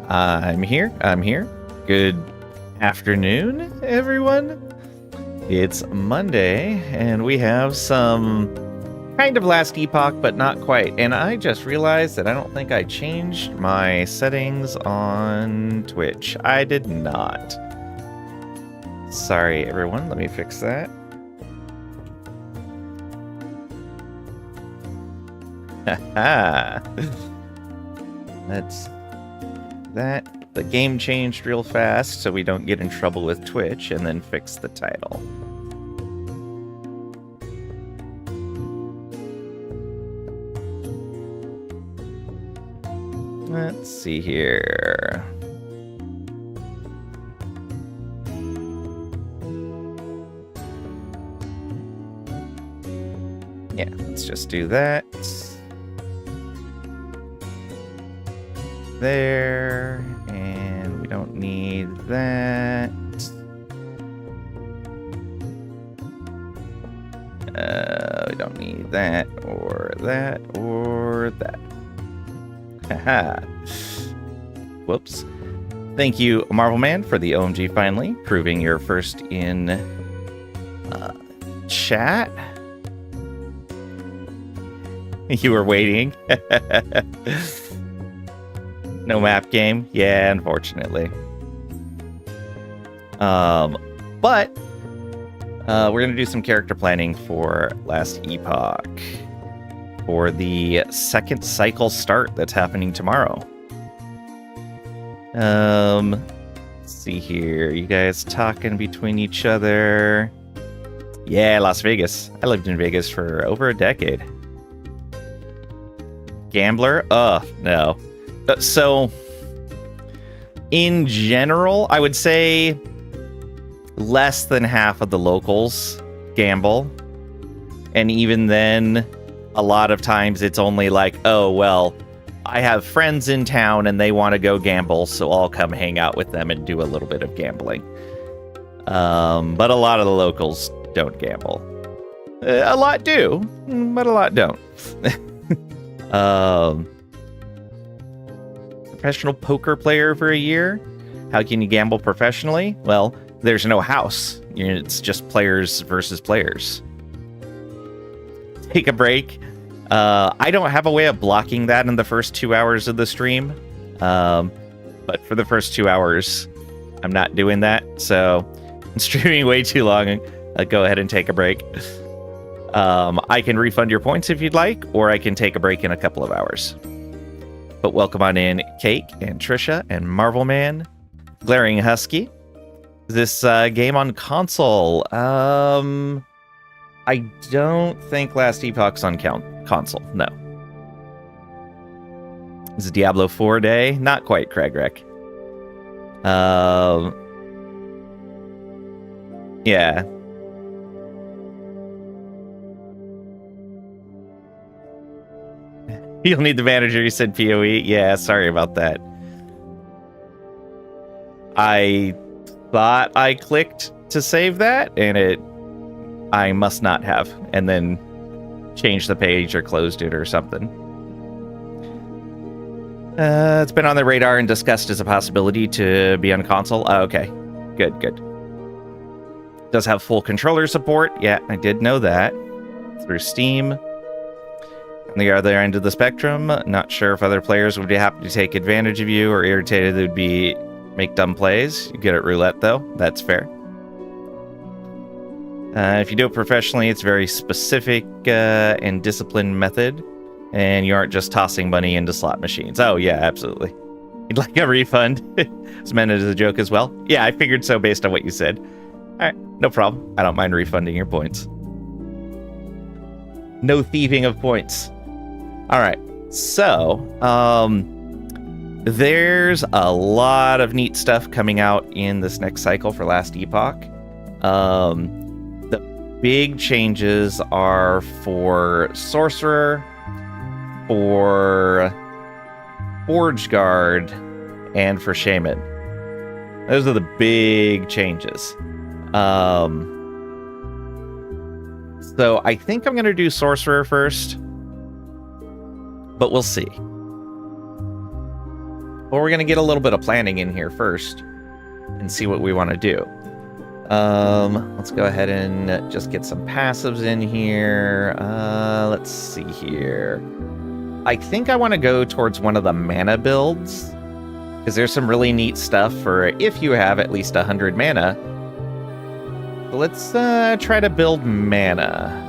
I'm here. Good afternoon, everyone. It's Monday, and we have some kind of last epoch, but not quite. And I just realized that I don't think I changed my settings on Twitch. I did not. Sorry, everyone. Let me fix that. Haha. That's that. The game changed real fast so we don't get in trouble with Twitch, and then fix the title. Let's see here. Yeah, let's just do that. There, and we don't need that. We don't need that, or that, or that. Haha. Whoops. Thank you, Marvel Man, for the OMG finally, proving you're first in chat. You were waiting. No map game? Yeah, unfortunately. But we're going to do some character planning for Last Epoch. For the second cycle start that's happening tomorrow. Let's see here. You guys talking between each other? Yeah, Las Vegas. I lived in Vegas for over a decade. Gambler? No. So, in general, I would say less than half of the locals gamble. And even then, a lot of times it's only like, oh, well, I have friends in town and they want to go gamble, so I'll come hang out with them and do a little bit of gambling. But a lot of the locals don't gamble. A lot do, but a lot don't. Professional poker player for a year. How can you gamble professionally? Well, there's no house. It's just players versus players. Take a break. I don't have a way of blocking that in the first 2 hours of the stream. But for the first 2 hours, I'm not doing that. So I'm streaming way too long. Go ahead and take a break. I can refund your points if you'd like, or I can take a break in a couple of hours. But welcome on in, Cake and Trisha and Marvel Man, Glaring Husky. This game on console. I don't think Last Epoch's on console. No. This is Diablo 4 day. Not quite, Craig. Yeah. You'll need the manager, you said PoE. Yeah, sorry about that. I thought I clicked to save that, and I must not have, and then changed the page or closed it or something. It's been on the radar and discussed as a possibility to be on console. Oh, okay, good. Does have full controller support. Yeah, I did know that. Through Steam. On the other end of the spectrum, not sure if other players would be happy to take advantage of you or irritated they'd make dumb plays. You get at roulette, though. That's fair. If you do it professionally, it's very specific and disciplined method, and you aren't just tossing money into slot machines. Oh, yeah, absolutely. You'd like a refund? It's meant as a joke as well. Yeah, I figured so based on what you said. All right, no problem. I don't mind refunding your points. No thieving of points. All right, so there's a lot of neat stuff coming out in this next cycle for Last Epoch. The big changes are for Sorcerer, for Forge Guard, and for Shaman. Those are the big changes. So I think I'm going to do Sorcerer first. But we'll see. Well, we're going to get a little bit of planning in here first and see what we want to do. Let's go ahead and just get some passives in here. Let's see here. I think I want to go towards one of the mana builds, because there's some really neat stuff for if you have at least 100 mana. So let's try to build mana.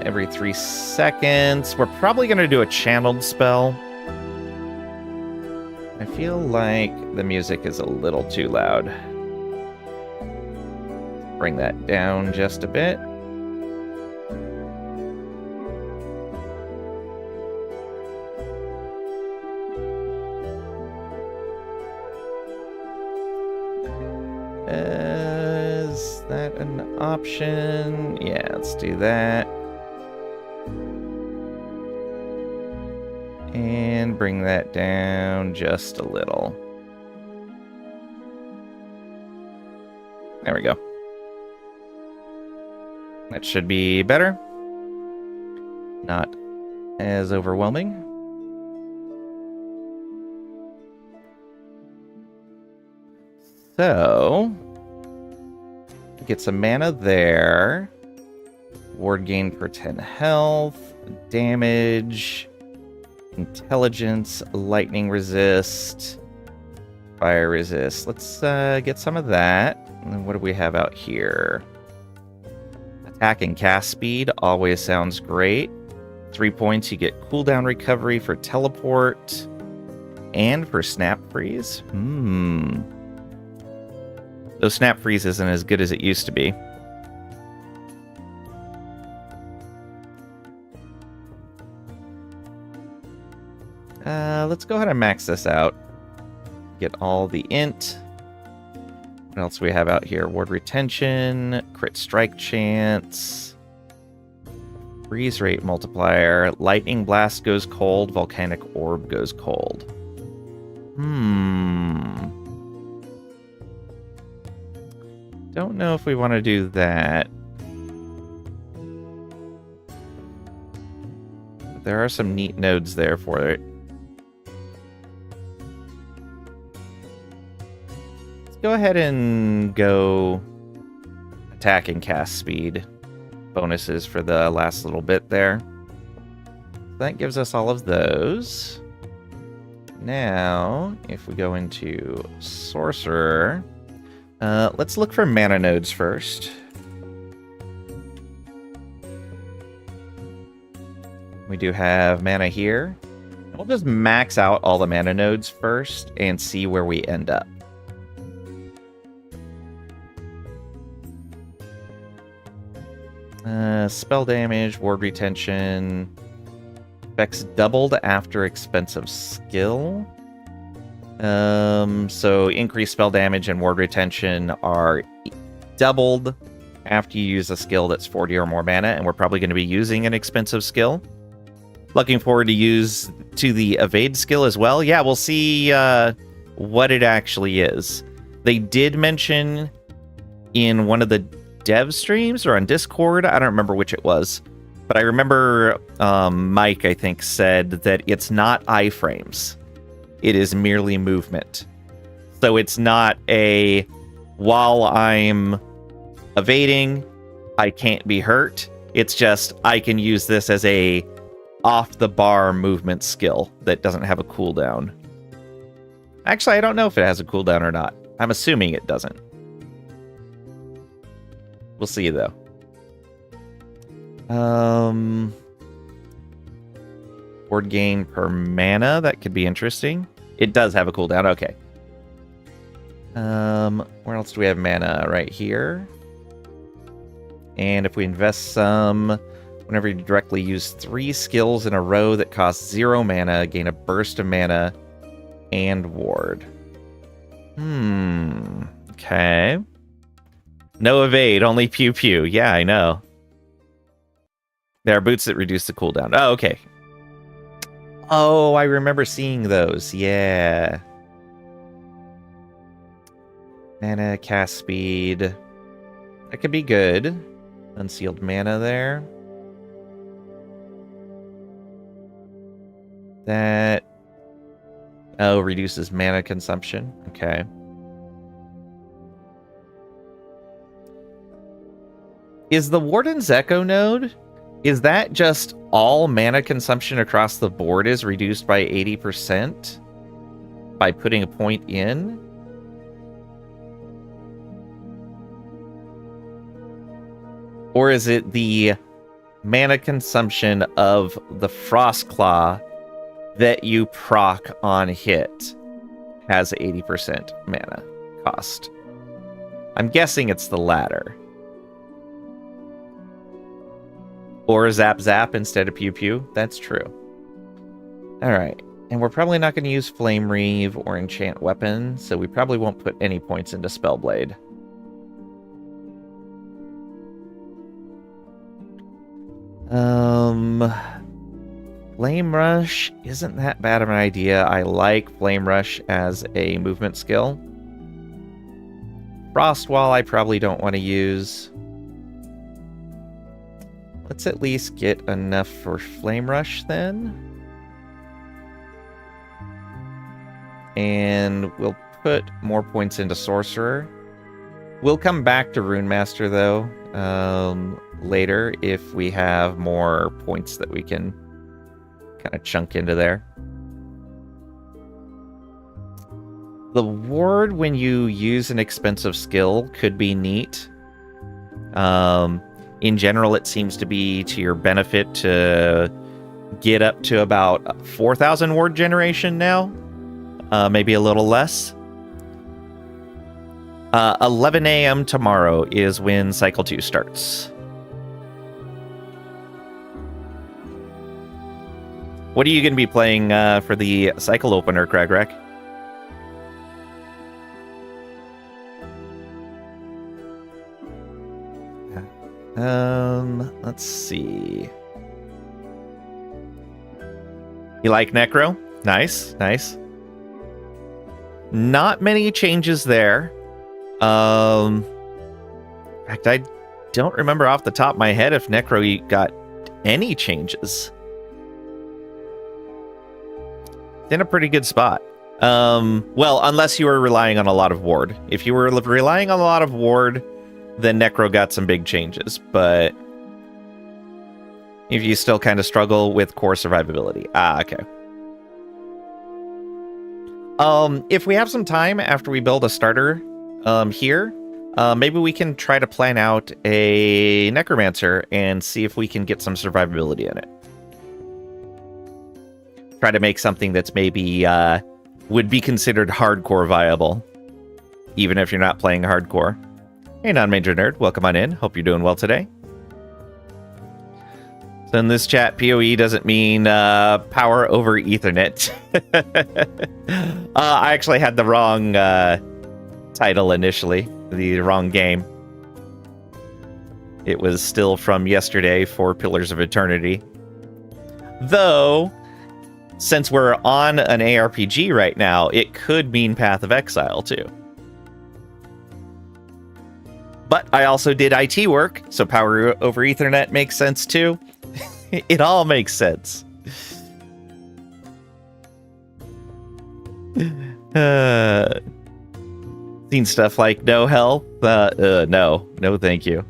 Every 3 seconds. We're probably going to do a channeled spell. I feel like the music is a little too loud. Bring that down just a bit. Is that an option? Yeah, let's do that. And bring that down just a little. There we go. That should be better. Not as overwhelming. So, get some mana there. Ward gain per 10 health. Damage. Intelligence. Lightning resist. Fire resist. Let's get some of that. And what do we have out here? Attack and cast speed. Always sounds great. 3 points, you get cooldown recovery for teleport. And for snap freeze. Though snap freeze isn't as good as it used to be. Let's go ahead and max this out. Get all the int. What else do we have out here? Ward retention, crit strike chance, freeze rate multiplier, lightning blast goes cold, volcanic orb goes cold. Don't know if we want to do that. There are some neat nodes there for it. Let's go ahead and go attack and cast speed. Bonuses for the last little bit there. That gives us all of those. Now, if we go into Sorcerer, let's look for mana nodes first. We do have mana here. We'll just max out all the mana nodes first and see where we end up. Spell damage, ward retention, effects doubled after expensive skill. So increased spell damage and ward retention are doubled after you use a skill that's 40 or more mana, and we're probably going to be using an expensive skill. Looking forward to the evade skill as well. Yeah, we'll see what it actually is. They did mention in one of the dev streams or on Discord, I don't remember which it was, but I remember Mike, I think, said that it's not iframes. It is merely movement. So it's not a, while I'm evading, I can't be hurt. It's just, I can use this as a off-the-bar movement skill that doesn't have a cooldown. Actually, I don't know if it has a cooldown or not. I'm assuming it doesn't. We'll see, though. Ward gain per mana. That could be interesting. It does have a cooldown. Okay. Where else do we have mana? Right here. And if we invest some, whenever you directly use 3 skills in a row that cost 0 mana, gain a burst of mana and ward. Okay. No evade, only pew pew. Yeah, I know. There are boots that reduce the cooldown. Oh, okay. Oh, I remember seeing those. Yeah. Mana, cast speed. That could be good. Unsealed mana there. That... Oh, reduces mana consumption. Okay. Is the Warden's Echo node, is that just all mana consumption across the board is reduced by 80% by putting a point in? Or is it the mana consumption of the Frostclaw that you proc on hit has 80% mana cost? I'm guessing it's the latter. Or Zap Zap instead of Pew Pew. That's true. Alright. And we're probably not going to use Flame Reave or Enchant Weapon, so we probably won't put any points into Spellblade. Flame Rush isn't that bad of an idea. I like Flame Rush as a movement skill. Frost Wall I probably don't want to use. Let's at least get enough for Flame Rush then. And we'll put more points into Sorcerer. We'll come back to Rune Master though later if we have more points that we can kind of chunk into there. The ward when you use an expensive skill could be neat. In general, it seems to be to your benefit to get up to about 4,000 ward generation now. Maybe a little less. 11 a.m. tomorrow is when Cycle 2 starts. What are you going to be playing for the cycle opener, Cragrek? Let's see. You like Necro? Nice, nice. Not many changes there. In fact, I don't remember off the top of my head if Necro got any changes. In a pretty good spot. Well, unless you were relying on a lot of ward. If you were relying on a lot of ward, then Necro got some big changes, but if you still kind of struggle with core survivability. Okay. If we have some time after we build a starter here, maybe we can try to plan out a Necromancer and see if we can get some survivability in it. Try to make something that's maybe would be considered hardcore viable, even if you're not playing hardcore. Hey, non-major nerd, welcome on in. Hope you're doing well today. So in this chat, PoE doesn't mean power over Ethernet. I actually had the wrong title initially, the wrong game. It was still from yesterday for Pillars of Eternity. Though, since we're on an ARPG right now, it could mean Path of Exile too. But I also did IT work, so power over Ethernet makes sense too. It all makes sense. Seen stuff like no health? No, thank you.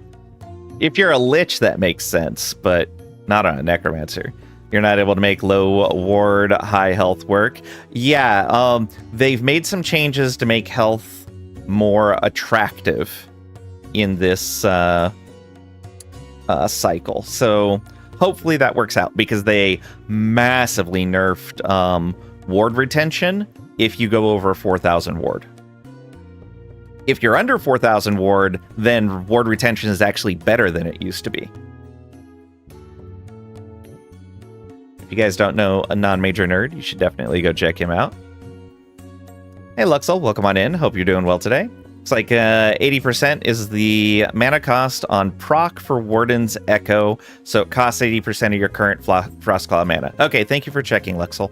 If you're a Lich, that makes sense, but not on a Necromancer. You're not able to make low ward, high health work. Yeah, they've made some changes to make health more attractive in this cycle. So hopefully that works out, because they massively nerfed ward retention if you go over 4,000 ward. If you're under 4,000 ward, then ward retention is actually better than it used to be. If you guys don't know a non-major nerd, you should definitely go check him out. Hey Luxel, welcome on in. Hope you're doing well today. Looks like 80% is the mana cost on proc for Warden's Echo, so it costs 80% of your current Frostclaw mana. Okay, thank you for checking, Luxel.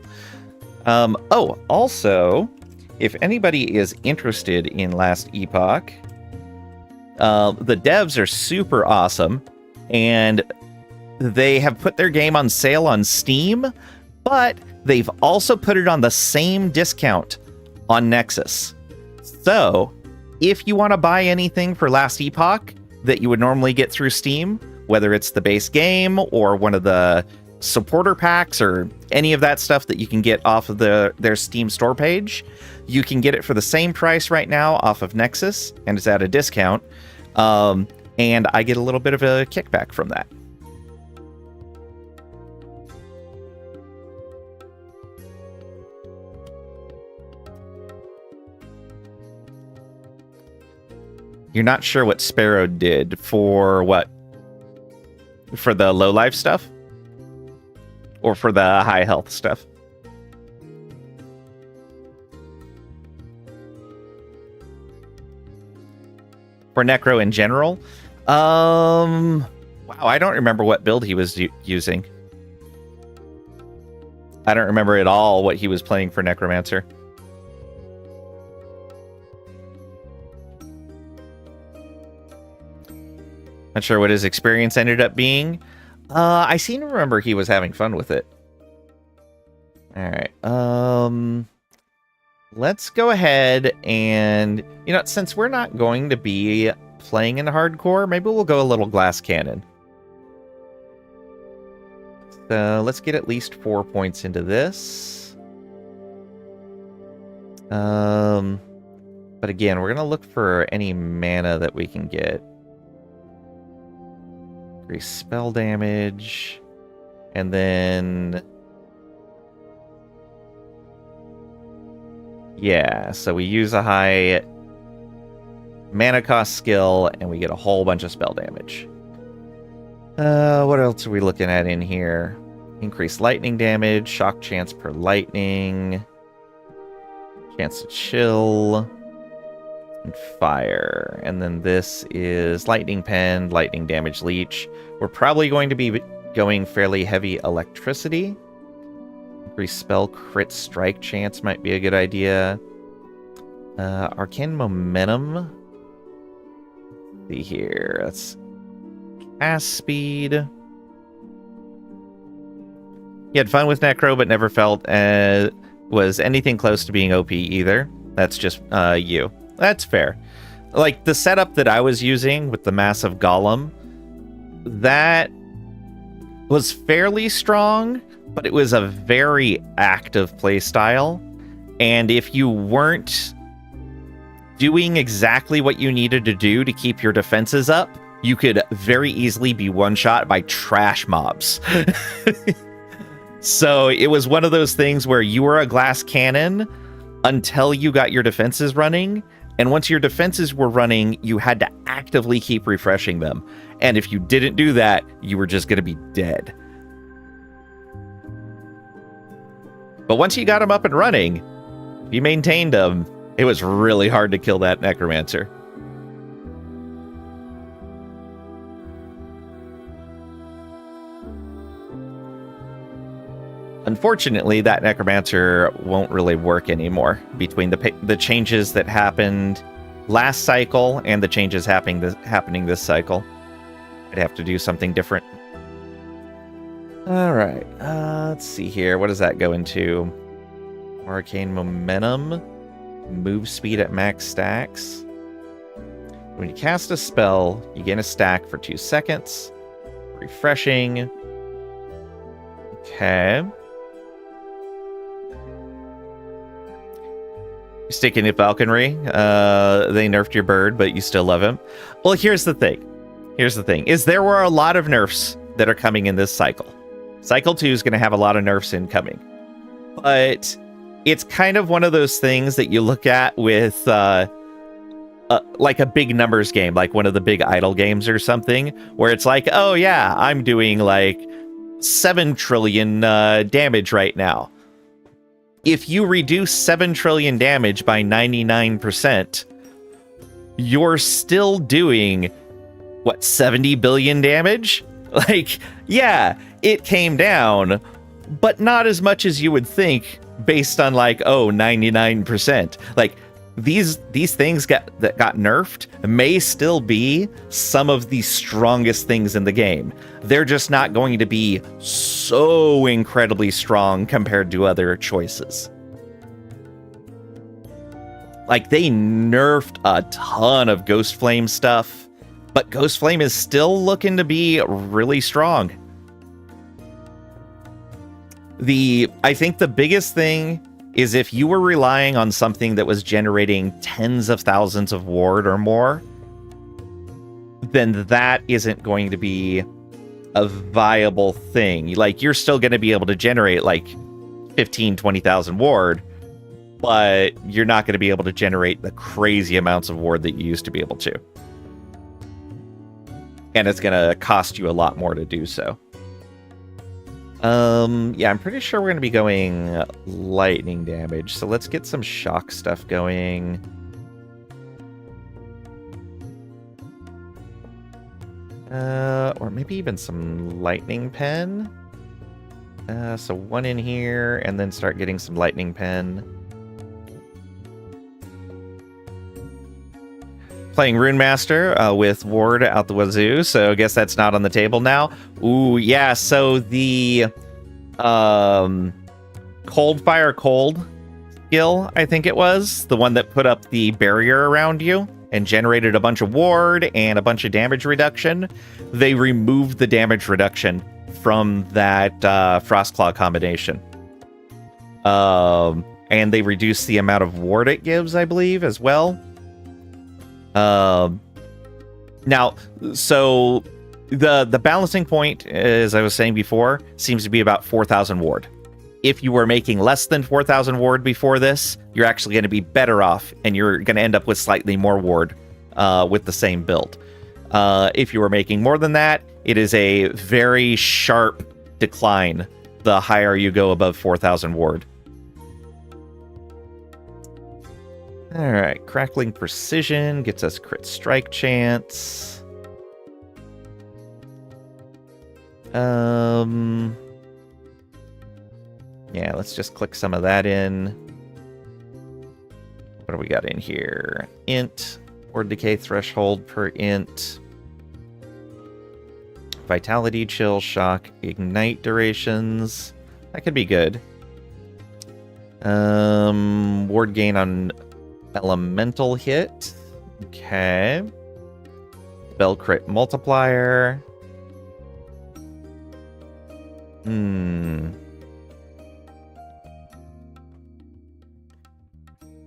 Oh, also, if anybody is interested in Last Epoch, the devs are super awesome, and they have put their game on sale on Steam, but they've also put it on the same discount on Nexus. So, if you want to buy anything for Last Epoch that you would normally get through Steam, whether it's the base game or one of the supporter packs or any of that stuff that you can get off of their Steam store page, you can get it for the same price right now off of Nexus, and it's at a discount. And I get a little bit of a kickback from that. You're not sure what Sparrow did for what? For the low life stuff? Or for the high health stuff? For Necro in general? Wow, I don't remember what build he was using. I don't remember at all what he was playing for Necromancer. Not sure what his experience ended up being. I seem to remember he was having fun with it. Alright, let's go ahead and, you know, since we're not going to be playing in hardcore, maybe we'll go a little glass cannon. So let's get at least 4 points into this. But again, we're gonna look for any mana that we can get. Increase spell damage, and then yeah, so we use a high mana cost skill and we get a whole bunch of spell damage. What else are we looking at in here? Increase lightning damage, shock chance per lightning, chance to chill, and fire. And then this is lightning pen, lightning damage leech. We're probably going to be going fairly heavy electricity. Increase spell crit strike chance might be a good idea. Arcane momentum. Let's see here. That's cast speed. He had fun with Necro, but never felt was anything close to being OP either. That's just you. That's fair. Like, the setup that I was using with the massive golem, that was fairly strong, but it was a very active playstyle. And if you weren't doing exactly what you needed to do to keep your defenses up, you could very easily be one-shot by trash mobs. So it was one of those things where you were a glass cannon until you got your defenses running. And once your defenses were running, you had to actively keep refreshing them. And if you didn't do that, you were just going to be dead. But once you got them up and running, you maintained them. It was really hard to kill that Necromancer. Unfortunately, that Necromancer won't really work anymore between the changes that happened last cycle and the changes happening this cycle. I'd have to do something different. All right, let's see here. What does that go into? Arcane momentum, move speed at max stacks. When you cast a spell, you gain a stack for 2 seconds. Refreshing. Okay. Sticking to falconry. They nerfed your bird, but you still love him. Well, here's the thing. Is there were a lot of nerfs that are coming in this cycle. Cycle 2 is going to have a lot of nerfs incoming. But it's kind of one of those things that you look at with like a big numbers game, like one of the big idle games or something, where it's like, oh yeah, I'm doing like 7 trillion damage right now. If you reduce 7 trillion damage by 99%, you're still doing, what, 70 billion damage? Like, yeah, it came down, but not as much as you would think based on, like, oh, 99%. Like, these things that got nerfed may still be some of the strongest things in the game. They're just not going to be so incredibly strong compared to other choices. Like, they nerfed a ton of Ghost Flame stuff, but Ghost Flame is still looking to be really strong. I think the biggest thing is if you were relying on something that was generating tens of thousands of ward or more, then that isn't going to be a viable thing. Like, you're still going to be able to generate like 15, 20,000 ward, but you're not going to be able to generate the crazy amounts of ward that you used to be able to. And it's going to cost you a lot more to do so. Yeah, I'm pretty sure we're going to be going lightning damage. So let's get some shock stuff going. Or maybe even some lightning pen. So one in here, and then start getting some lightning pen. Playing Rune Master with Ward out the wazoo, so I guess that's not on the table now. Ooh, yeah, so the Cold Fire Cold skill, I think it was, the one that put up the barrier around you and generated a bunch of ward and a bunch of damage reduction. They removed the damage reduction from that Frostclaw combination. And they reduced the amount of ward it gives, I believe, as well. Now, so the balancing point, as I was saying before, seems to be about 4,000 ward. If you were making less than 4,000 ward before this, you're actually going to be better off, and you're going to end up with slightly more ward with the same build. If you were making more than that, it is a very sharp decline the higher you go above 4,000 ward. Alright, Crackling Precision gets us crit strike chance. Yeah, let's just click some of that in. What do we got in here? Int, Ward Decay Threshold per int. Vitality, Chill, Shock, Ignite durations. That could be good. Ward gain on Elemental hit. Okay. Spell crit multiplier.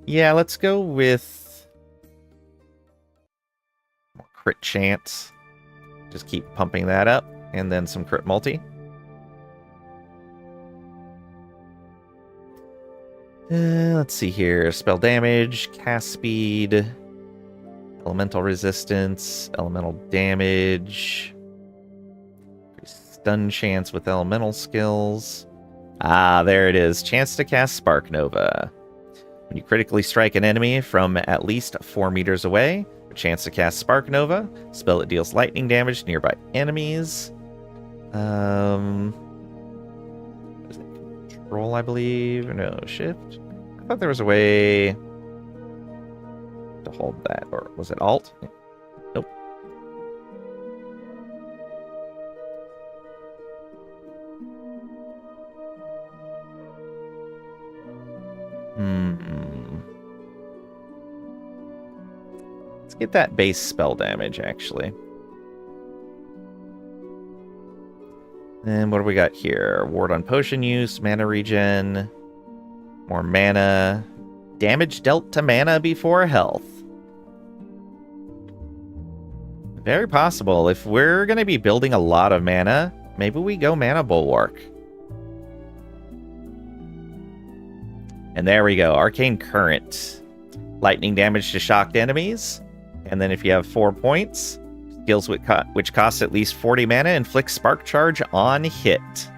Yeah, let's go with more crit chance. Just keep pumping that up. And then some crit multi. Let's see here. Spell damage, cast speed, elemental resistance, elemental damage, stun chance with elemental skills. Ah, there it is. Chance to cast Spark Nova. When you critically strike an enemy from at least 4 meters away, a chance to cast Spark Nova. Spell that deals lightning damage to nearby enemies. Control, I believe. No, shift. I thought there was a way to hold that. Or was it alt? Nope. Let's get that base spell damage, actually. And what do we got here? Ward on potion use, mana regen, more mana, damage dealt to mana before health. Very possible. If we're going to be building a lot of mana, maybe we go Mana Bulwark. And there we go. Arcane Current. Lightning damage to shocked enemies. And then if you have 4 points, skills which cost at least 40 mana, inflict Spark Charge on hit.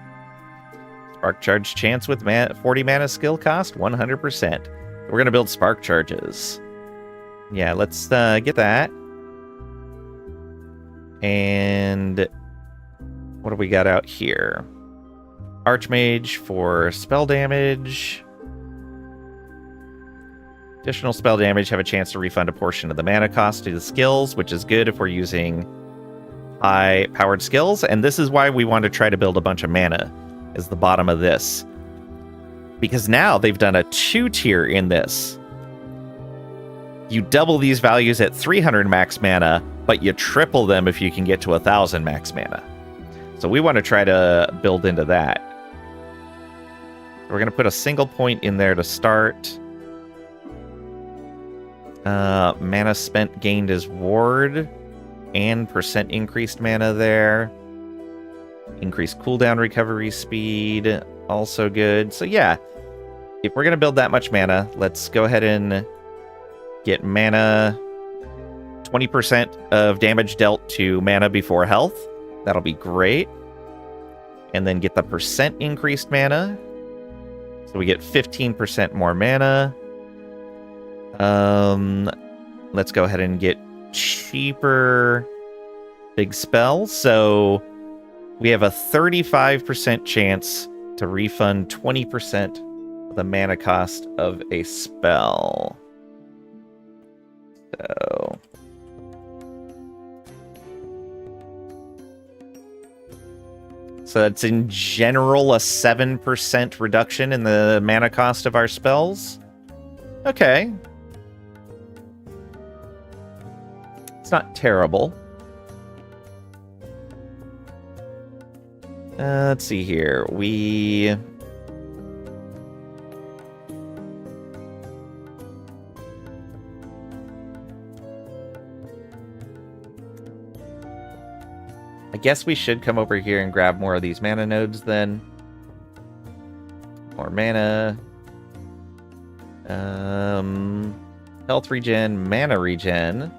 Spark Charge chance with 40 mana skill cost, 100%. We're going to build Spark Charges. Yeah, let's get that. And what do we got out here? Archmage for spell damage. Additional spell damage have a chance to refund a portion of the mana cost to the skills, which is good if we're using high-powered skills. And this is why we want to try to build a bunch of mana, is the bottom of this. Because now they've done a 2-tier in this. You double these values at 300 max mana, but you triple them if you can get to 1,000 max mana. So we want to try to build into that. We're going to put a single point in there to start. Mana spent gained as ward, and percent increased mana there. Increased cooldown recovery speed, also good. So yeah, if we're going to build that much mana, let's go ahead and get mana, 20% of damage dealt to mana before health. That'll be great. And then get the percent increased mana. So we get 15% more mana. Let's go ahead and get cheaper big spells. So we have a 35% chance to refund 20% of the mana cost of a spell. So that's in general a 7% reduction in the mana cost of our spells. Okay. It's not terrible. Let's see here. I guess we should come over here and grab more of these mana nodes then. More mana. Health regen, mana regen.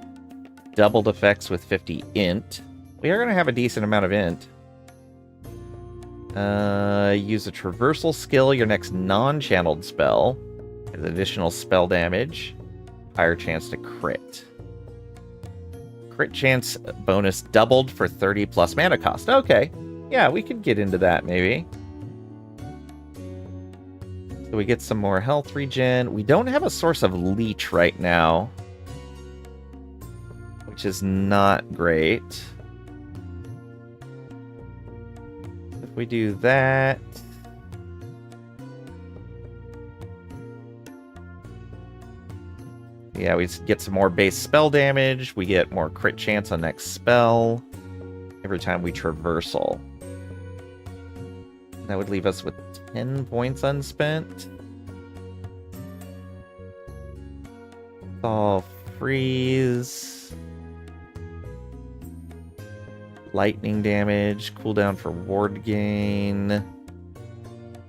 Doubled effects with 50 int. We are going to have a decent amount of int. Use a traversal skill, your next non-channeled spell. Has additional spell damage. Higher chance to crit. Crit chance bonus doubled for 30 plus mana cost. Okay. Yeah, we could get into that maybe. So we get some more health regen. We don't have a source of leech right now, which is not great. If we do that... Yeah, we get some more base spell damage. We get more crit chance on next spell every time we traversal. That would leave us with 10 points unspent. All freeze. Lightning damage. Cooldown for ward gain.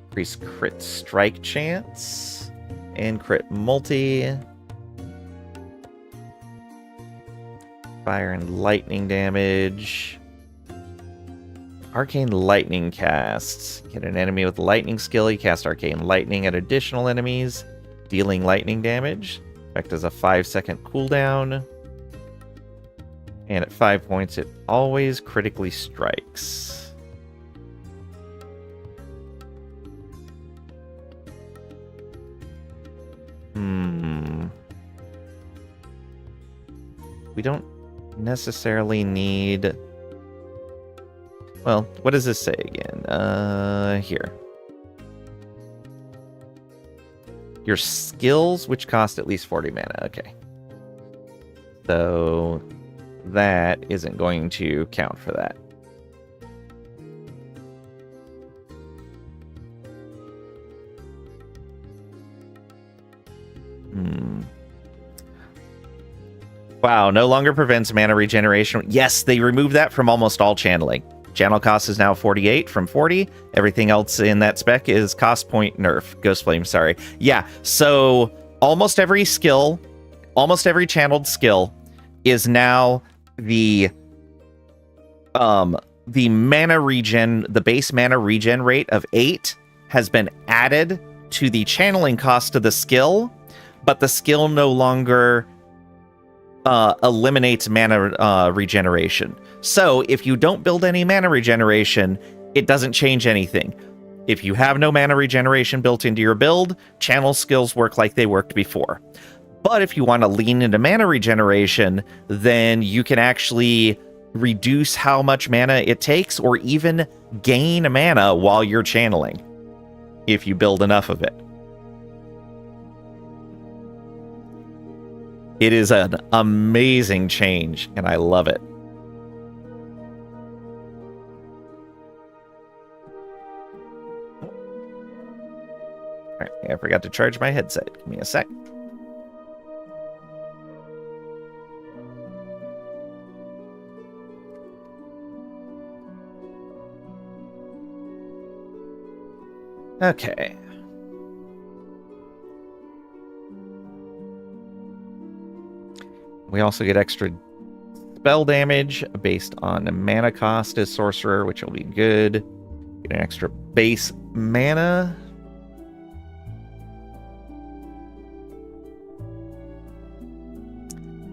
Increase crit strike chance. And crit multi. Fire and lightning damage. Arcane lightning casts. Get an enemy with lightning skill. You cast arcane lightning at additional enemies, dealing lightning damage. Effect is a 5-second cooldown. And at 5 points, it always critically strikes. We don't necessarily need... Well, what does this say again? Here. Your skills, which cost at least 40 mana. Okay. So that isn't going to count for that. Wow, no longer prevents mana regeneration. Yes, they removed that from almost all channeling. Channel cost is now 48 from 40. Everything else in that spec is cost point nerf. Ghost Flame, sorry. Yeah, so almost every skill, almost every channeled skill is now the mana regen, the base mana regen rate of 8 has been added to the channeling cost of the skill, but the skill no longer eliminates mana regeneration. So if you don't build any mana regeneration, it doesn't change anything. If you have no mana regeneration built into your build, channel skills work like they worked before. But if you want to lean into mana regeneration, then you can actually reduce how much mana it takes or even gain mana while you're channeling if you build enough of it. It is an amazing change, and I love it. All right, I forgot to charge my headset. Give me a sec. Okay. We also get extra spell damage based on mana cost as sorcerer, which will be good. Get an extra base mana.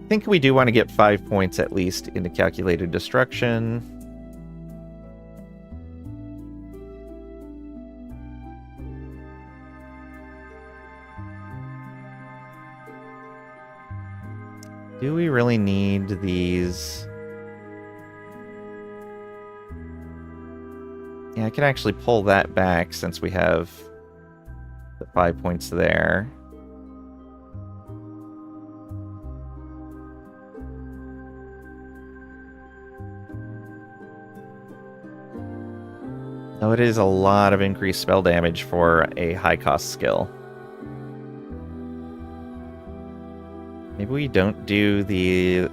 I think we do want to get 5 points at least into calculated destruction. Do we really need these? Yeah, I can actually pull that back since we have the 5 points there. Oh, it is a lot of increased spell damage for a high-cost skill. Maybe we don't do the...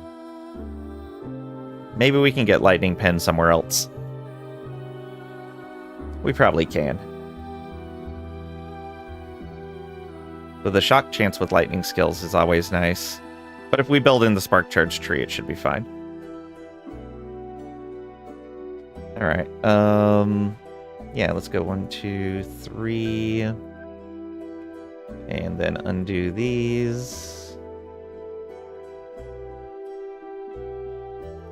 Maybe we can get Lightning Pen somewhere else. We probably can. So the shock chance with lightning skills is always nice. But if we build in the Spark Charge tree, it should be fine. Alright, yeah, let's go 1, 2, 3. And then undo these.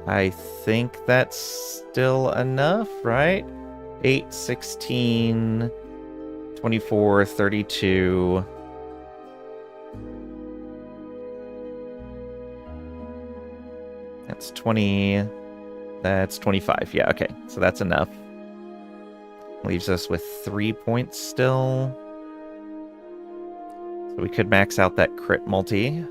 I think that's still enough, right? 8, 16, 24, 32. That's 20. That's 25. Yeah, okay. So that's enough. Leaves us with 3 points still. So we could max out that crit multi.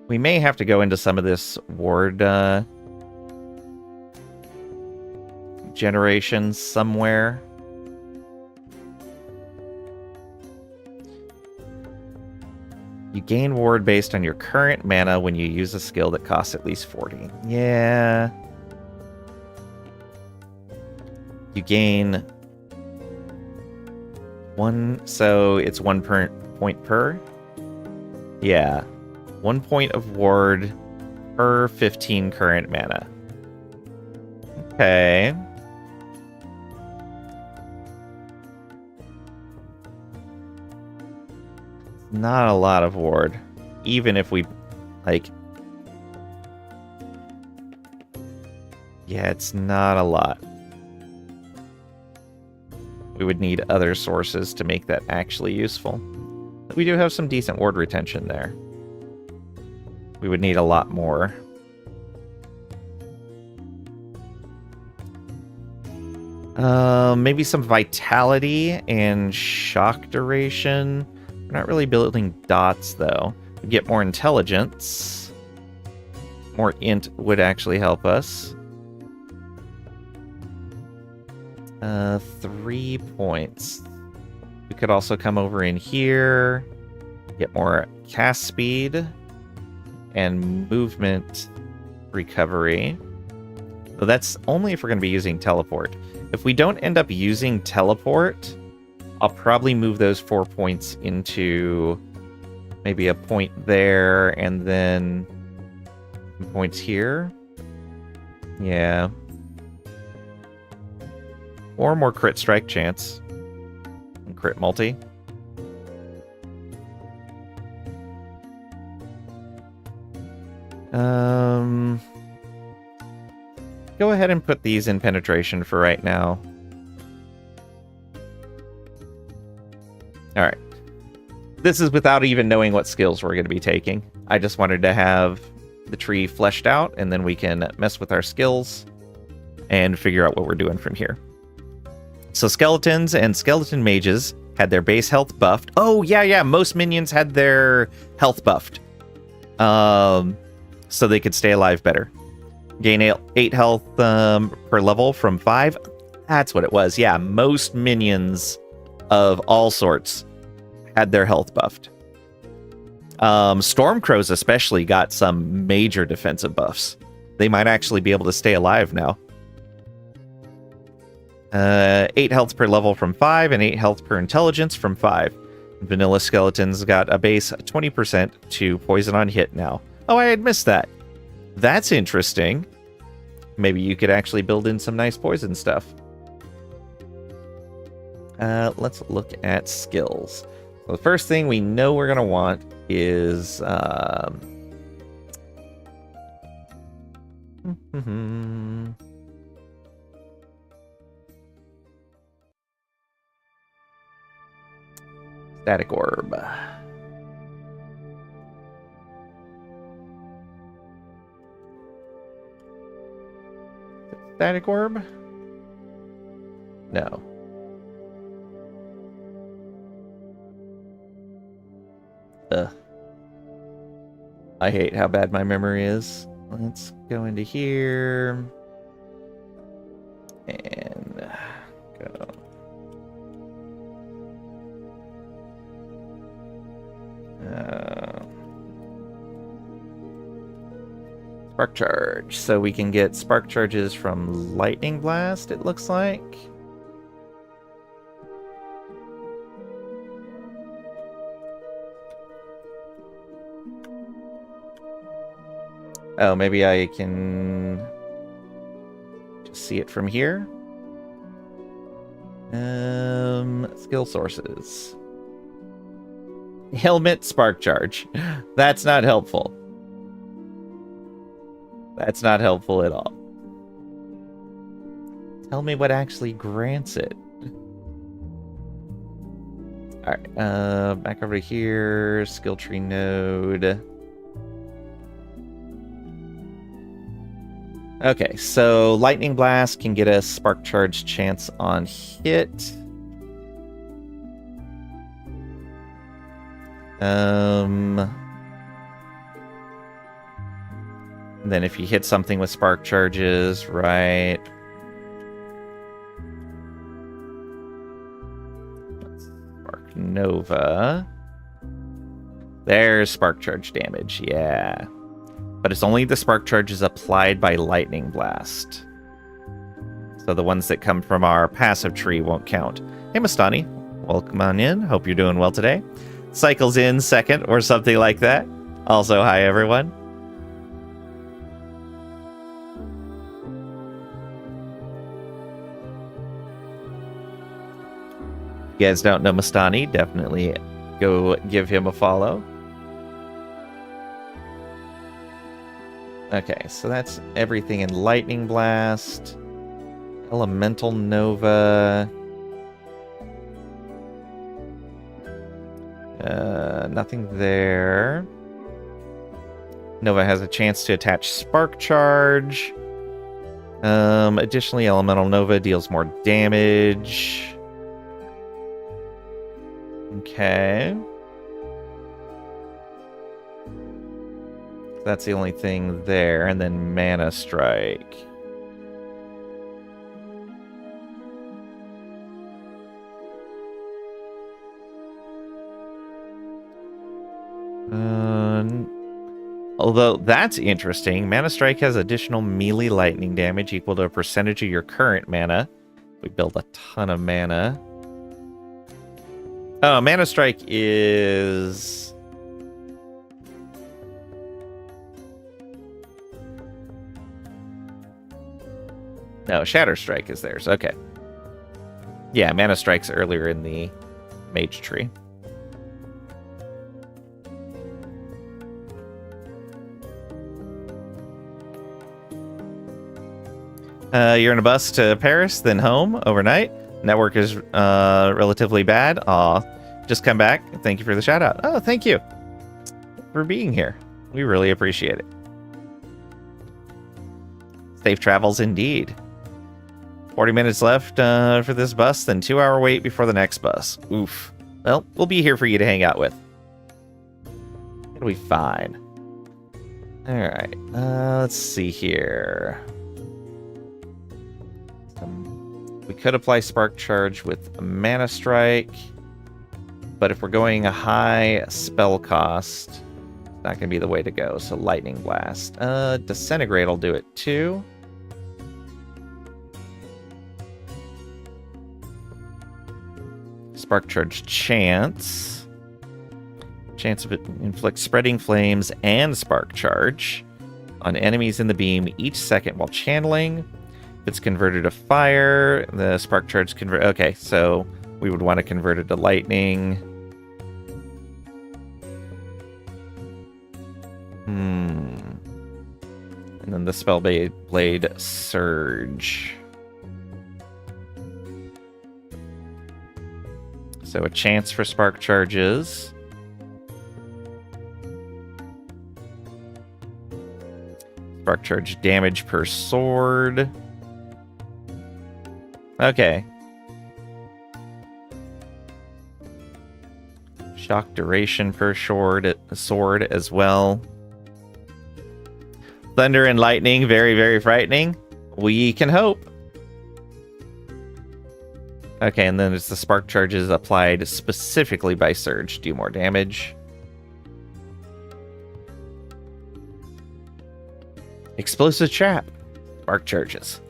We may have to go into some of this ward generation somewhere. You gain ward based on your current mana when you use a skill that costs at least 40. Yeah. You gain 1, so it's 1 point per. Yeah. 1 point of ward per 15 current mana. Okay. Not a lot of ward. Even if we, like... Yeah, it's not a lot. We would need other sources to make that actually useful. But we do have some decent ward retention there. We would need a lot more. Maybe some vitality and shock duration. We're not really building dots, though. We get more intelligence. More int would actually help us. 3 points. We could also come over in here, get more cast speed and movement recovery. So that's only if we're going to be using teleport. If we don't end up using teleport, I'll probably move those 4 points into maybe a point there and then some points here. Yeah. Or more crit strike chance. And crit multi. Go ahead and put these in penetration for right now. All right. This is without even knowing what skills we're going to be taking. I just wanted to have the tree fleshed out, and then we can mess with our skills and figure out what we're doing from here. So skeletons and skeleton mages had their base health buffed. Oh, yeah. Most minions had their health buffed. So they could stay alive better. Gain 8 health per level from 5. That's what it was. Yeah, most minions of all sorts had their health buffed. Stormcrows especially got some major defensive buffs. They might actually be able to stay alive now. 8 health per level from 5 and 8 health per intelligence from 5. Vanilla skeletons got a base 20% to poison on hit now. Oh, I had missed that. That's interesting. Maybe you could actually build in some nice poison stuff. Let's look at skills. So the first thing we know we're going to want is... Static Orb. Static Orb? No. I hate how bad my memory is. Let's go into here. And go. Spark Charge. So we can get Spark Charges from Lightning Blast, it looks like. Oh, maybe I can just see it from here. Skill sources. Helmet Spark Charge. That's not helpful. That's not helpful at all. Tell me what actually grants it. Alright, back over here. Skill tree node. Okay, so Lightning Blast can get us Spark Charge chance on hit. Then if you hit something with Spark Charges, right? Spark Nova. There's Spark Charge damage, yeah. But it's only the Spark Charges applied by Lightning Blast. So the ones that come from our passive tree won't count. Hey, Mastani. Welcome on in. Hope you're doing well today. Cycles in second or something like that. Also, hi, everyone. If you guys don't know Mastani, definitely go give him a follow. Okay, so that's everything in Lightning Blast. Elemental Nova. Nothing there. Nova has a chance to attach Spark Charge. Additionally, Elemental Nova deals more damage. Okay. That's the only thing there. And then Mana Strike. Although that's interesting. Mana Strike has additional melee lightning damage equal to a percentage of your current mana. We build a ton of mana. Oh, Mana Strike is... No, Shatter Strike is theirs. Okay. Yeah, Mana Strike's earlier in the Mage Tree. You're in a bus to Paris, then home overnight. Network is relatively bad. Aw, just come back. Thank you for the shout out. Oh, thank you for being here. We really appreciate it. Safe travels indeed. 40 minutes left for this bus, then 2-hour wait before the next bus. Oof. Well, we'll be here for you to hang out with. It'll be fine. Alright, let's see here. We could apply Spark Charge with a Mana Strike, but if we're going a high spell cost, it's not going to be the way to go, so Lightning Blast. Disintegrate will do it too. Spark Charge Chance. Chance of it inflicts Spreading Flames and Spark Charge on enemies in the beam each second while channeling. If it's converted to fire, the Spark Charge convert. Okay, so we would want to convert it to lightning. And then the Spellblade Surge. So a chance for Spark Charges. Spark Charge damage per sword. Okay. Shock duration per sword as well. Thunder and lightning, very, very frightening. We can hope. Okay, and then it's the Spark Charges applied specifically by Surge. Do more damage. Explosive Trap. Spark Charges.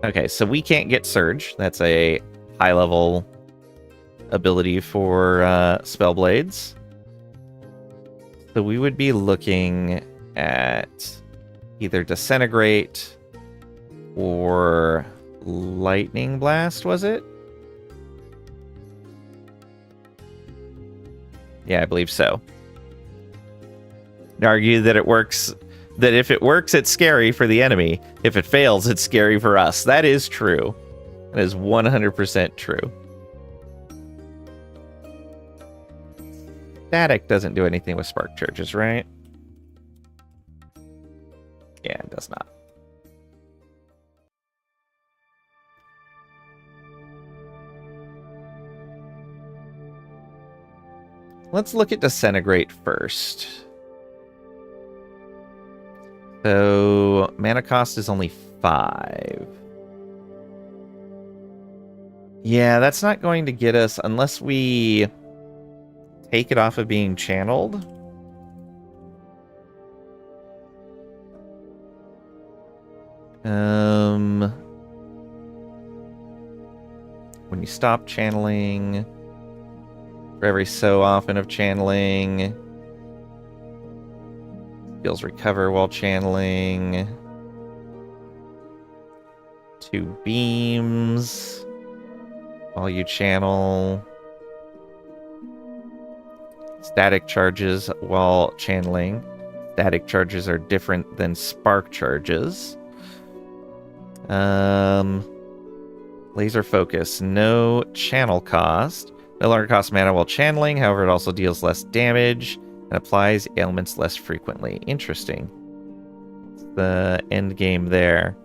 Okay, so we can't get Surge. That's a high-level ability for Spellblades. So we would be looking at either Disintegrate or Lightning Blast, was it? Yeah, I believe so. I'd argue that it works, that if it works, it's scary for the enemy. If it fails, it's scary for us. That is true. That is 100% true. Static doesn't do anything with Spark Charges, right? Yeah, it does not. Let's look at Disintegrate first. So, mana cost is only 5. Yeah, that's not going to get us unless we take it off of being channeled. When you stop channeling, for every so often of channeling, skills recover while channeling. 2 beams while you channel. Static charges while channeling. Static charges are different than spark charges. Laser focus. No channel cost. No longer costs mana while channeling. However, it also deals less damage and applies ailments less frequently. Interesting. It's the end game there.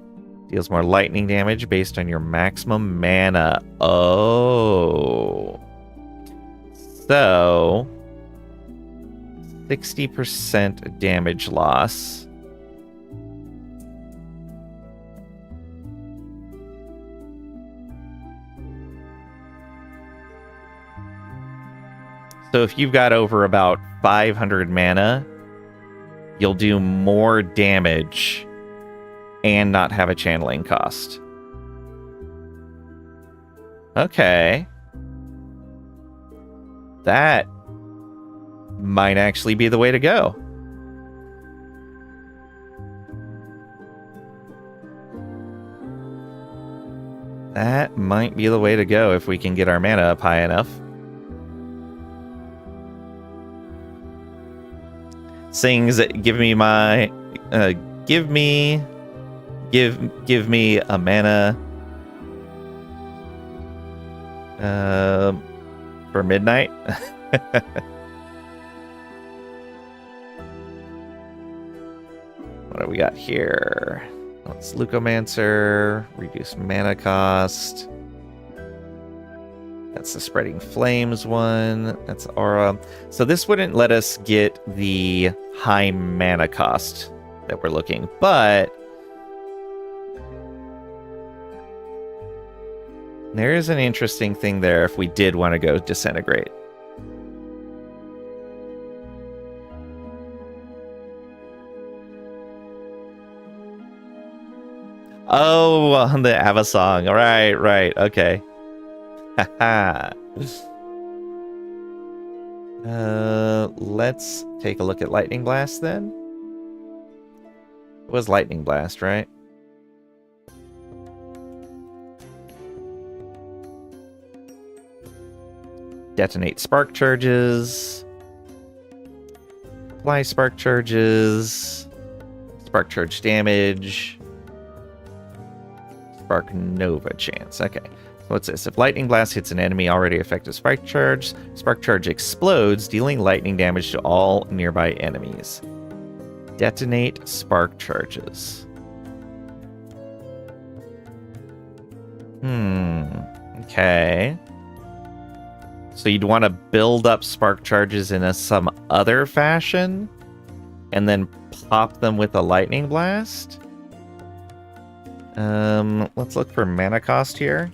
Deals more lightning damage based on your maximum mana. Oh. So 60% damage loss. So if you've got over about 500 mana, you'll do more damage and not have a channeling cost. Okay. That might actually be the way to go. That might be the way to go if we can get our mana up high enough. Sings give me my give me a mana for midnight. What do we got here? Let's Leucomancer, reduce mana cost. That's the Spreading Flames one. That's Aura. So this wouldn't let us get the high mana cost that we're looking, but there is an interesting thing there if we did want to go Disintegrate. Oh, on the Ava song. Right, okay. Haha. Let's take a look at Lightning Blast then. It was Lightning Blast, right? Detonate Spark Charges. Apply Spark Charges. Spark Charge damage. Spark Nova chance. Okay. What's this? If Lightning Blast hits an enemy already effective Spark Charge explodes, dealing lightning damage to all nearby enemies. Detonate Spark Charges. Okay. So you'd want to build up Spark Charges in some other fashion, and then pop them with a Lightning Blast? Let's look for mana cost here.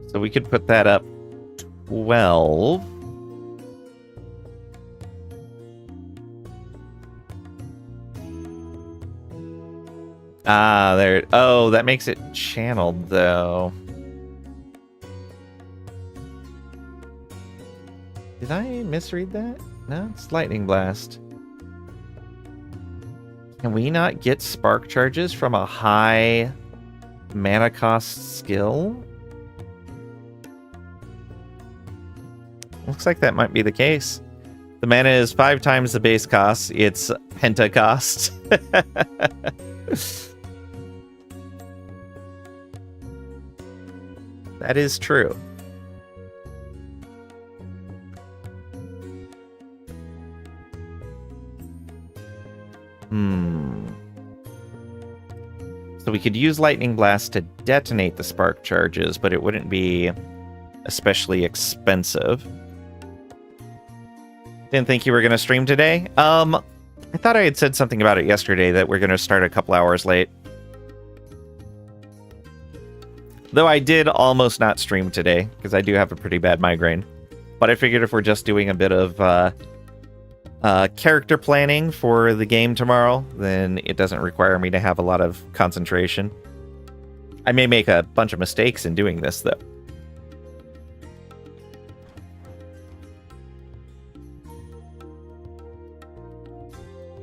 So we could put that up 12. Ah, there. Oh, that makes it channeled though. Did I misread that? No, it's Lightning Blast. Can we not get Spark Charges from a high mana cost skill? Looks like that might be the case. The mana is 5 times the base cost. It's penta cost. That is true. So we could use Lightning Blast to detonate the Spark Charges, but it wouldn't be especially expensive. Didn't think you were going to stream today. I thought I had said something about it yesterday that we're going to start a couple hours late. Though I did almost not stream today, because I do have a pretty bad migraine. But I figured if we're just doing a bit of character planning for the game tomorrow, then it doesn't require me to have a lot of concentration. I may make a bunch of mistakes in doing this, though.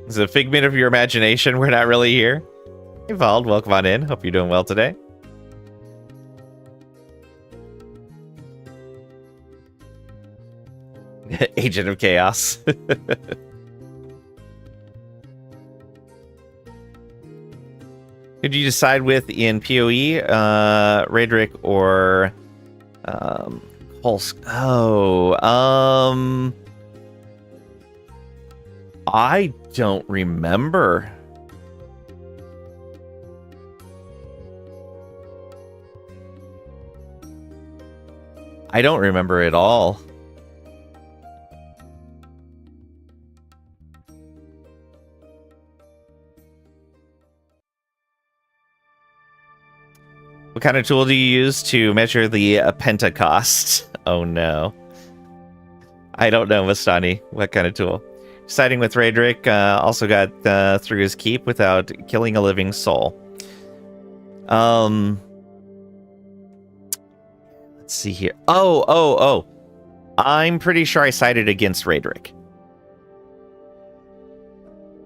It's a figment of your imagination. We're not really here. Hey, Vald, welcome on in. Hope you're doing well today. Agent of Chaos. Could you decide with in PoE, Raedric or Holsk? Oh, I don't remember. I don't remember at all. What kind of tool do you use to measure the penta cost? Oh no. I don't know, Mastani. What kind of tool? Siding with Raedric, also got through his keep without killing a living soul. Let's see here. Oh. I'm pretty sure I sided against Raedric.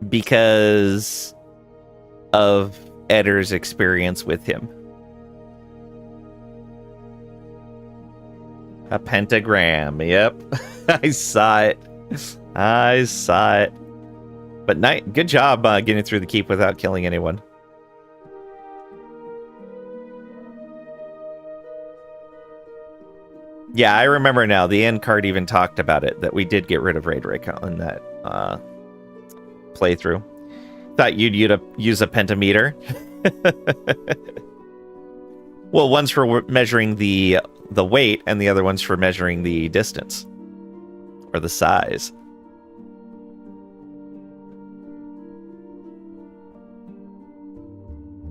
Because of Edder's experience with him. A pentagram. Yep. I saw it. I saw it. But good job getting through the keep without killing anyone. Yeah, I remember now. The end card even talked about it, that we did get rid of Raedric on that playthrough. Thought you'd use a pentameter. Well, one's for measuring the weight, and the other one's for measuring the distance. Or the size.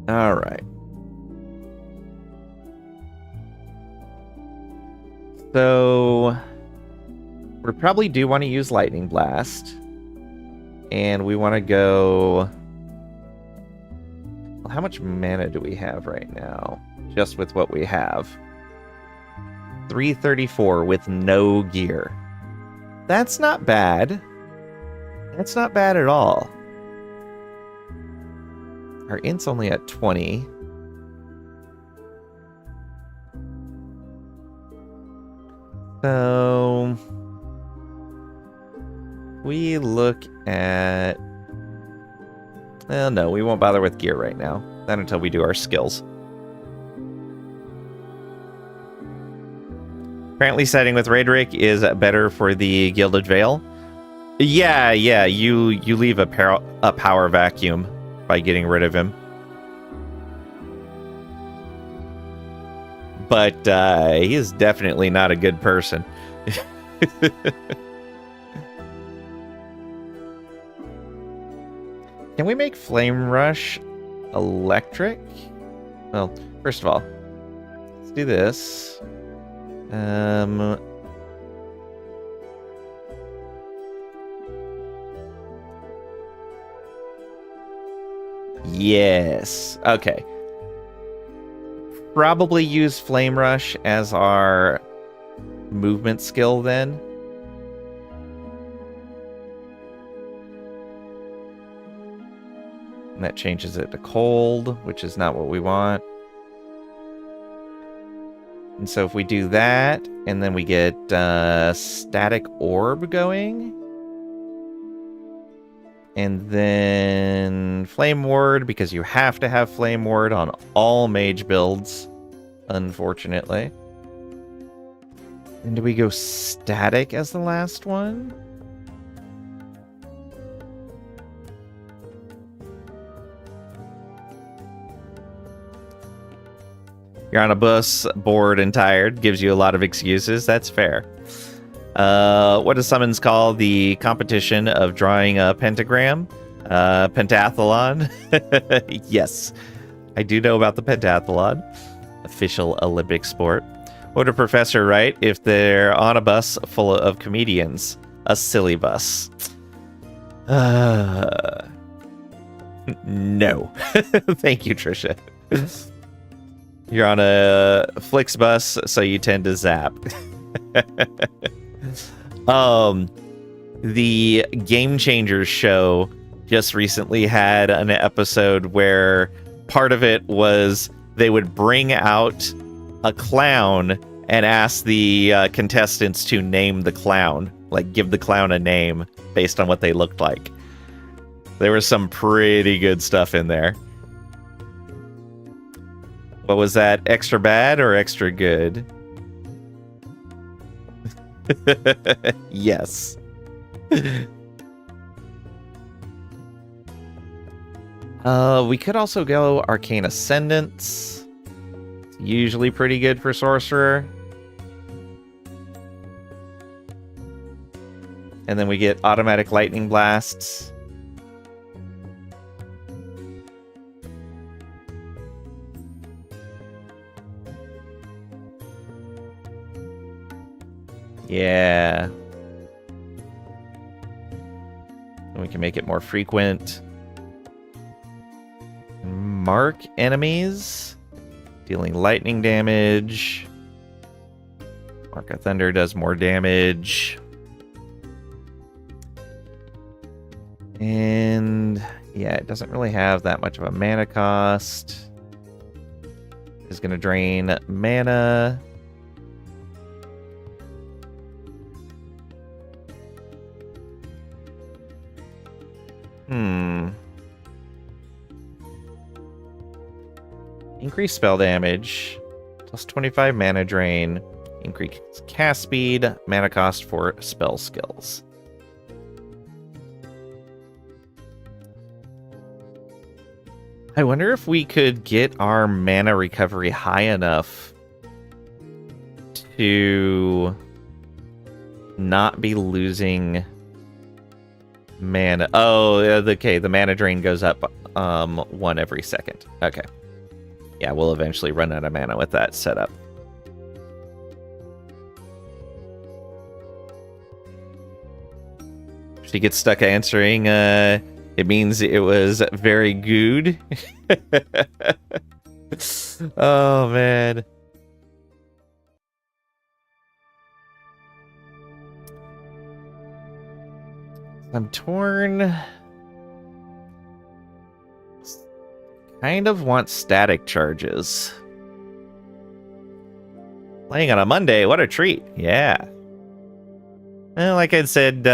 All right. So we probably do want to use Lightning Blast. And we want to go... Well, how much mana do we have right now? Just with what we have. 334 with no gear. That's not bad. That's not bad at all. Our int's only at 20. So we look at... Well, no, we won't bother with gear right now. Not until we do our skills. Apparently setting with Raedric is better for the Gilded Veil. Yeah, you leave a power vacuum by getting rid of him. But he is definitely not a good person. Can we make Flame Rush electric? Well, first of all, let's do this. Yes. Okay. Probably use Flame Rush as our movement skill then. And that changes it to cold, which is not what we want. And so if we do that, and then we get Static Orb going. And then Flame Ward, because you have to have Flame Ward on all mage builds, unfortunately. And do we go Static as the last one? You're on a bus, bored and tired, gives you a lot of excuses. That's fair. What does summons call the competition of drawing a pentagram? Pentathlon? Yes, I do know about the pentathlon. Official Olympic sport. What would a professor write if they're on a bus full of comedians? A silly bus. No. Thank you, Trisha. You're on a Flix bus, so you tend to zap. The Game Changers show just recently had an episode where part of it was they would bring out a clown and ask the contestants to name the clown, like give the clown a name based on what they looked like. There was some pretty good stuff in there. What was that? Extra bad or extra good? Yes. We could also go Arcane Ascendance. It's usually pretty good for Sorcerer. And then we get Automatic Lightning Blasts. Yeah. And we can make it more frequent. Mark enemies. Dealing lightning damage. Mark of Thunder does more damage. And yeah, it doesn't really have that much of a mana cost. It's going to drain mana. Increase spell damage. Plus 25 mana drain. Increase cast speed. Mana cost for spell skills. I wonder if we could get our mana recovery high enough to not be losing mana. Oh, okay. The mana drain goes up 1 every second. Okay. Yeah, we'll eventually run out of mana with that setup. If she gets stuck answering, it means it was very good. Oh, man. I'm torn. Kind of want static charges. Playing on a Monday, what a treat. Yeah. Well, like I said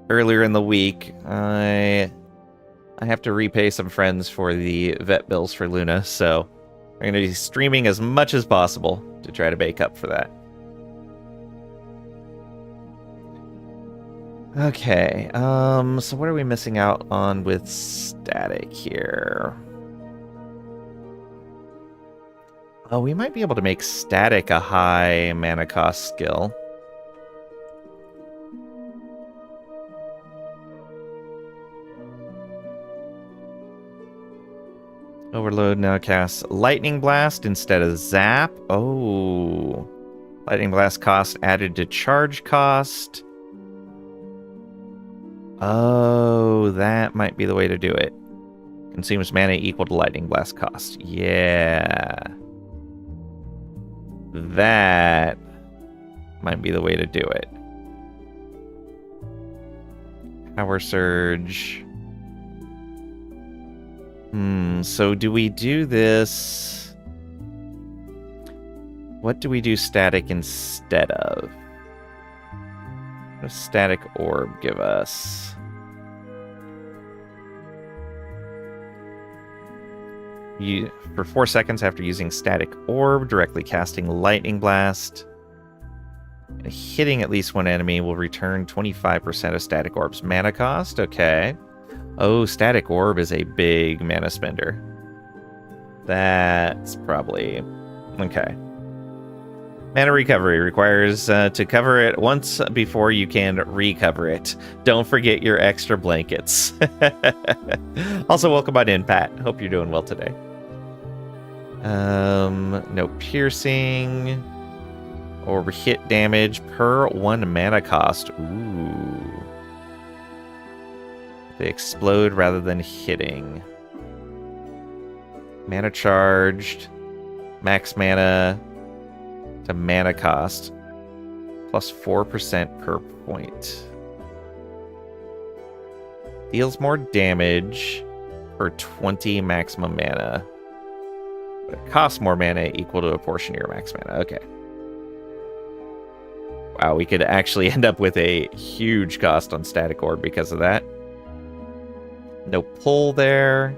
earlier in the week, I have to repay some friends for the vet bills for Luna, so I'm going to be streaming as much as possible to try to make up for that. Okay, so what are we missing out on with static here? Oh, we might be able to make static a high mana cost skill. Overload now casts Lightning Blast instead of Zap. Oh. Lightning Blast cost added to charge cost. Oh, that might be the way to do it. Consumes mana equal to Lightning Blast cost. Yeah. That might be the way to do it. Power Surge. So do we do this? What do we do static instead of? What does static orb give us? For 4 seconds after using static orb, directly casting lightning blast, and hitting at least one enemy will return 25% of static orb's mana cost. Okay. Oh, static orb is a big mana spender. That's probably okay. Mana recovery requires to cover it once before you can recover it. Don't forget your extra blankets. Also, welcome on in, Pat. Hope you're doing well today. No piercing or hit damage per 1 mana cost. Ooh. They explode rather than hitting. Mana charged. Max mana to mana cost. Plus 4% per point. Deals more damage for 20 maximum mana. But it costs more mana equal to a portion of your max mana. Okay. Wow, we could actually end up with a huge cost on static orb because of that. No pull there.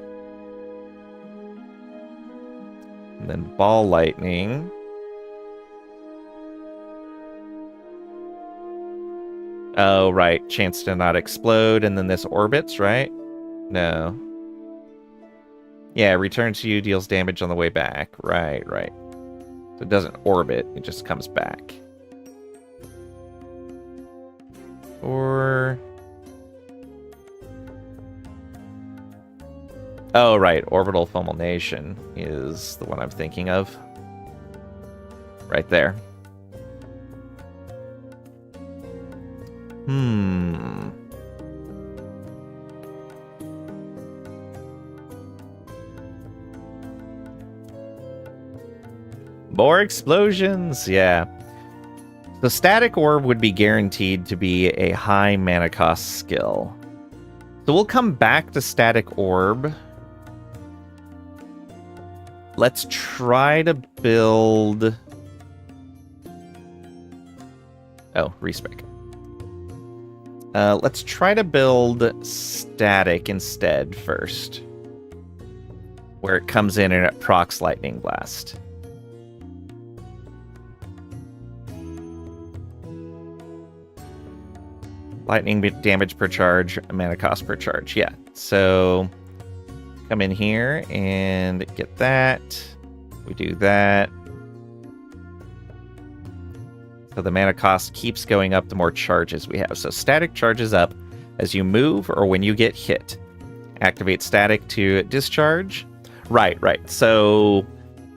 And then ball lightning. Oh, right. Chance to not explode. And then this orbits, right? No. Yeah, returns to you, deals damage on the way back. Right. So it doesn't orbit. It just comes back. Or... oh, right. Orbital Fulmination is the one I'm thinking of. Right there. More explosions! Yeah. The static orb would be guaranteed to be a high mana cost skill. So we'll come back to static orb. Let's try to build... oh, respec. Let's try to build static instead first, where it comes in and it procs Lightning Blast. Lightning damage per charge, mana cost per charge. Yeah, so come in here and get that. We do that. So the mana cost keeps going up the more charges we have. So static charges up as you move or when you get hit. Activate static to discharge. Right. So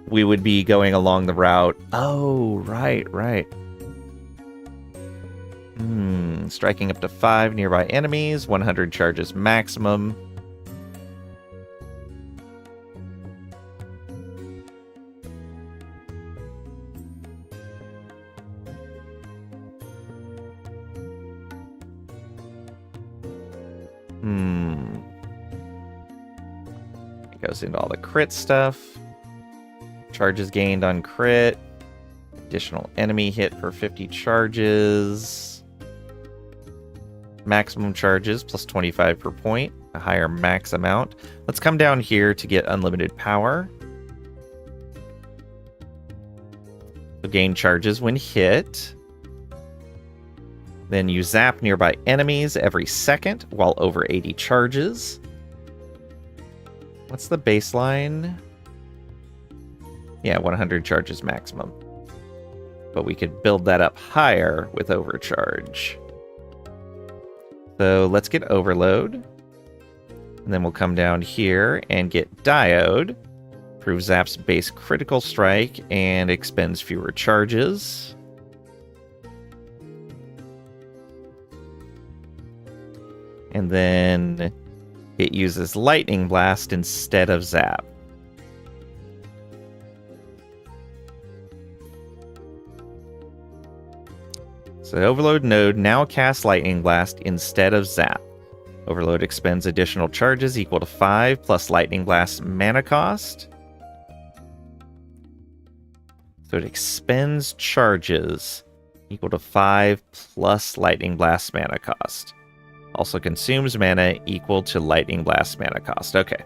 we would be going along the route. Oh, right. Striking up to 5 nearby enemies, 100 charges maximum. It goes into all the crit stuff. Charges gained on crit. Additional enemy hit for 50 charges. Maximum charges plus 25 per point. A higher max amount. Let's come down here to get unlimited power. So gain charges when hit. Then you zap nearby enemies every second while over 80 charges. What's the baseline? Yeah, 100 charges maximum. But we could build that up higher with overcharge. So let's get overload. And then we'll come down here and get diode. Improves Zap's base critical strike and expends fewer charges. And then it uses Lightning Blast instead of Zap. So the Overload node now casts Lightning Blast instead of Zap. Overload expends additional charges equal to 5 plus Lightning Blast mana cost. So it expends charges equal to 5 plus Lightning Blast mana cost. Also consumes mana equal to Lightning Blast mana cost. Okay.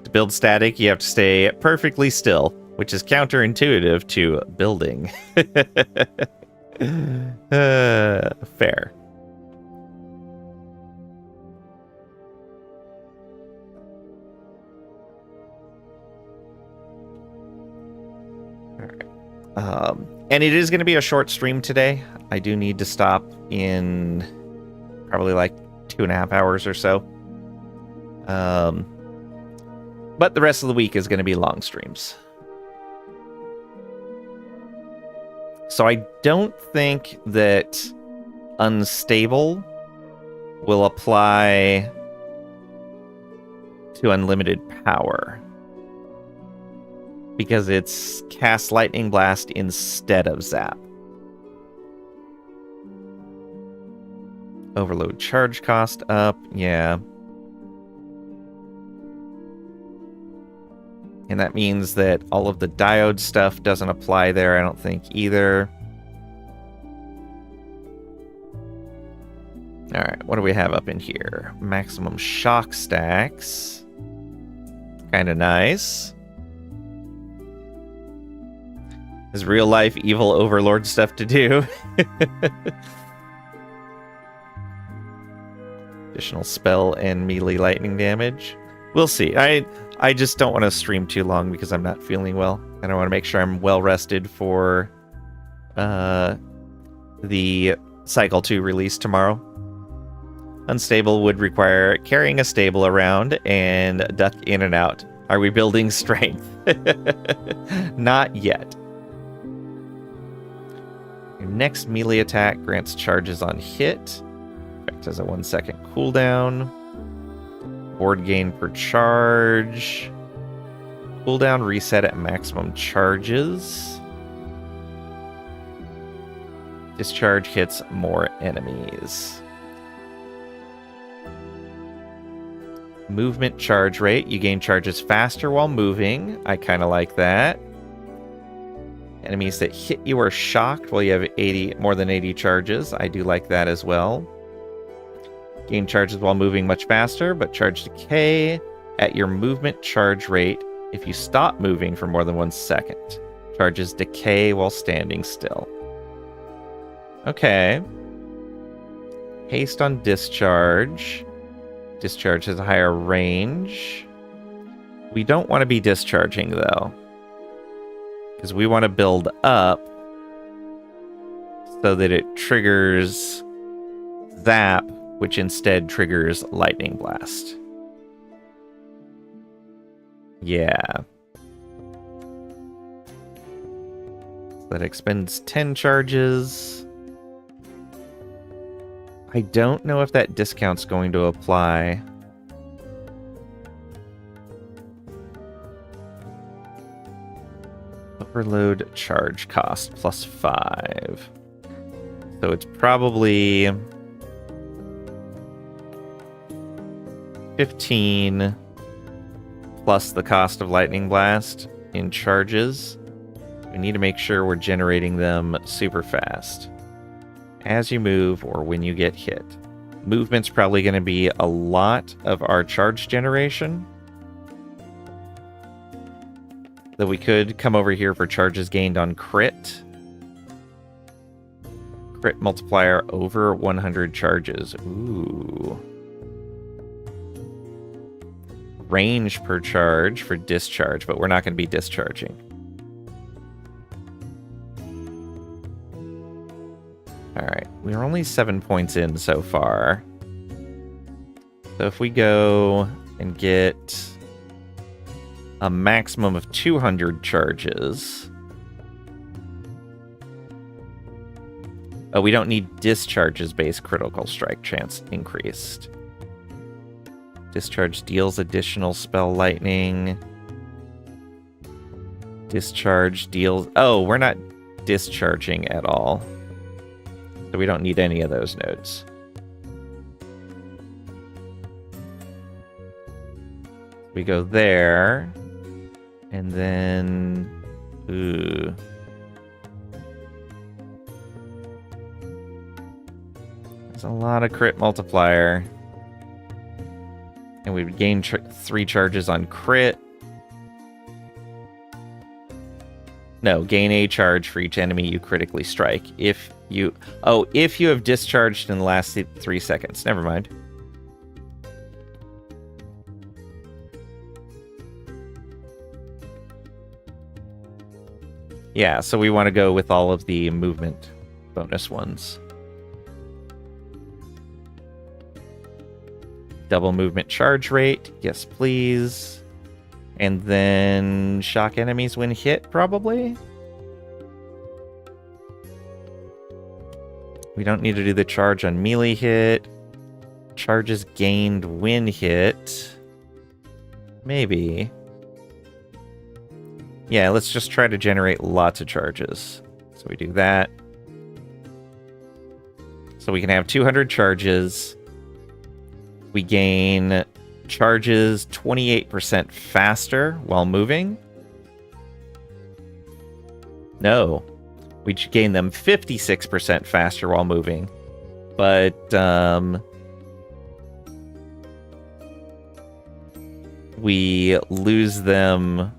To build static, you have to stay perfectly still, which is counterintuitive to building. Fair. And it is going to be a short stream today. I do need to stop in probably like 2.5 hours or so. But the rest of the week is going to be long streams. So I don't think that unstable will apply to unlimited power, because it's cast Lightning Blast instead of Zap. Overload charge cost up, yeah. And that means that all of the diode stuff doesn't apply there, I don't think, either. Alright, what do we have up in here? Maximum shock stacks. Kinda nice. Is real life evil overlord stuff to do. Additional spell and melee lightning damage. We'll see. I just don't want to stream too long because I'm not feeling well. And I want to make sure I'm well rested for the Cycle 2 release tomorrow. Unstable would require carrying a stable around and duck in and out. Are we building strength? Not yet. Your next melee attack grants charges on hit. Effect has a 1-second cooldown. Board gain per charge. Cooldown reset at maximum charges. Discharge hits more enemies. Movement charge rate. You gain charges faster while moving. I kind of like that. Enemies that hit you are shocked while you have more than 80 charges. I do like that as well. Gain charges while moving much faster, but charge decay at your movement charge rate if you stop moving for more than 1 second. Charges decay while standing still. Okay. Haste on discharge. Discharge has a higher range. We don't want to be discharging, though, because we want to build up so that it triggers Zap, which instead triggers Lightning Blast. Yeah. That expends 10 charges. I don't know if that discount's going to apply. Overload charge cost plus 5. So it's probably 15 plus the cost of Lightning Blast in charges. We need to make sure we're generating them super fast as you move or when you get hit. Movement's probably going to be a lot of our charge generation. Though we could come over here for charges gained on crit. Crit multiplier over 100 charges. Ooh. Range per charge for discharge, but we're not going to be discharging. Alright, we're only 7 points in so far. So if we go and get a maximum of 200 charges... Oh, we don't need discharges base critical strike chance increased. Discharge deals additional spell lightning. Discharge deals... Oh, we're not discharging at all. So we don't need any of those nodes. We go there. And then... Ooh. There's a lot of crit multiplier. And we would gain 3 charges on crit. No, gain a charge for each enemy you critically strike. If you have discharged in the last 3 seconds. Never mind. Yeah, so we want to go with all of the movement bonus ones. Double movement charge rate. Yes, please. And then shock enemies when hit, probably? We don't need to do the charge on melee hit. Charges gained when hit. Maybe. Yeah, let's just try to generate lots of charges. So we do that. So we can have 200 charges. We gain charges 28% faster while moving. No. We gain them 56% faster while moving. But, we lose them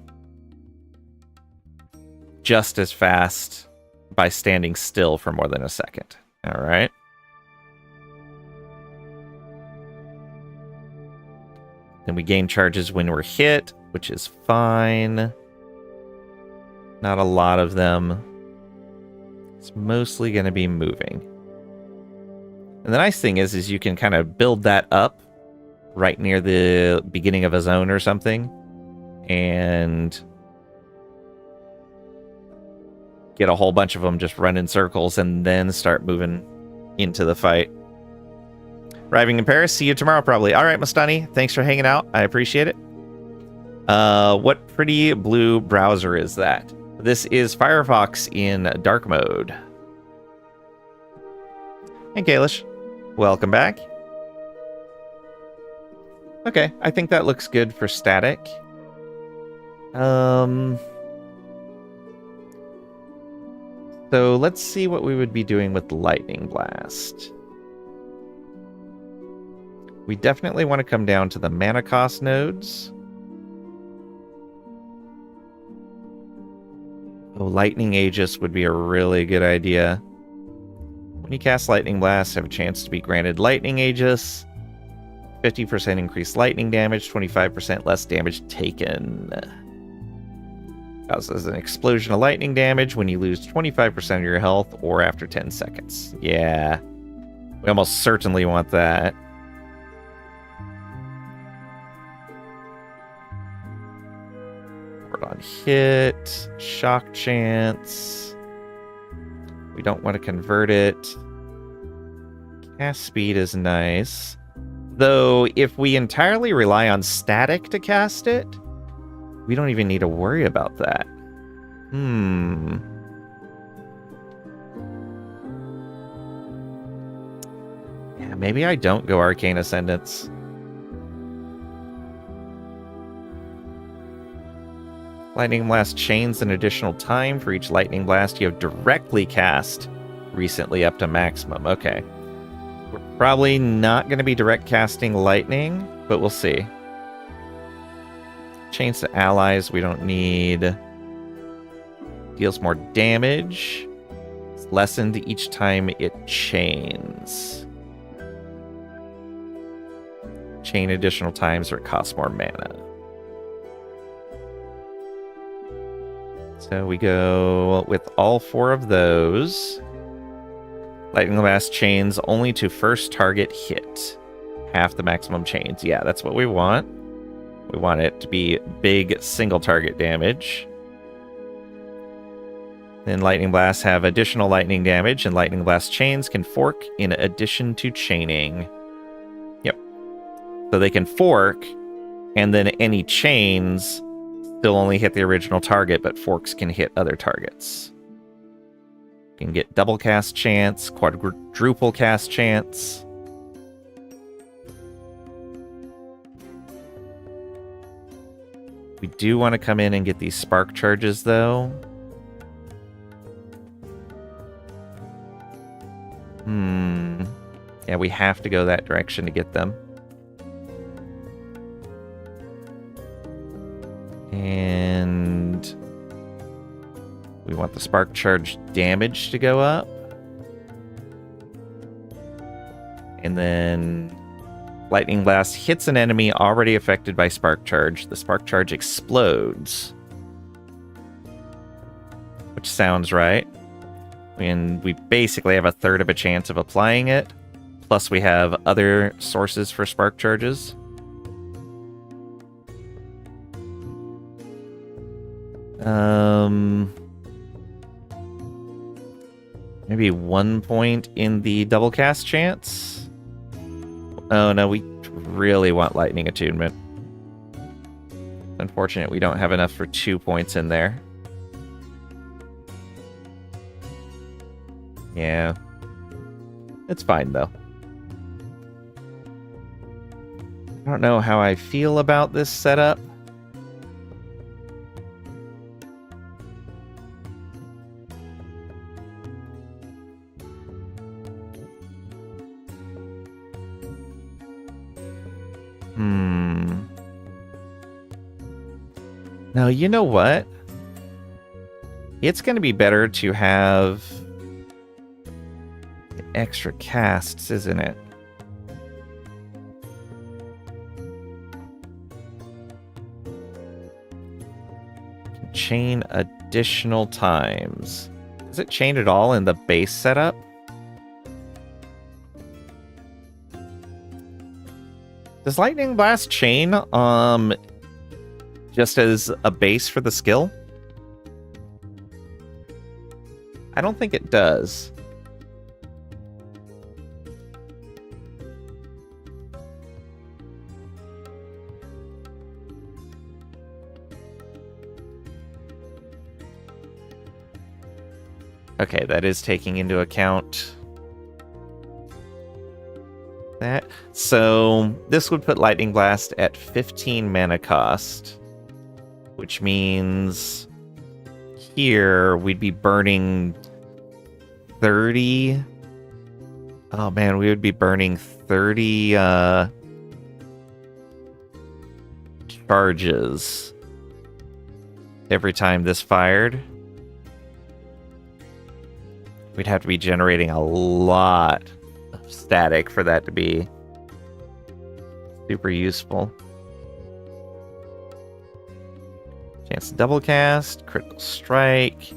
just as fast by standing still for more than a second. All right. Then we gain charges when we're hit, which is fine. Not a lot of them. It's mostly going to be moving. And the nice thing is you can kind of build that up right near the beginning of a zone or something. And get a whole bunch of them just run in circles and then start moving into the fight. Arriving in Paris. See you tomorrow, probably. All right, Mustani. Thanks for hanging out. I appreciate it. What pretty blue browser is that? This is Firefox in dark mode. Hey, Kalish. Welcome back. Okay, I think that looks good for static. So let's see what we would be doing with Lightning Blast. We definitely want to come down to the mana cost nodes. Oh, Lightning Aegis would be a really good idea. When you cast Lightning Blast, have a chance to be granted Lightning Aegis. 50% increased lightning damage, 25% less damage taken. Causes an explosion of lightning damage when you lose 25% of your health or after 10 seconds. Yeah. We almost certainly want that. Ward on hit. Shock chance. We don't want to convert it. Cast speed is nice. Though, if we entirely rely on static to cast it, we don't even need to worry about that. Yeah, maybe I don't go Arcane Ascendants. Lightning Blast chains an additional time for each Lightning Blast you have directly cast recently up to maximum. Okay. We're probably not going to be direct casting Lightning, but we'll see. Chains to allies we don't need. Deals more damage. It's lessened each time it chains. Chain additional times or it costs more mana. So we go with all 4 of those. Lightning Blast chains only to first target hit. Half the maximum chains. Yeah, that's what we want. We want it to be big single target damage. Then Lightning Blasts have additional lightning damage, and Lightning Blast chains can fork in addition to chaining. Yep. So they can fork, and then any chains still only hit the original target, but forks can hit other targets. You can get double cast chance, quadruple cast chance. We do want to come in and get these spark charges, though. Yeah, we have to go that direction to get them. And we want the spark charge damage to go up. And then Lightning Blast hits an enemy already affected by spark charge. The spark charge explodes. Which sounds right. And we basically have a third of a chance of applying it. Plus we have other sources for spark charges. Maybe 1 point in the double cast chance. Oh no, we really want lightning attunement. Unfortunate we don't have enough for 2 points in there. Yeah. It's fine though. I don't know how I feel about this setup. Now, you know what? It's going to be better to have extra casts, isn't it? Chain additional times. Does it chain at all in the base setup? Does Lightning Blast chain just as a base for the skill? I don't think it does. Okay, that is taking into account that. So this would put Lightning Blast at 15 mana cost, which means here we'd be burning 30. Oh man, we would be burning 30 charges every time this fired. We'd have to be generating a lot of static for that to be super useful. Chance to double cast, critical strike.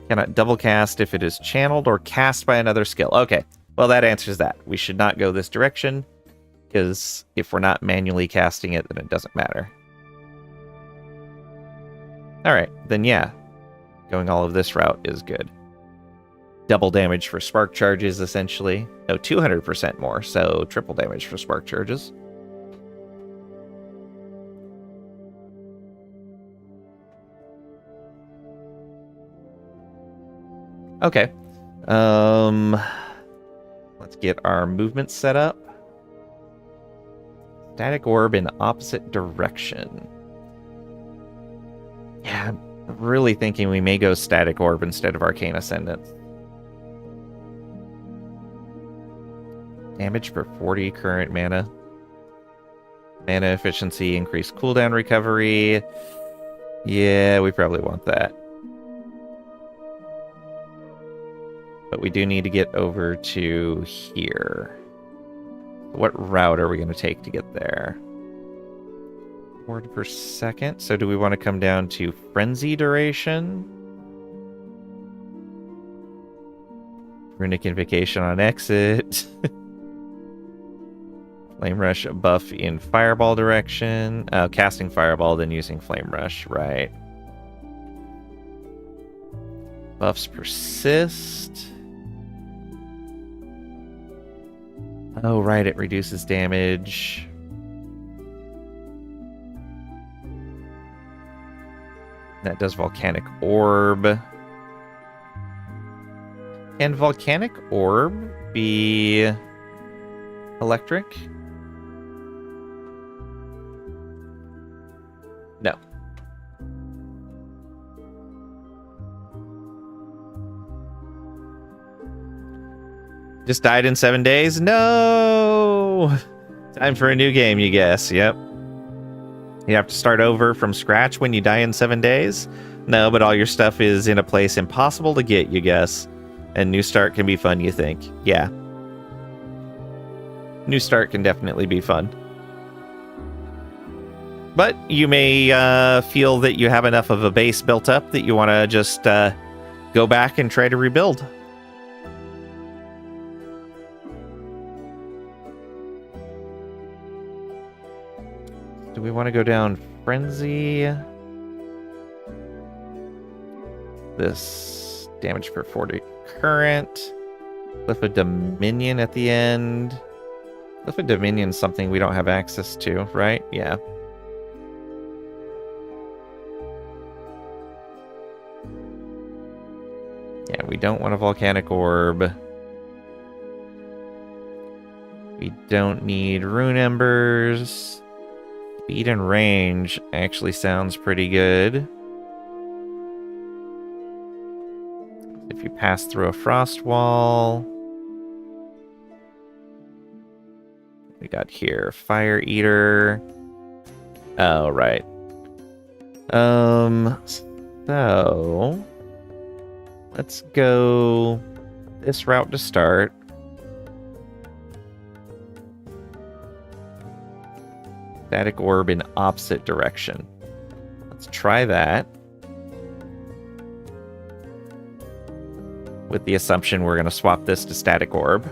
Cannot double cast if it is channeled or cast by another skill. Okay, well that answers that. We should not go this direction, because if we're not manually casting it, then it doesn't matter. Alright, then yeah, going all of this route is good. Double damage for spark charges, essentially. No, 200% more, so triple damage for spark charges. Okay. Let's get our movement set up. Static orb in opposite direction. Yeah, I'm really thinking we may go static orb instead of arcane ascendant. Damage for 40 current mana. Mana efficiency, increased cooldown recovery. Yeah, we probably want that. But we do need to get over to here. What route are we going to take to get there? Word per second. So do we want to come down to frenzy duration? Runic invocation on exit. Flame rush buff in fireball direction. Casting fireball, then using flame rush, right. Buffs persist. Oh, right, it reduces damage. That does volcanic orb. Can volcanic orb be electric? No. Just died in 7 days? No! Time for a new game, you guess. Yep. You have to start over from scratch when you die in 7 days? No, but all your stuff is in a place impossible to get, you guess. And new start can be fun, you think. Yeah. New start can definitely be fun. But you may feel that you have enough of a base built up that you want to just go back and try to rebuild. Do we want to go down Frenzy? This damage per 40 current. Cliff of Dominion at the end. Cliff of Dominion is something we don't have access to, right? Yeah. Yeah, we don't want a volcanic orb. We don't need rune embers. Speed and range actually sounds pretty good. If you pass through a frost wall. We got here Fire Eater. Oh, right. So let's go this route to start. Static orb in opposite direction. Let's try that. With the assumption we're going to swap this to static orb.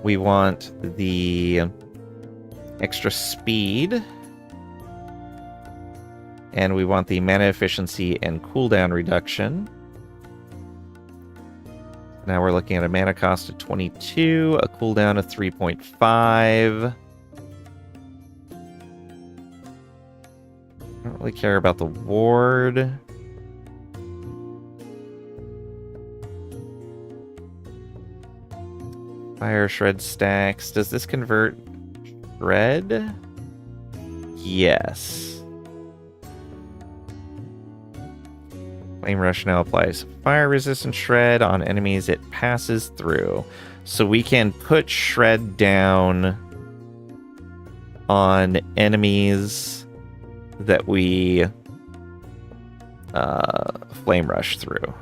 We want the extra speed. And we want the mana efficiency and cooldown reduction. Now we're looking at a mana cost of 22, a cooldown of 3.5. I don't really care about the ward. Fire shred stacks. Does this convert shred? Yes. Flame Rush now applies fire resistant shred on enemies it passes through. So we can put shred down on enemies that we Flame Rush through.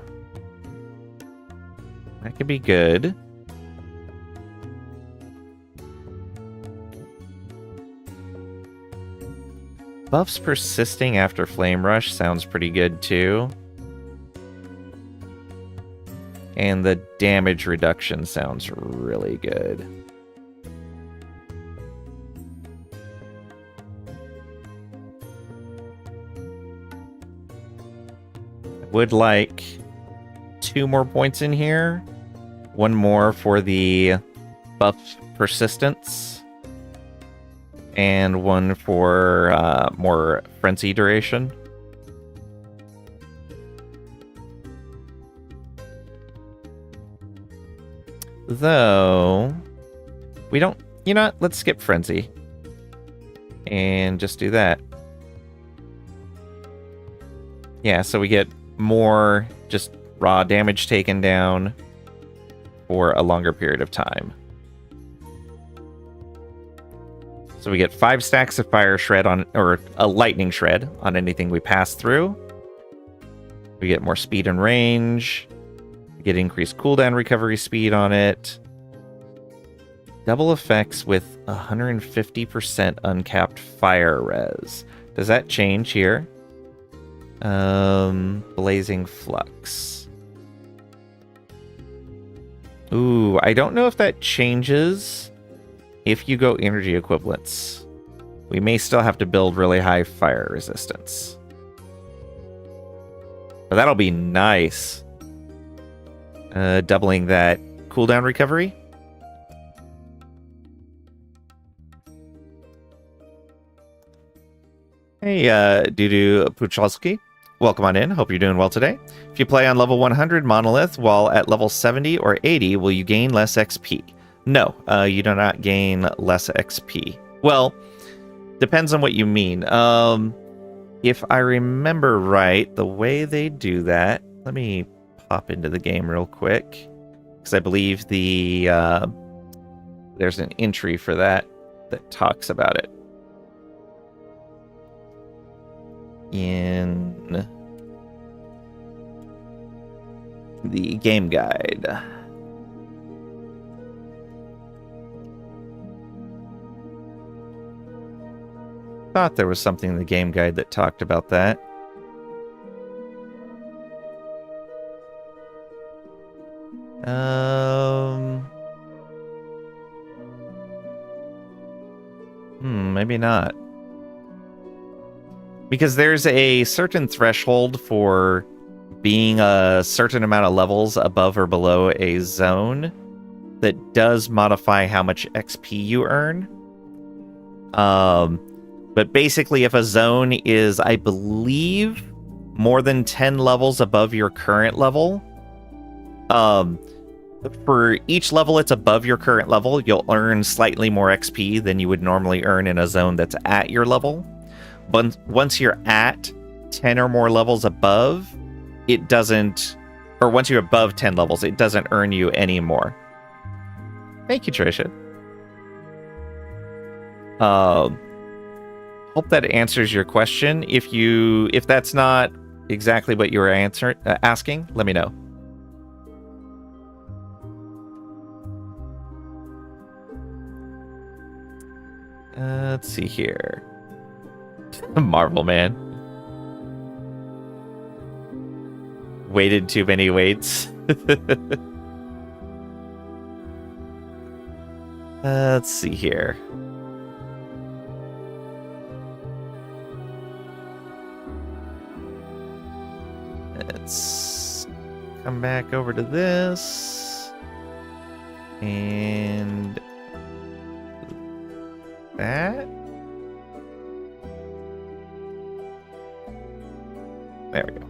That could be good. Buffs persisting after Flame Rush sounds pretty good too. And the damage reduction sounds really good. Would like 2 more points in here. 1 more for the buff persistence. And 1 for more frenzy duration. Though, we don't... You know what? Let's skip frenzy. And just do that. Yeah, so we get more just raw damage taken down for a longer period of time. So we get 5 stacks of fire shred on, or a lightning shred on anything we pass through. We get more speed and range. We get increased cooldown recovery speed on it. Double effects with 150% uncapped fire res. Does that change here? Blazing Flux. Ooh, I don't know if that changes if you go energy equivalents. We may still have to build really high fire resistance. But that'll be nice. Doubling that cooldown recovery. Hey, Dudu Puchalski. Welcome on in. Hope you're doing well today. If you play on level 100 Monolith while at level 70 or 80, will you gain less XP? No, you do not gain less XP. Well, depends on what you mean. If I remember right, the way they do that... Let me pop into the game real quick. Because I believe there's an entry for that talks about it. In the game guide. Thought there was something in the game guide that talked about that. Maybe not. Because there's a certain threshold for being a certain amount of levels above or below a zone that does modify how much XP you earn. But basically, if a zone is, I believe, more than 10 levels above your current level, for each level it's above your current level, you'll earn slightly more XP than you would normally earn in a zone that's at your level. But once you're at 10 or more levels above, it doesn't... Or once you're above 10 levels, it doesn't earn you any more. Thank you, Tricia. Hope that answers your question. If that's not exactly what you were asking, let me know. Let's see here. Marvel Man. Waited too many waits. Let's see here. Let's come back over to this. And that. There we go.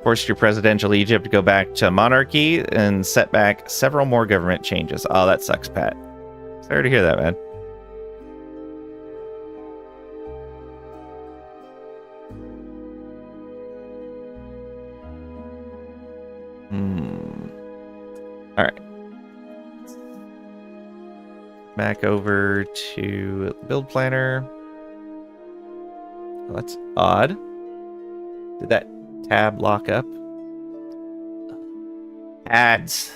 Forced your presidential Egypt to go back to monarchy and set back several more government changes. Oh, that sucks, Pat. Sorry to hear that, man. All right. Back over to build planner. Well, that's odd. Did that tab lock up? Ads.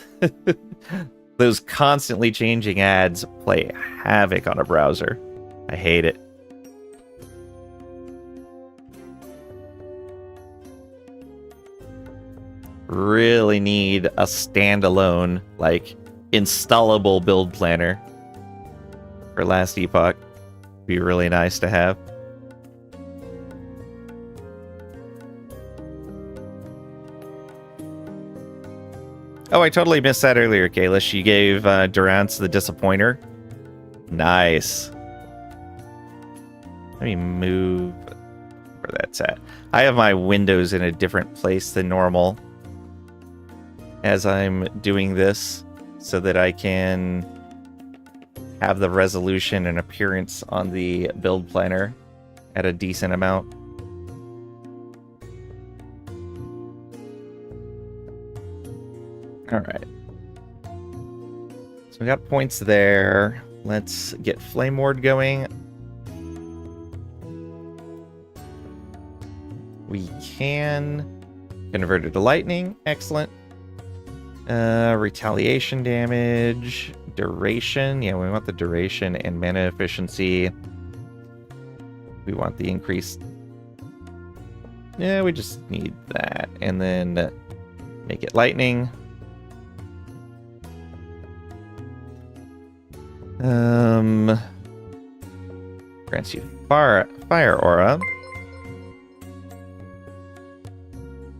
Those constantly changing ads play havoc on a browser. I hate it. Really need a standalone, like, installable build planner for last Epoch. Be really nice to have. Oh, I totally missed that earlier, Kalish. You gave Durance the Disappointer. Nice. Let me move where that's at. I have my windows in a different place than normal as I'm doing this so that I can have the resolution and appearance on the build planner at a decent amount. All right. So we got points there. Let's get Flame Ward going. We can convert it to lightning. Excellent. Retaliation damage. Duration. Yeah, we want the duration and mana efficiency. We want the increased. Yeah, we just need that. And then make it lightning. Grants you fire aura.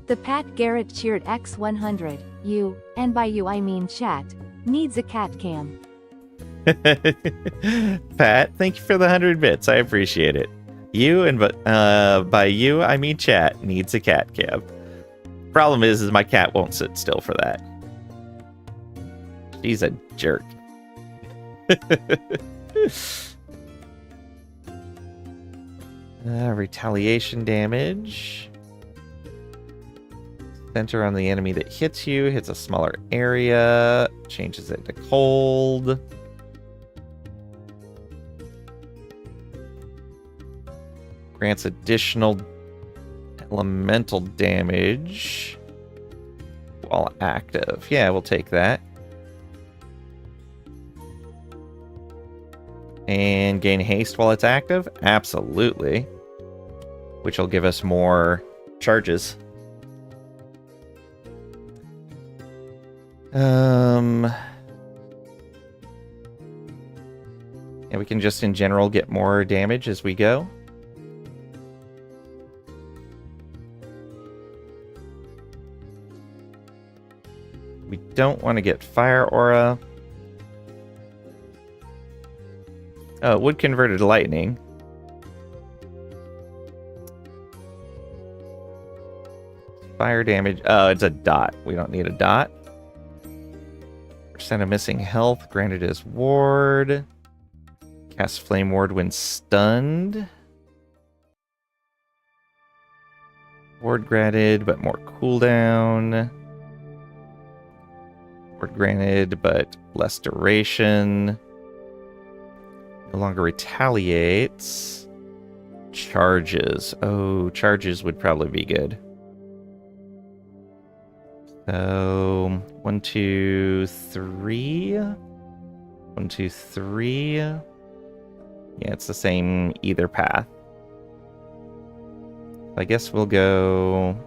The Pat Garrett cheered X100. You, and by you I mean chat, needs a cat cam. Pat, thank you for the 100 bits. I appreciate it. You, and by you I mean chat, needs a cat cam. Problem is my cat won't sit still for that. She's a jerk. Retaliation damage. Center on the enemy that hits you, hits a smaller area, changes it to cold. Grants additional elemental damage while active. Yeah, we'll take that. And gain haste while it's active? Absolutely. Which will give us more charges. Yeah, we can just in general get more damage as we go. We don't want to get fire aura. Oh, it would convert it to lightning. Fire damage. Oh, it's a dot. We don't need a dot. Percent of missing health granted as ward. Cast Flame Ward when stunned. Ward granted, but more cooldown. Ward granted, but less duration. No longer retaliates. Charges. Oh, charges would probably be good. So, 1, 2, 3. 1, 2, 3. Yeah, it's the same either path. I guess we'll go.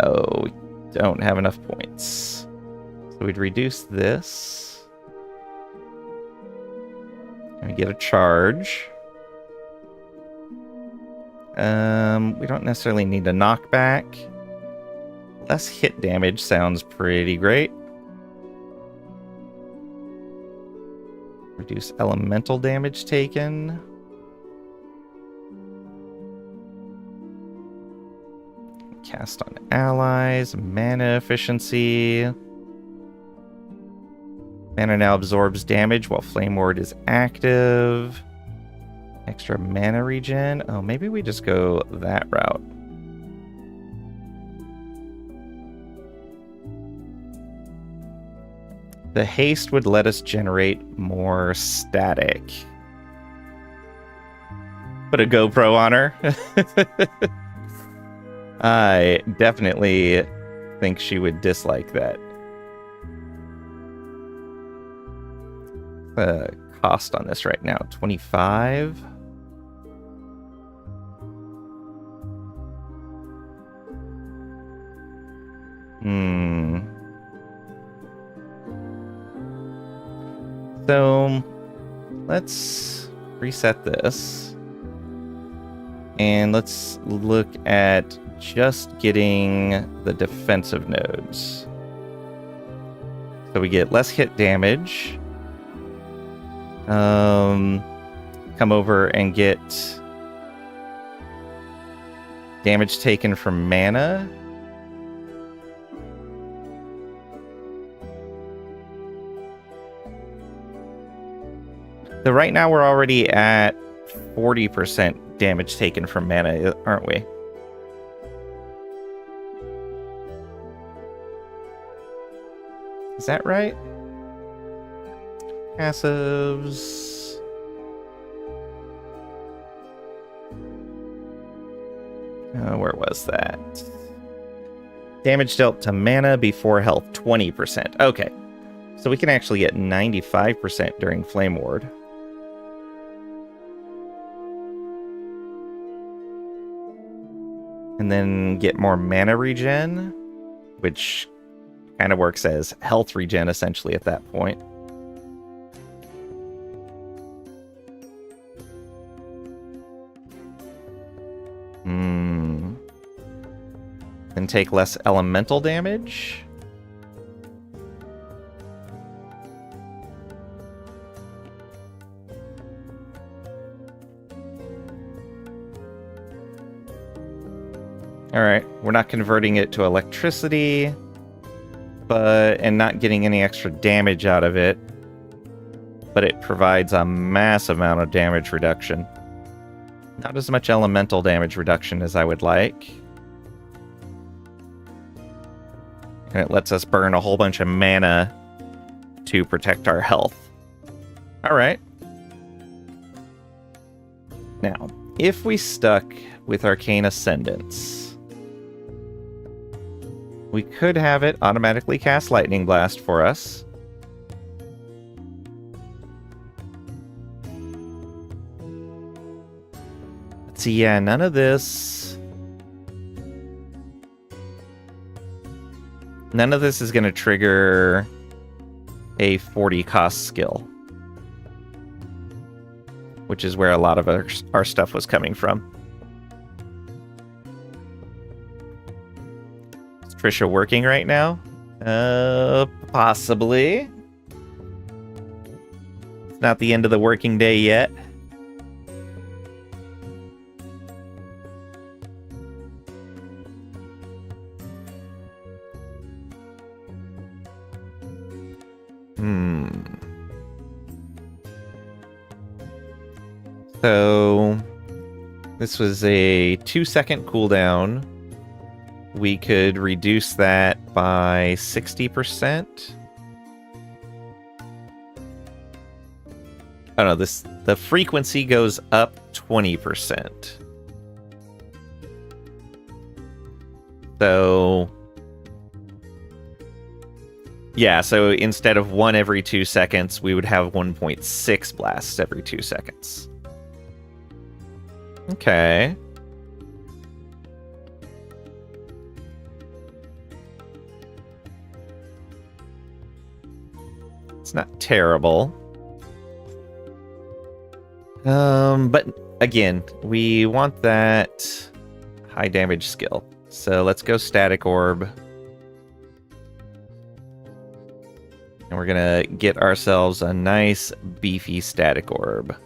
Oh, we don't have enough points. So we'd reduce this. And we get a charge. We don't necessarily need a knockback. Less hit damage sounds pretty great. Reduce elemental damage taken. Cast on allies. Mana efficiency. Mana now absorbs damage while Flame Ward is active. Extra mana regen. Oh, maybe we just go that route. The haste would let us generate more static. Put a GoPro on her. I definitely think she would dislike that. The cost on this right now, 25. So let's reset this. And let's look at just getting the defensive nodes. So we get less hit damage. Come over and get damage taken from mana. So right now we're already at 40% damage taken from mana, aren't we? Is that right? Passives. Where was that? Damage dealt to mana before health, 20%. Okay. So we can actually get 95% during Flame Ward. And then get more mana regen, which kind of works as health regen essentially at that point. And take less elemental damage. Alright, we're not converting it to electricity, and not getting any extra damage out of it, but it provides a massive amount of damage reduction. Not as much elemental damage reduction as I would like. And it lets us burn a whole bunch of mana to protect our health. Alright. Now, if we stuck with Arcane Ascendance, we could have it automatically cast Lightning Blast for us. Let's see, yeah, none of this. None of this is going to trigger a 40 cost skill, which is where a lot of our stuff was coming from. Is Trisha working right now? Possibly. It's not the end of the working day yet. So this was a 2-second cooldown. We could reduce that by 60%. Oh no, the frequency goes up 20%. So yeah, so instead of 1 every 2 seconds, we would have 1.6 blasts every 2 seconds. Okay. It's not terrible. But again, we want that high damage skill. So let's go Static Orb. And we're gonna get ourselves a nice beefy Static Orb.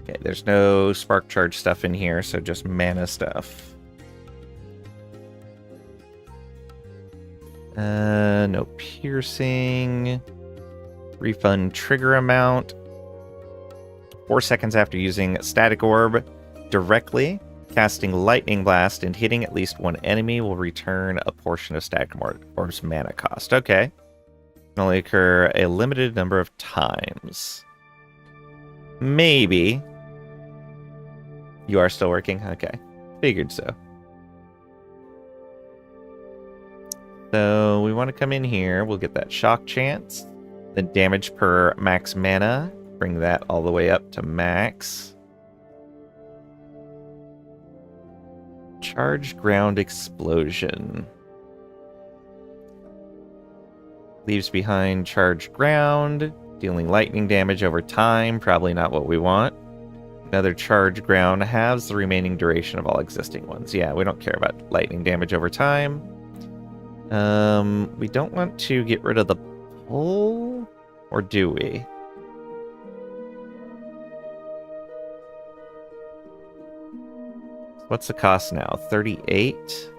Okay, there's no Spark Charge stuff in here, so just mana stuff. No piercing. Refund trigger amount. 4 seconds after using Static Orb directly, casting Lightning Blast and hitting at least one enemy will return a portion of Static Orb's mana cost. Okay. Can only occur a limited number of times. Maybe. You are still working? Okay. Figured so. So we want to come in here. We'll get that shock chance. The damage per max mana. Bring that all the way up to max. Charged ground explosion. Leaves behind charged ground, dealing lightning damage over time. Probably not what we want. Another charged ground halves the remaining duration of all existing ones. Yeah, we don't care about lightning damage over time. We don't want to get rid of the pull, or do we? What's the cost now? 38?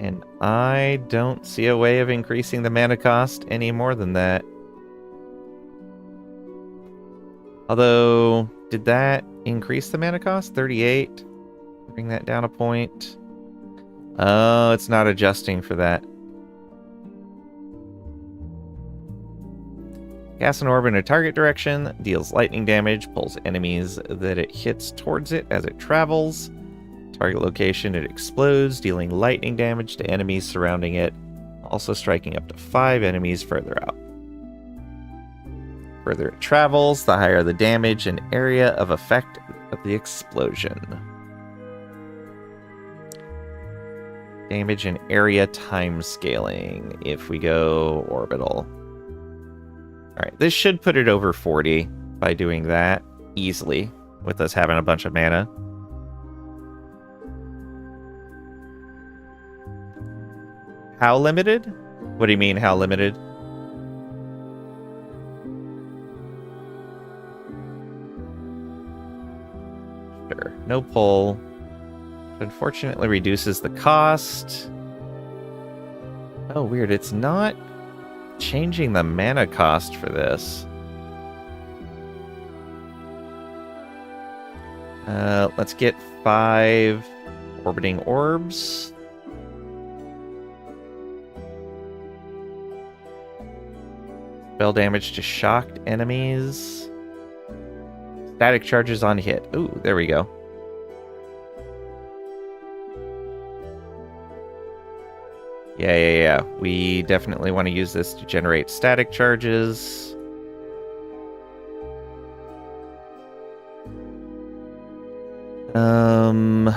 And I don't see a way of increasing the mana cost any more than that. Although, did that increase the mana cost? 38? Bring that down a point. Oh, it's not adjusting for that. Cast an orb in a target direction, deals lightning damage, pulls enemies that it hits towards it as it travels. Target location, it explodes, dealing lightning damage to enemies surrounding it, also striking up to 5 enemies further out. Further it travels, the higher the damage and area of effect of the explosion. Damage and area time scaling if we go orbital. Alright, this should put it over 40 by doing that easily, with us having a bunch of mana. How limited? What do you mean, how limited? Sure, no pull. Unfortunately reduces the cost. Oh, weird, it's not changing the mana cost for this. Let's get 5 orbiting orbs. Spell damage to shocked enemies. Static charges on hit. Ooh, there we go. Yeah. We definitely want to use this to generate static charges. Don't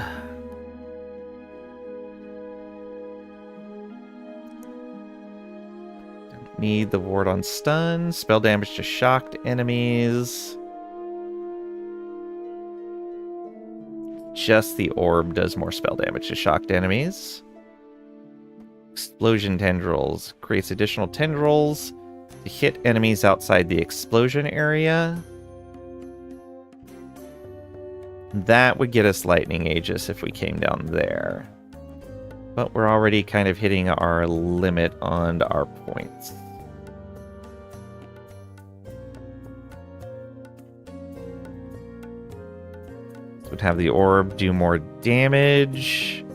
need the ward on stun. Spell damage to shocked enemies. Just the orb does more spell damage to shocked enemies. Explosion tendrils. Creates additional tendrils to hit enemies outside the explosion area. That would get us Lightning Aegis if we came down there. But we're already kind of hitting our limit on our points. This would have the orb do more damage.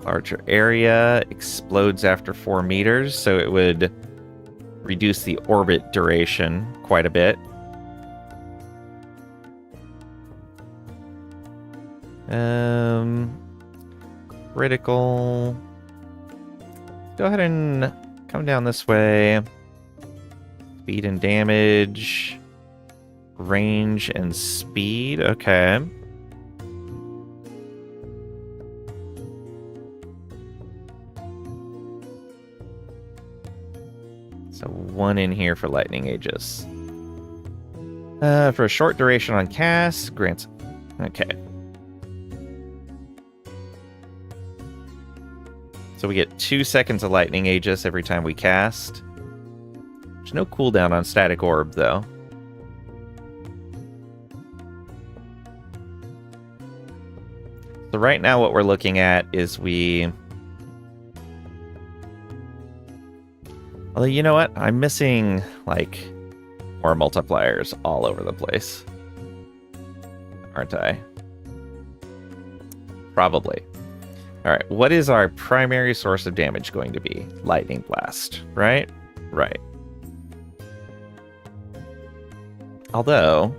Larger area, explodes after 4 meters, so it would reduce the orbit duration quite a bit. Critical. Go ahead and come down this way. Speed and damage. Range and speed, okay. So 1 in here for Lightning Aegis. For a short duration on cast, grants... Okay. So we get 2 seconds of Lightning Aegis every time we cast. There's no cooldown on Static Orb, though. So right now what we're looking at is we Although, you know what? I'm missing, like, more multipliers all over the place. Aren't I? Probably. Alright, what is our primary source of damage going to be? Lightning Blast, right? Right. Although...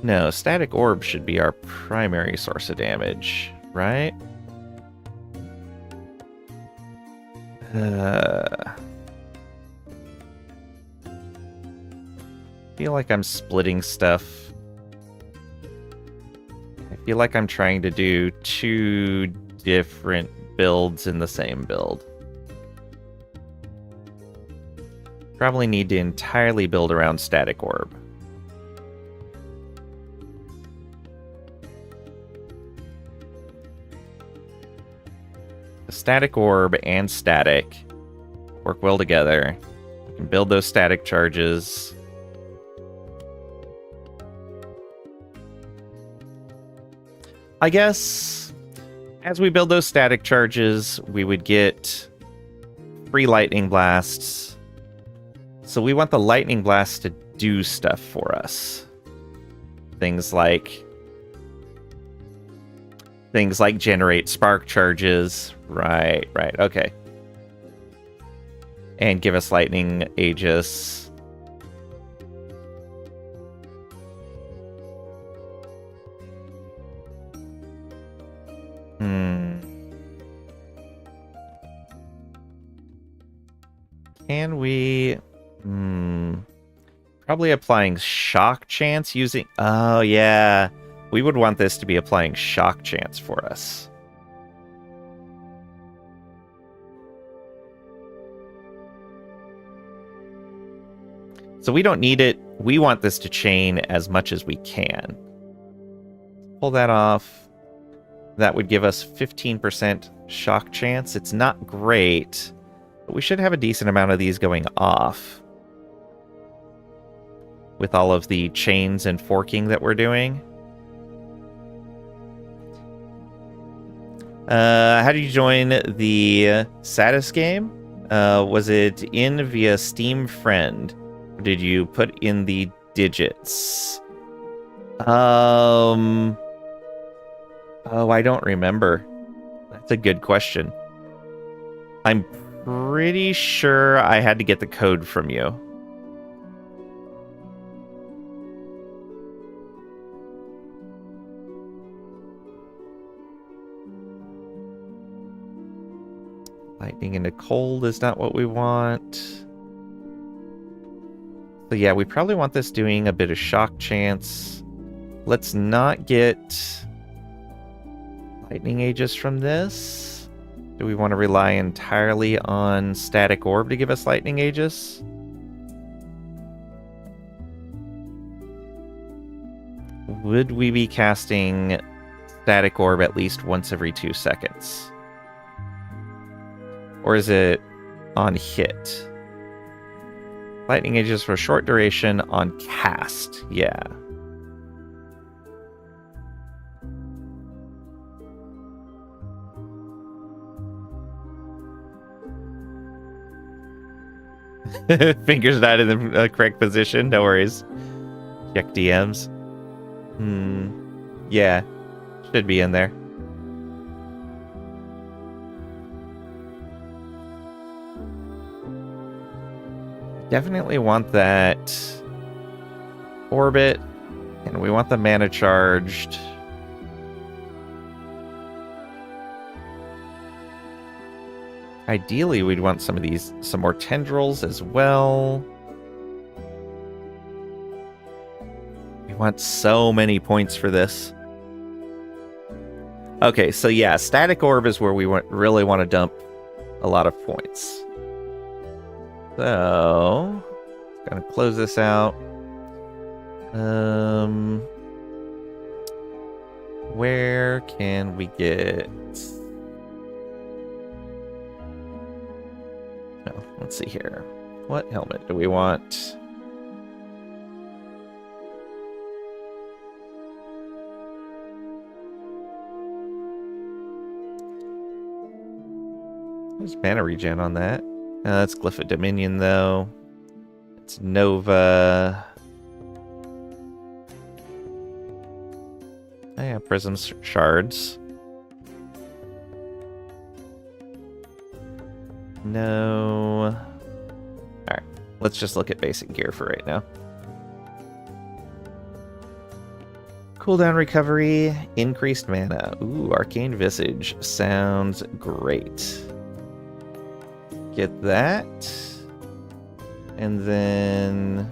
no, Static Orb should be our primary source of damage, right? Feel like I'm splitting stuff. I feel like I'm trying to do two different builds in the same build. Probably need to entirely build around Static Orb. The Static Orb and Static work well together. You can build those static charges. I guess as we build those static charges, we would get free lightning blasts. So we want the lightning blasts to do stuff for us. Things like generate spark charges. Right, okay. And give us lightning Aegis. Can we... probably applying shock chance using... oh, yeah. We would want this to be applying shock chance for us. So we don't need it. We want this to chain as much as we can. Pull that off. That would give us 15% shock chance. It's not great, but we should have a decent amount of these going off. With all of the chains and forking that we're doing. How did you join the Satis game? Was it in via Steam Friend? Or did you put in the digits? Oh, I don't remember. That's a good question. I'm pretty sure I had to get the code from you. Lightning into cold is not what we want. So yeah, we probably want this doing a bit of shock chance. Let's not get lightning Aegis from this. Do we want to rely entirely on Static Orb to give us lightning Aegis? Would we be casting Static Orb at least once every 2 seconds? Or is it on hit? Lightning Aegis for a short duration on cast. Yeah. Fingers not in the correct position. No worries. Check DMs. Yeah. Should be in there. Definitely want that orbit, and we want the mana charged. Ideally, we'd want some more tendrils as well. We want so many points for this. Okay, so yeah, Static Orb is where we really want to dump a lot of points. So, gonna close this out. Where can we get... oh, let's see here. What helmet do we want? There's mana regen on that. That's Glyph of Dominion, though. It's Nova. Oh, yeah, Prism Shards. No. Alright, let's just look at basic gear for right now. Cooldown recovery, increased mana. Ooh, Arcane Visage. Sounds great. Get that. And then...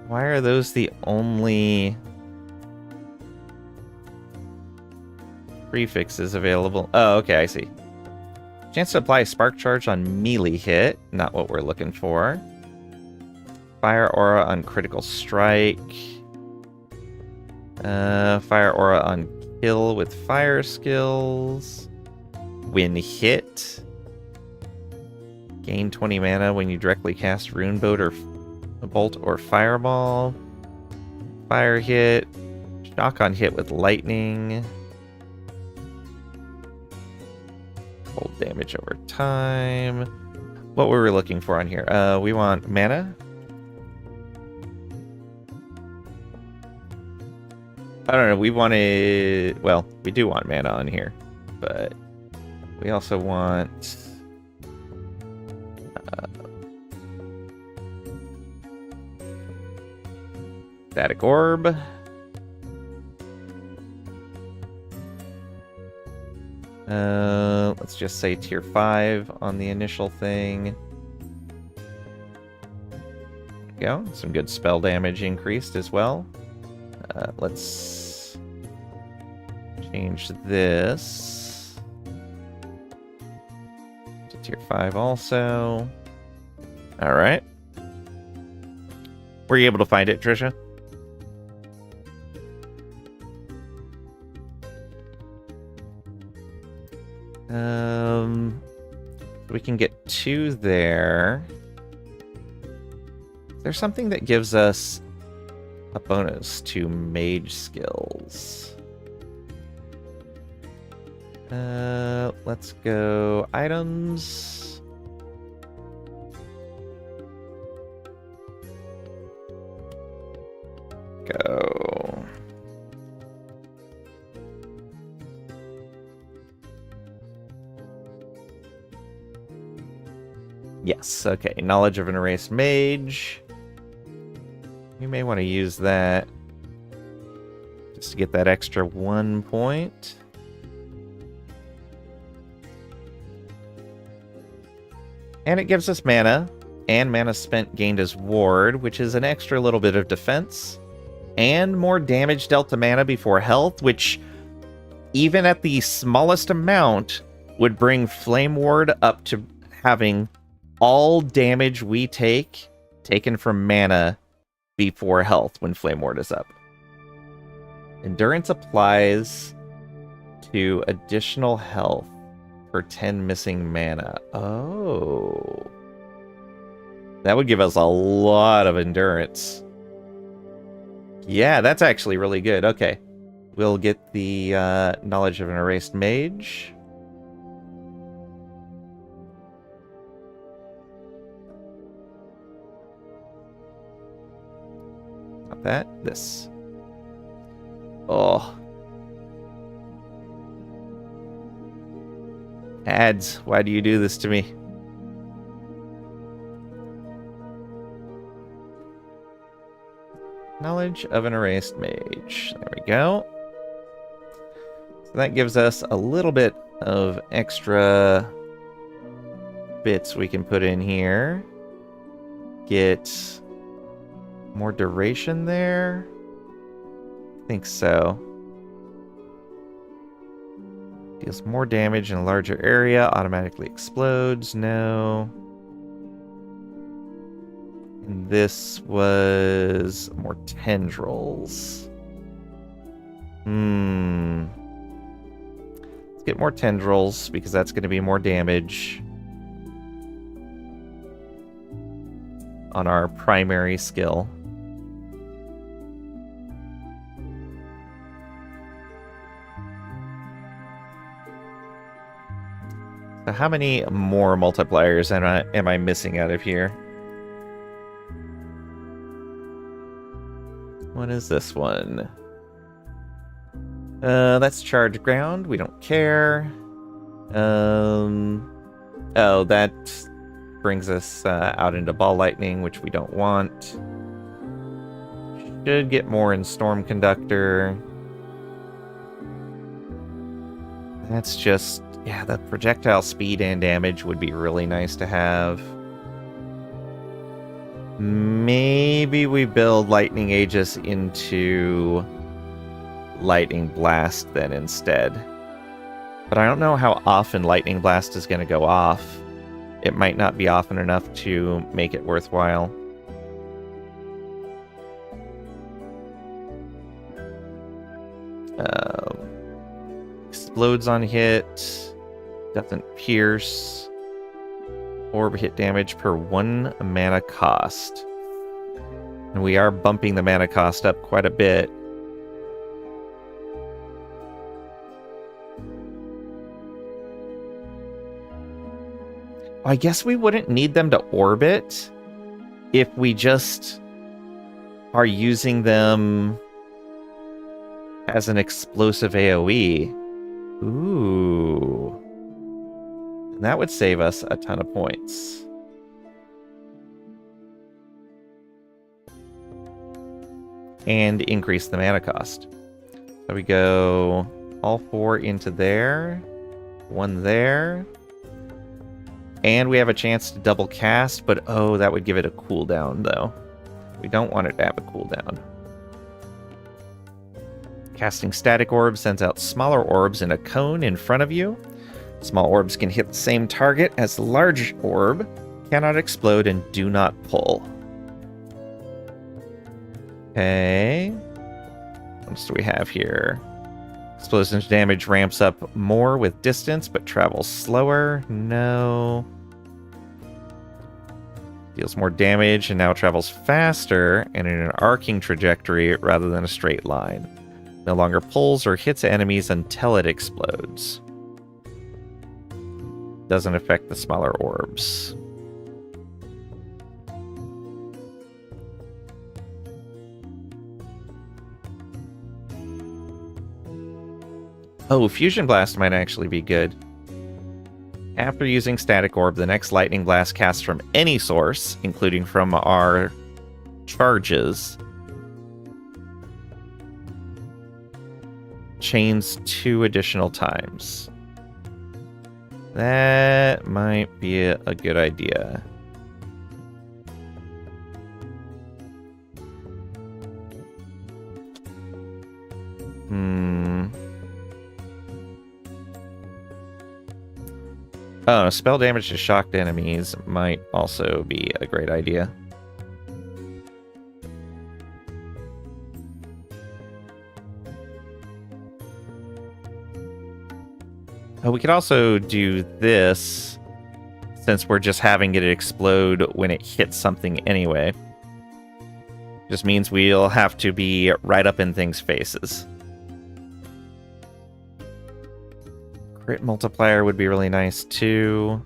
why are those the only prefixes available? Oh, okay, I see. Chance to apply Spark Charge on melee hit. Not what we're looking for. Fire Aura on critical strike. Fire Aura on kill with fire skills. When hit. Gain 20 mana when you directly cast Rune Bolt or Fireball. Fire hit. Shock on hit with lightning. Hold damage over time. What were we looking for on here? We want mana. I don't know. We wanted... well, we do want mana on here. But we also want... Static Orb. Let's just say tier 5 on the initial thing. There we go. Some good spell damage increased as well. Let's change this to tier 5 also. Alright. Were you able to find it, Trisha? We can get 2 there. There's something that gives us a bonus to mage skills. Let's go items. Go. Yes, okay. Knowledge of an erased mage. You may want to use that just to get that extra 1 point. And it gives us mana, and mana spent gained as ward, which is an extra little bit of defense, and more damage dealt to mana before health, which, even at the smallest amount, would bring Flame Ward up to having all damage we take taken from mana before health when Flame Ward is up. Endurance applies to additional health for 10 missing mana. Oh. That would give us a lot of endurance. Yeah, that's actually really good. Okay. We'll get the Knowledge of an Erased Mage. Not that. This. Oh. Ads, why do you do this to me? Knowledge of an Erased Mage. There we go. So that gives us a little bit of extra bits we can put in here. Get more duration there. I think so. Deals more damage in a larger area. Automatically explodes. No. And this was more tendrils. Let's get more tendrils because that's going to be more damage on our primary skill. So how many more multipliers am I missing out of here? What is this one? That's charged ground. We don't care. Oh, that brings us out into ball lightning, which we don't want. Should get more in storm conductor. That's just, yeah, the projectile speed and damage would be really nice to have. Maybe we build Lightning Aegis into Lightning Blast then instead. But I don't know how often Lightning Blast is going to go off. It might not be often enough to make it worthwhile. Explodes on hit. Doesn't pierce. Orb hit damage per 1 mana cost. And we are bumping the mana cost up quite a bit. I guess we wouldn't need them to orbit if we just are using them as an explosive AoE. Ooh. And that would save us a ton of points. And increase the mana cost. So we go all 4 into there. 1 there. And we have a chance to double cast, but oh, that would give it a cooldown, though. We don't want it to have a cooldown. Casting Static Orb sends out smaller orbs in a cone in front of you. Small orbs can hit the same target as the large orb, cannot explode, and do not pull. Okay. What else do we have here? Explosions damage ramps up more with distance, but travels slower. No. Deals more damage and now travels faster and in an arcing trajectory rather than a straight line. No longer pulls or hits enemies until it explodes. Doesn't affect the smaller orbs. Oh, Fusion Blast might actually be good. After using Static Orb, the next Lightning Blast cast from any source, including from our charges, chains 2 additional times. That might be a good idea. Oh, spell damage to shocked enemies might also be a great idea. Oh, we could also do this, since we're just having it explode when it hits something anyway. Just means we'll have to be right up in things' faces. Crit multiplier would be really nice too.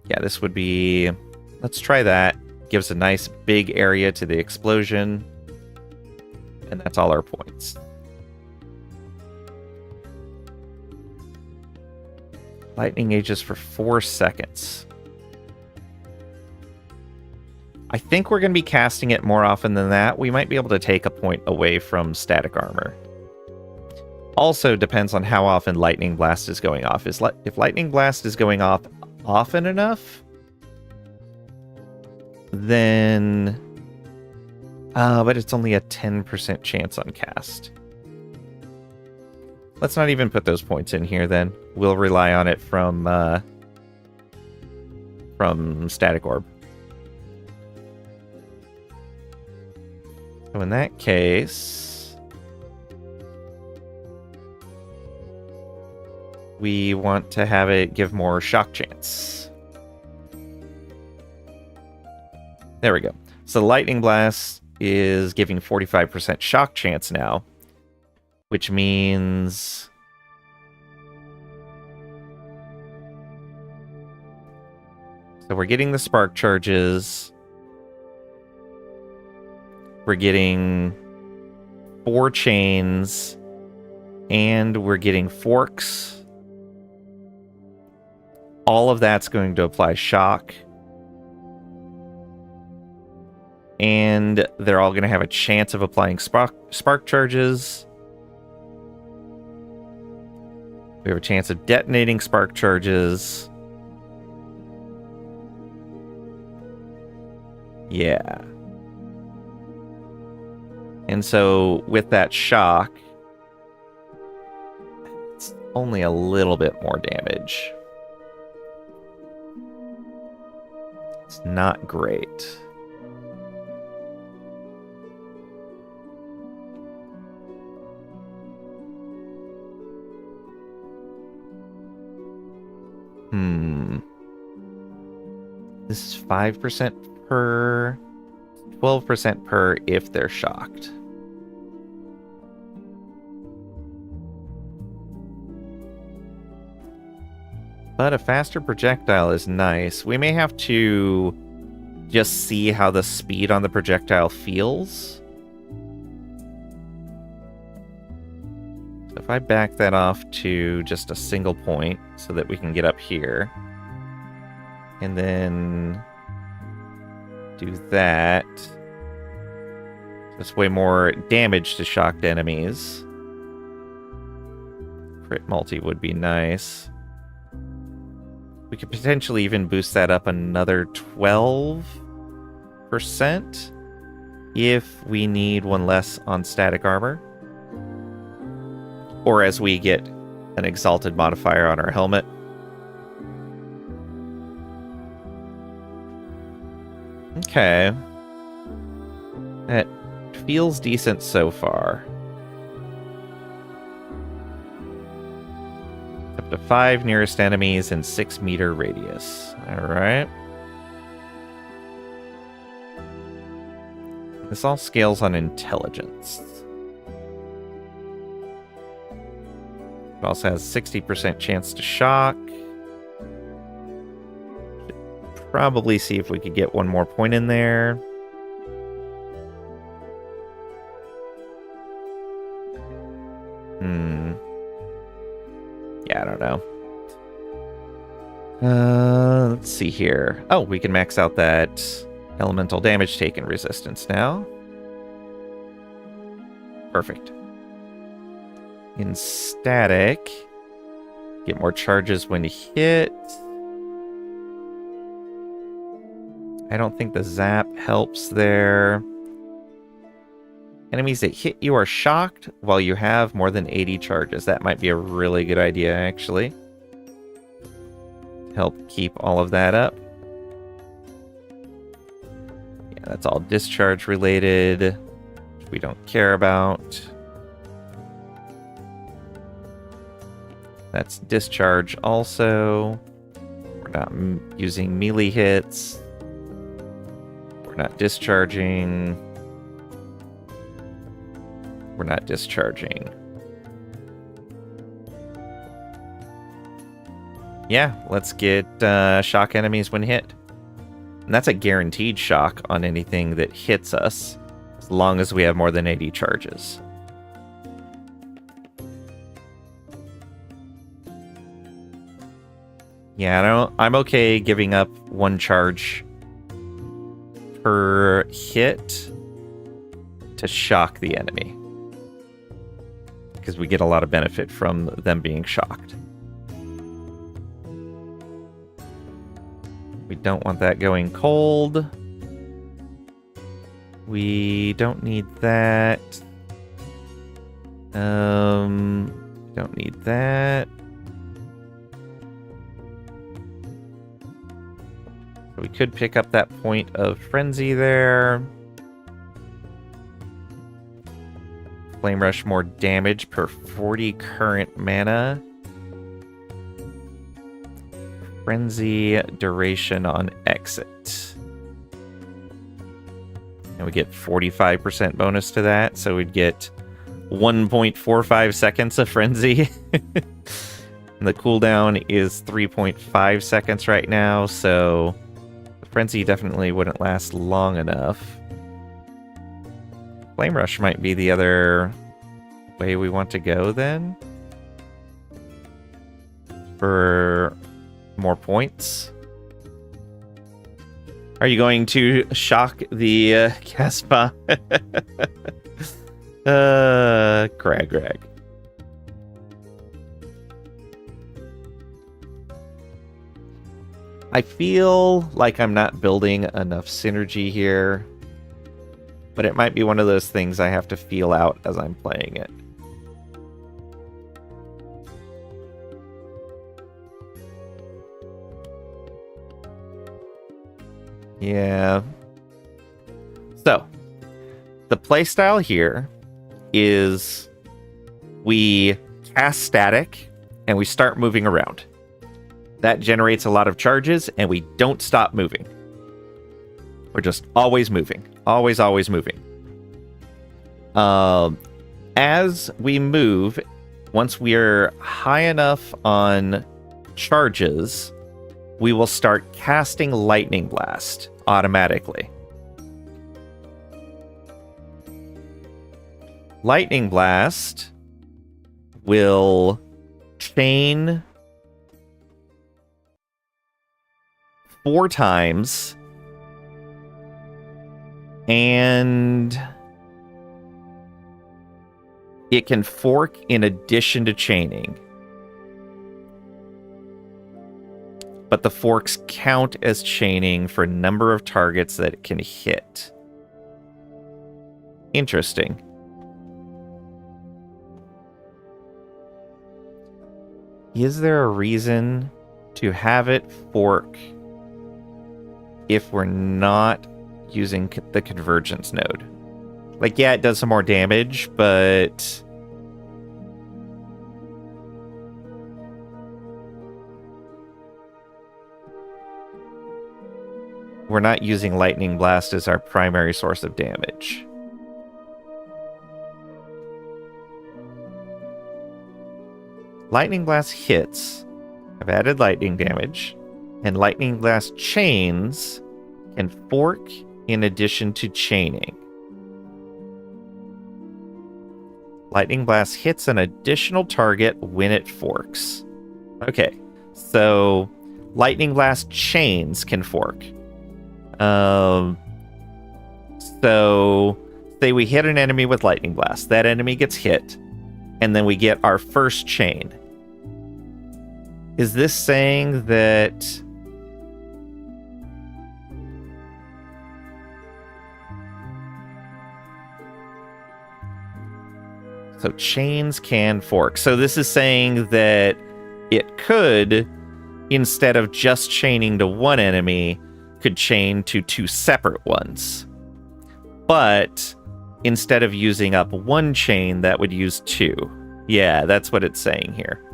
Yeah, this would be... Let's try that. Gives a nice big area to the explosion. And that's all our points. Lightning Aegis for 4 seconds. I think we're going to be casting it more often than that. We might be able to take a point away from static armor. Also depends on how often Lightning Blast is going off. If Lightning Blast is going off often enough, then... but it's only a 10% chance on cast. Let's not even put those points in here then. We'll rely on it from Static Orb. So in that case, we want to have it give more shock chance. There we go. So Lightning Blast is giving 45% shock chance now, which means So we're getting the spark charges. We're getting 4 chains. And we're getting forks. All of that's going to apply shock. And they're all going to have a chance of applying spark charges. We have a chance of detonating spark charges. Yeah. And so with that shock, it's only a little bit more damage. It's not great. This is 5% per, 12% per if they're shocked. But a faster projectile is nice. We may have to just see how the speed on the projectile feels. So if I back that off to just a single point so that we can get up here. And then do that. That's way more damage to shocked enemies. Crit multi would be nice. We could potentially even boost that up another 12% if we need one less on static armor. Or as we get an exalted modifier on our helmet. Okay. That feels decent so far. Up to 5 nearest enemies in 6-meter radius. Alright. This all scales on intelligence. It also has 60% chance to shock. Probably see if we could get one more point in there. Yeah, I don't know. Let's see here. Oh, we can max out that elemental damage taken resistance now. Perfect. In static, get more charges when hit. I don't think the zap helps there. Enemies that hit you are shocked while you have more than 80 charges. That might be a really good idea, actually. Help keep all of that up. Yeah, that's all discharge related, which we don't care about. That's discharge also. We're not using melee hits. We're not discharging. We're not discharging. Yeah, let's get shock enemies when hit. And that's a guaranteed shock on anything that hits us, as long as we have more than 80 charges. Yeah, I'm okay giving up 1 charge per hit to shock the enemy, because we get a lot of benefit from them being shocked. We don't want that going cold. We don't need that. Don't need that. We could pick up that point of frenzy there. Flame Rush, more damage per 40 current mana. Frenzy duration on exit. And we get 45% bonus to that, so we'd get 1.45 seconds of frenzy. And the cooldown is 3.5 seconds right now, so Frenzy definitely wouldn't last long enough. Flame Rush might be the other way we want to go then. For more points. Are you going to shock the Casbah? Greg. I feel like I'm not building enough synergy here, but it might be one of those things I have to feel out as I'm playing it. Yeah. So, the playstyle here is we cast static and we start moving around. That generates a lot of charges and we don't stop moving. We're just always moving. Always moving. As we move, once we're high enough on charges, we will start casting Lightning Blast automatically. Lightning Blast will chain 4 times, and it can fork in addition to chaining. But the forks count as chaining for a number of targets that it can hit. Interesting. Is there a reason to have it fork if we're not using the convergence node? Like, yeah, it does some more damage, but we're not using Lightning Blast as our primary source of damage. Lightning Blast hits. I've added lightning damage, and Lightning Blast chains can fork in addition to chaining. Lightning Blast hits an additional target when it forks. Okay, so Lightning Blast chains can fork. So say we hit an enemy with Lightning Blast. That enemy gets hit, and then we get our first chain. Is this saying that so chains can fork? So this is saying that it could, instead of just chaining to one enemy, could chain to 2 separate ones. But instead of using up 1 chain, that would use 2. Yeah, that's what it's saying here.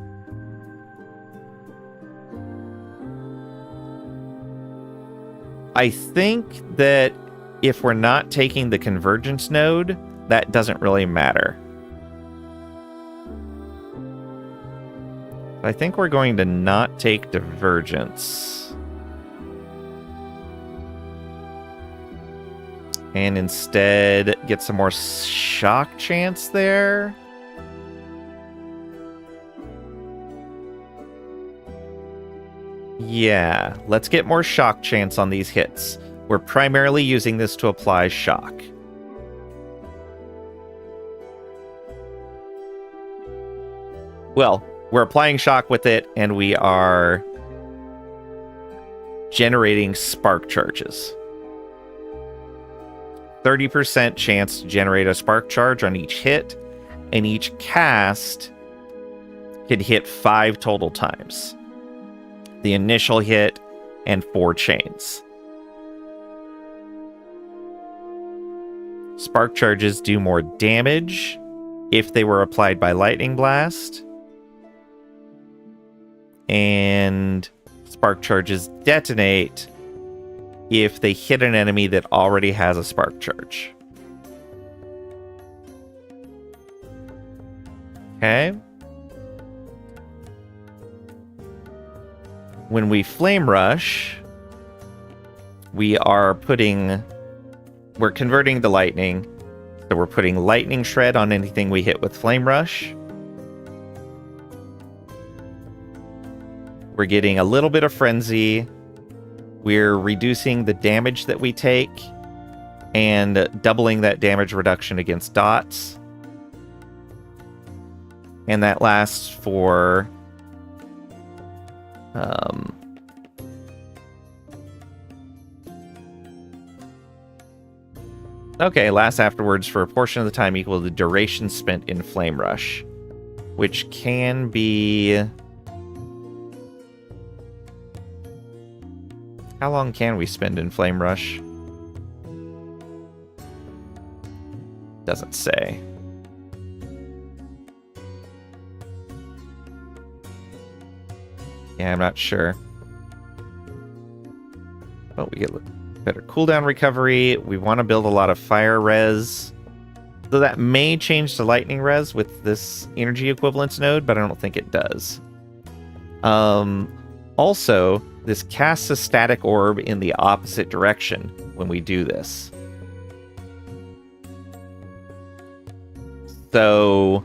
I think that if we're not taking the convergence node, that doesn't really matter. I think we're going to not take divergence. And instead get some more shock chance there. Yeah, let's get more shock chance on these hits. We're primarily using this to apply shock. Well, we're applying shock with it, and we are generating spark charges. 30% chance to generate a spark charge on each hit, and each cast can hit 5 total times. The initial hit and 4 chains. Spark charges do more damage if they were applied by Lightning Blast. And spark charges detonate if they hit an enemy that already has a spark charge. Okay. When we flame rush, we're converting the lightning. So we're putting lightning shred on anything we hit with flame rush. We're getting a little bit of frenzy. We're reducing the damage that we take and doubling that damage reduction against dots. And that lasts for okay, lasts afterwards for a portion of the time equal to the duration spent in Flame Rush, which can be... How long can we spend in Flame Rush? Doesn't say. Yeah, I'm not sure. But we get better cooldown recovery. We want to build a lot of fire res. So that may change to lightning res with this energy equivalence node, but I don't think it does. Also, this casts a static orb in the opposite direction when we do this. So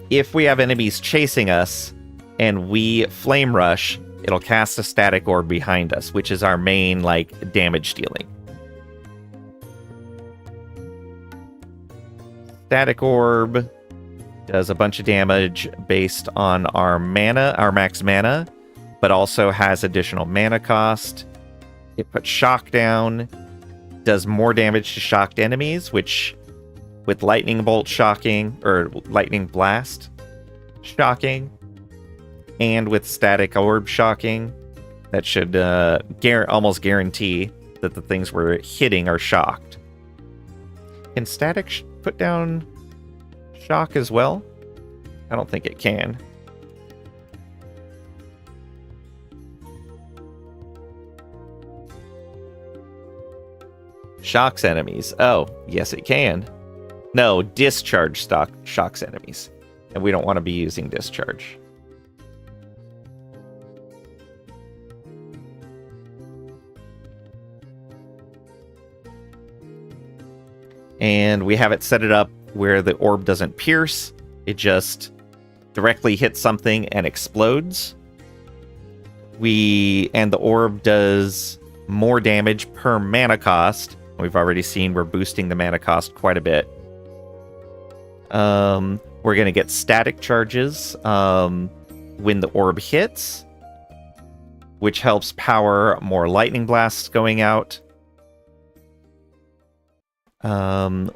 if we have enemies chasing us and we flame rush, it'll cast a static orb behind us, which is our main, like, damage dealing. Static orb does a bunch of damage based on our mana, our max mana, but also has additional mana cost. It puts shock down, does more damage to shocked enemies, which with lightning bolt shocking, or lightning blast shocking, and with static orb shocking, that should almost guarantee that the things we're hitting are shocked. Can static put down shock as well? I don't think it can. Shocks enemies. Oh, yes it can. No, discharge shocks enemies. And we don't want to be using discharge. And we have it set it up where the orb doesn't pierce. It just directly hits something and explodes. And the orb does more damage per mana cost. We've already seen we're boosting the mana cost quite a bit. We're going to get static charges when the orb hits, which helps power more lightning blasts going out.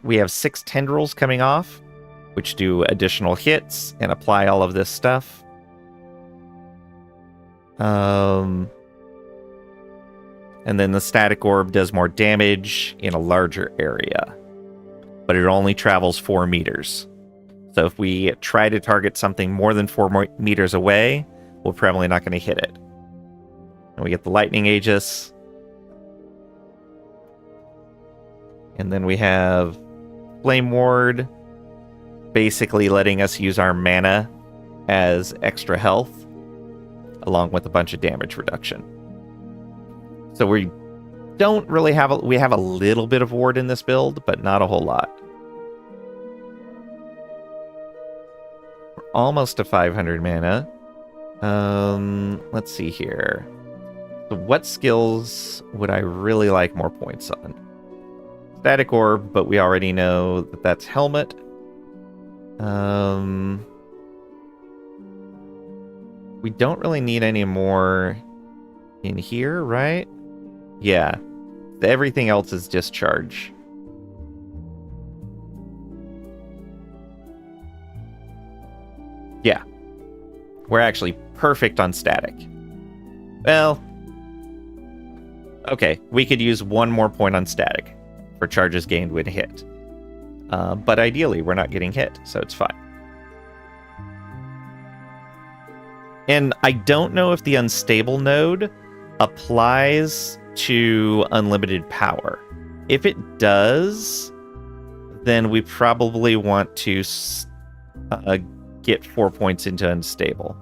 We have 6 tendrils coming off, which do additional hits and apply all of this stuff. And then the static orb does more damage in a larger area, but it only travels 4 meters. So if we try to target something more than 4 meters away, we're probably not going to hit it. And we get the lightning aegis. And then we have Flame Ward, basically letting us use our mana as extra health, along with a bunch of damage reduction. So we don't really have we have a little bit of ward in this build, but not a whole lot. We're almost to 500 mana. Let's see here. So what skills would I really like more points on? Static Orb, but we already know that that's Helmet. We don't really need any more in here, right? Yeah. Everything else is Discharge. Yeah. We're actually perfect on static. Well, okay, we could use 1 more point on static for charges gained when hit. But ideally, we're not getting hit, so it's fine. And I don't know if the unstable node applies to unlimited power. If it does, then we probably want to get 4 points into unstable.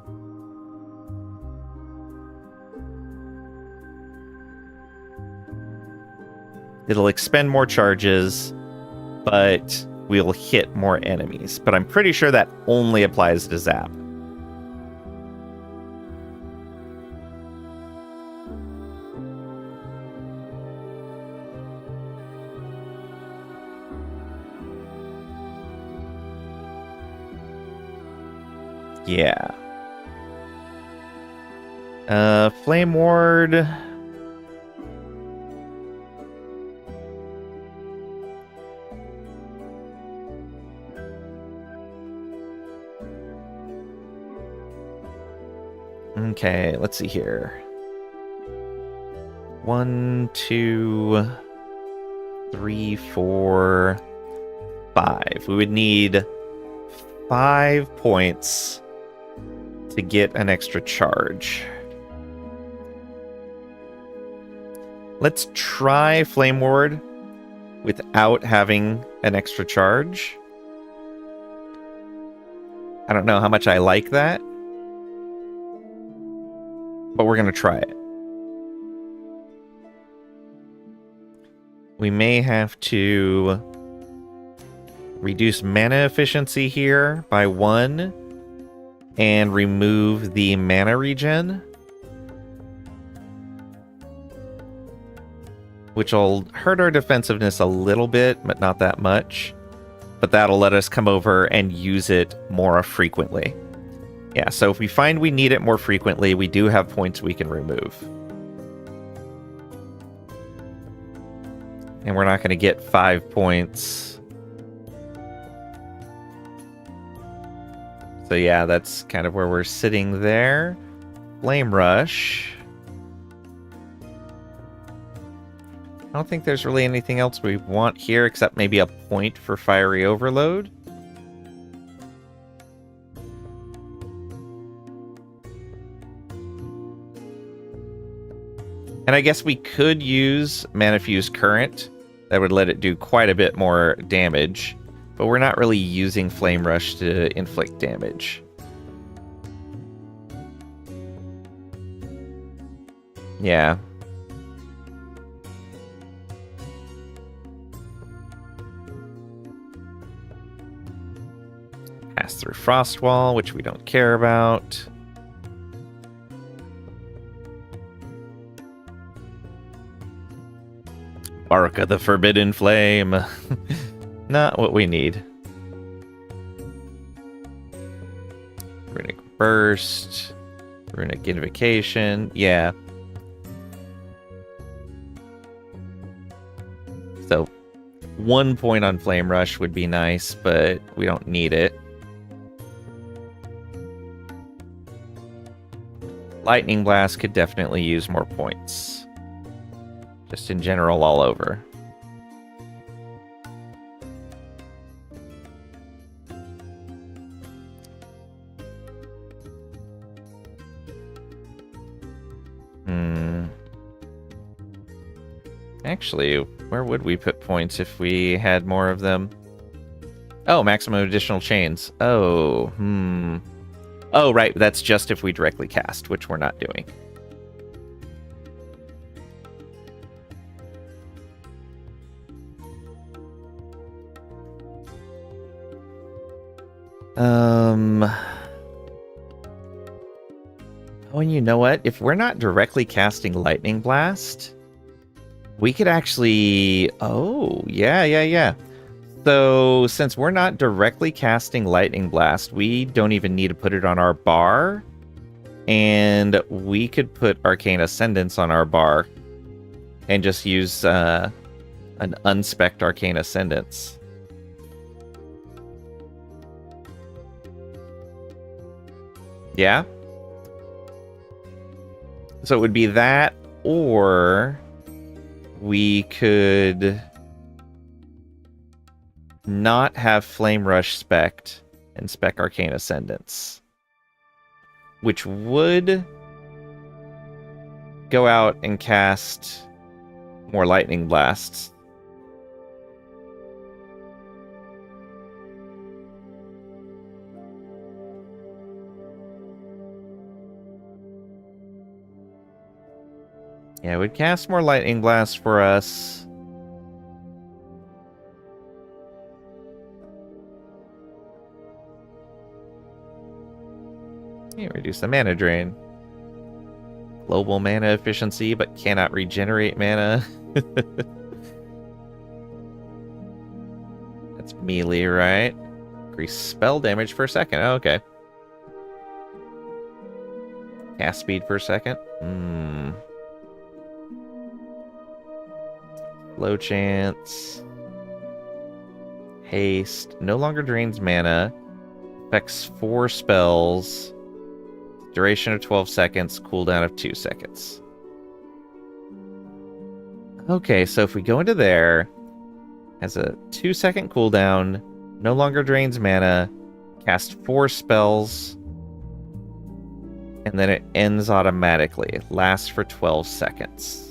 It'll expend more charges, but we'll hit more enemies. But I'm pretty sure that only applies to Zap. Yeah. Flame Ward. Okay, let's see here. 1, 2, 3, 4, 5. We would need 5 points to get an extra charge. Let's try Flame Ward without having an extra charge. I don't know how much I like that, but we're going to try it. We may have to reduce mana efficiency here by 1 and remove the mana regen, which will hurt our defensiveness a little bit, but not that much. But that'll let us come over and use it more frequently. Yeah, so if we find we need it more frequently, we do have points we can remove. And we're not going to get 5 points. So yeah, that's kind of where we're sitting there. Flame Rush. I don't think there's really anything else we want here except maybe a point for Fiery Overload. And I guess we could use Mana Fuse Current. That would let it do quite a bit more damage. But we're not really using Flame Rush to inflict damage. Yeah. Pass through Frost Wall, which we don't care about. Barca the Forbidden Flame. Not what we need. Runic Burst. Runic Invocation. Yeah. So 1 point on Flame Rush would be nice, but we don't need it. Lightning Blast could definitely use more points. Just in general, all over. Actually, where would we put points if we had more of them? Oh, maximum additional chains. Oh, Oh, right, that's just if we directly cast, which we're not doing. Oh, and you know what? If we're not directly casting Lightning Blast, we could actually... Oh, yeah. So, since we're not directly casting Lightning Blast, we don't even need to put it on our bar. And we could put Arcane Ascendance on our bar and just use an unspec'd Arcane Ascendance. Yeah? So it would be that, or we could not have Flame Rush spec'd and spec Arcane Ascendance, which would go out and cast more Lightning Blasts. Yeah, it would cast more Lightning Blasts for us. Okay, reduce the mana drain. Global mana efficiency, but cannot regenerate mana. That's melee, right? Increase spell damage per second. Oh, okay. Cast speed per second. Low chance. Haste. No longer drains mana. Affects 4 spells. Duration of 12 seconds. Cooldown of 2 seconds. Okay, so if we go into there, has a 2-second cooldown. No longer drains mana. Cast 4 spells. And then it ends automatically. It lasts for 12 seconds.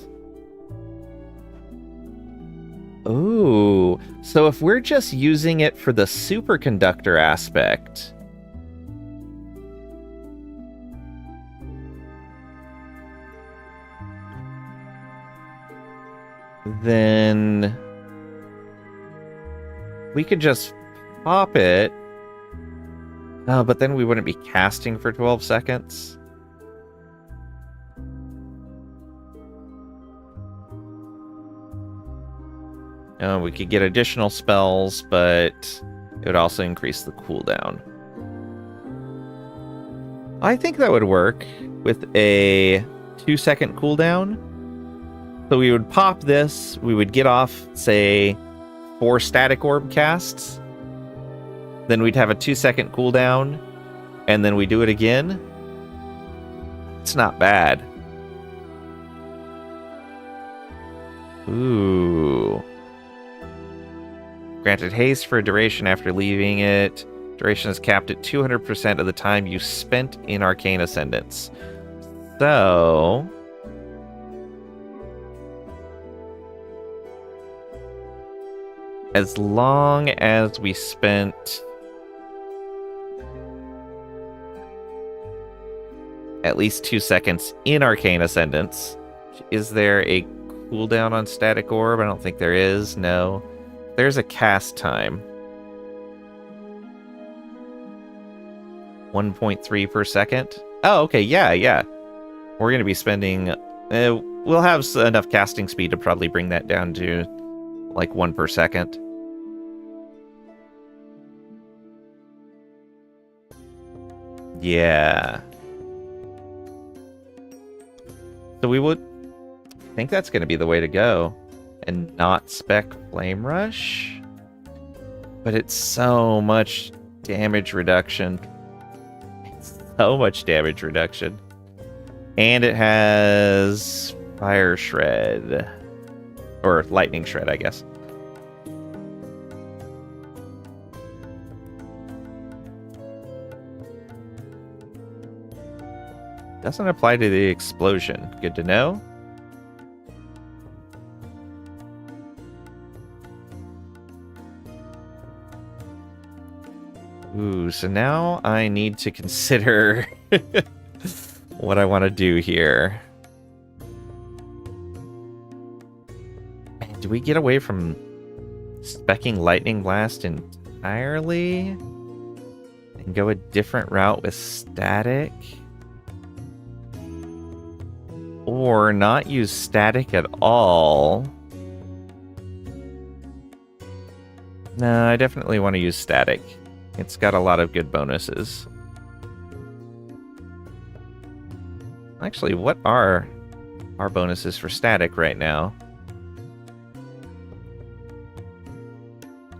Ooh, so if we're just using it for the superconductor aspect, then we could just pop it. Oh, but then we wouldn't be casting for 12 seconds. We could get additional spells, but it would also increase the cooldown. I think that would work with a 2-second cooldown. So we would pop this, we would get off, say, 4 static orb casts. Then we'd have a 2-second cooldown, and then we do it again. It's not bad. Ooh. Granted haste for a duration after leaving it. Duration is capped at 200% of the time you spent in Arcane Ascendance. So... as long as we spent at least 2 seconds in Arcane Ascendance. Is there a cooldown on Static Orb? I don't think there is. No. There's a cast time. 1.3 per second. Oh, okay. Yeah. We're going to be spending... we'll have enough casting speed to probably bring that down to like 1 per second. Yeah. So we would think that's going to be the way to go. And not spec Flame Rush. But it's so much damage reduction. It's so much damage reduction. And it has Fire Shred. Or Lightning Shred, I guess. Doesn't apply to the explosion. Good to know. Ooh, so now I need to consider what I want to do here. Man, do we get away from specking Lightning Blast entirely? And go a different route with Static? Or not use Static at all? No, I definitely want to use Static. It's got a lot of good bonuses. Actually, what are our bonuses for Static right now?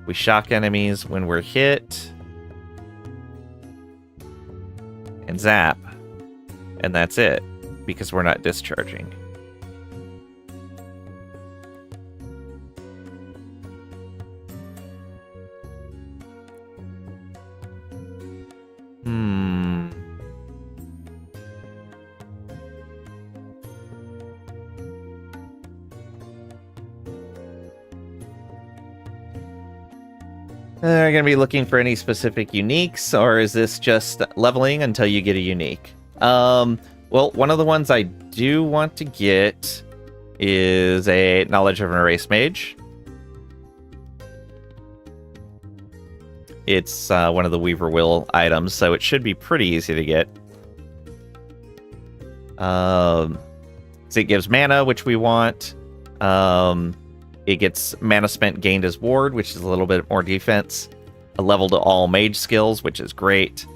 We shock enemies when we're hit. And zap. And that's it. Because we're not discharging. Are you going to be looking for any specific uniques, or is this just leveling until you get a unique? Well, one of the ones I do want to get is a Knowledge of an Erase Mage. It's one of the Weaver Will items, so it should be pretty easy to get. So it gives mana, which we want. It gets mana spent gained as ward, which is a little bit more defense. A level to all mage skills, which is great.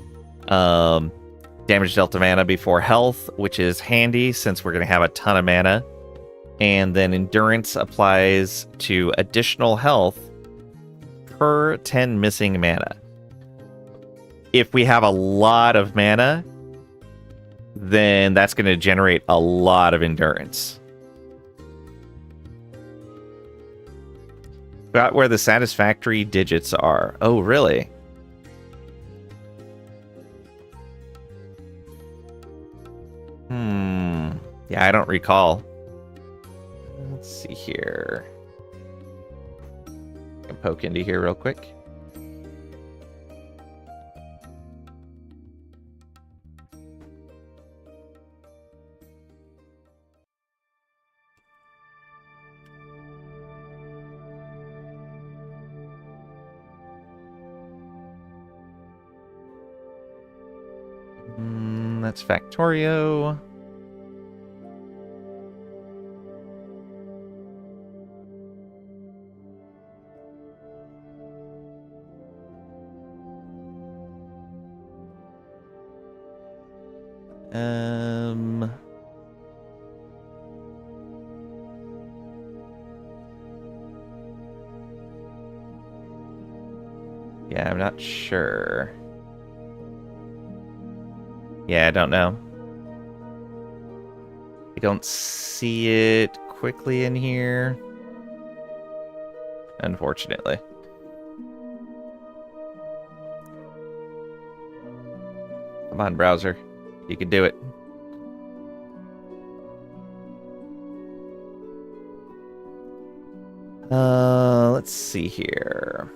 Damage dealt to mana before health, which is handy since we're going to have a ton of mana. And then endurance applies to additional health per 10 missing mana. If we have a lot of mana, then that's going to generate a lot of endurance. About where the satisfactory digits are. Oh, really? Yeah, I don't recall. Let's see here. I can poke into here real quick. That's Factorio. Yeah, I'm not sure. Yeah, I don't know. I don't see it quickly in here. Unfortunately. Come on, browser. You can do it. Let's see here.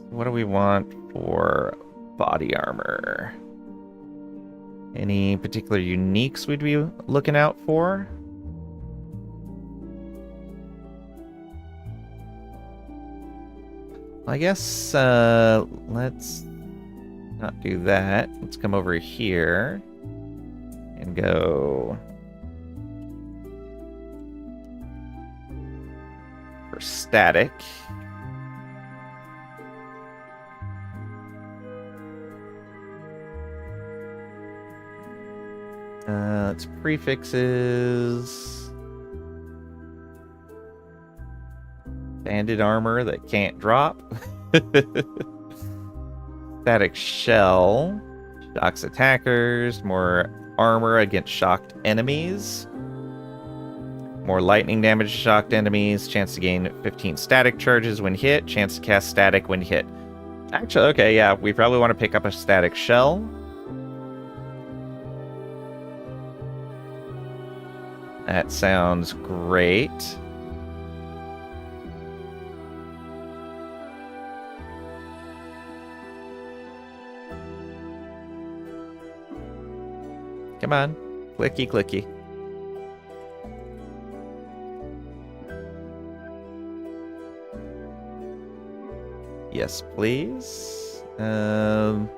What do we want for body armor? Any particular uniques we'd be looking out for? I guess let's not do that. Let's come over here and go for static. It's prefixes. Banded armor that can't drop. Static shell. Shocks attackers. More armor against shocked enemies. More lightning damage to shocked enemies. Chance to gain 15 static charges when hit. Chance to cast static when hit. Actually, okay, yeah, we probably want to pick up a static shell. That sounds great. Come on. Clicky, clicky. Yes, please. Oh,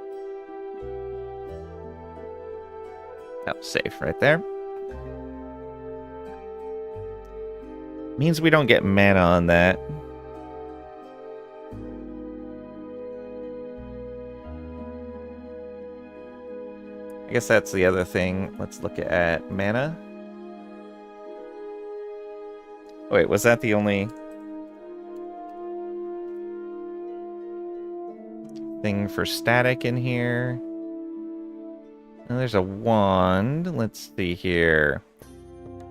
safe right there. Means we don't get mana on that. I guess that's the other thing. Let's look at mana. Wait, was that the only thing for static in here? Oh, there's a wand. Let's see here.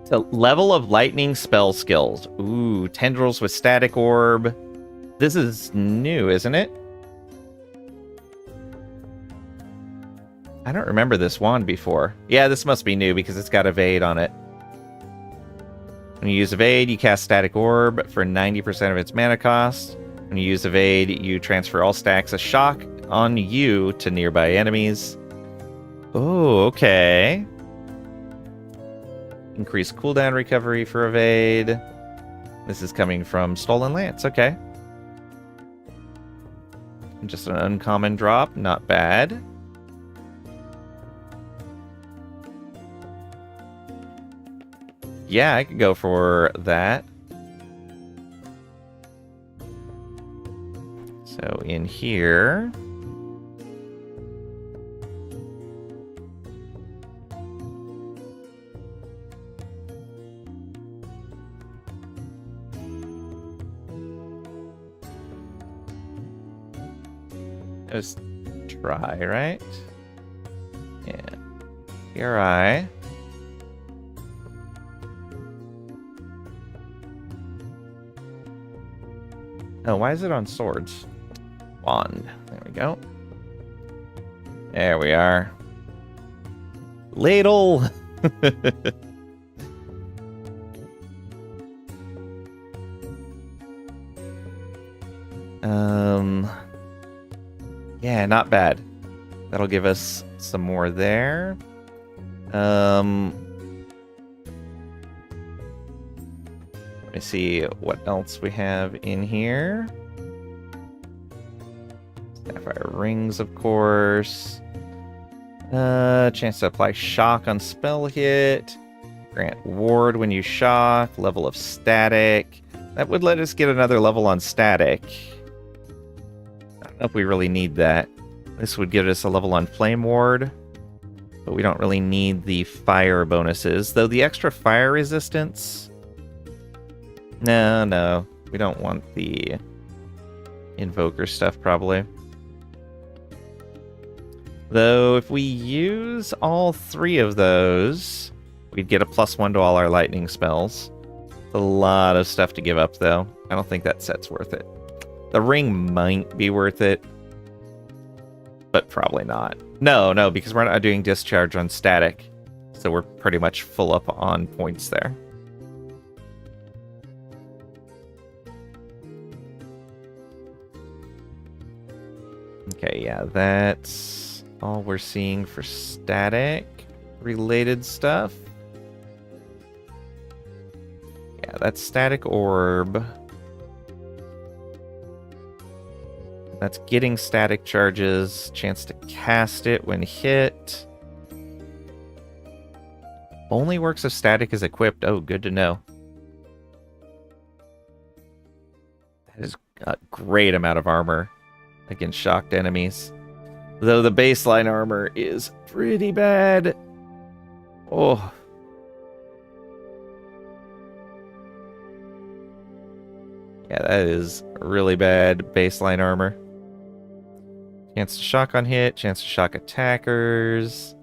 So, level of lightning spell skills. Ooh, tendrils with static orb. This is new, isn't it? I don't remember this wand before. Yeah, this must be new because it's got evade on it. When you use evade, you cast static orb for 90% of its mana cost. When you use evade, you transfer all stacks of shock on you to nearby enemies. Oh, okay. Increase cooldown recovery for evade. This is coming from Stolen Lance. Okay. Just an uncommon drop. Not bad. Yeah, I could go for that. So in here... Just try, right? Yeah. PRI. Oh, why is it on swords? Wand. There we go. There we are. Ladle! Yeah, not bad. That'll give us some more there. Let me see what else we have in here. Sapphire rings, of course. Chance to apply shock on spell hit. Grant ward when you shock. Level of static. That would let us get another level on static. I don't know if we really need that. This would give us a level on flame ward. But we don't really need the fire bonuses. Though the extra fire resistance... No. We don't want the invoker stuff, probably. Though, if we use all three of those, we'd get a +1 to all our lightning spells. It's a lot of stuff to give up, though. I don't think that set's worth it. The ring might be worth it, but probably not. No, because we're not doing discharge on static, so we're pretty much full up on points there. Okay, yeah, that's all we're seeing for static-related stuff. Yeah, that's static orb. That's getting static charges, chance to cast it when hit. Only works if static is equipped. Oh, good to know. That is a great amount of armor against shocked enemies. Though the baseline armor is pretty bad. Oh. Yeah, that is really bad baseline armor. Chance to shock on hit, chance to shock attackers.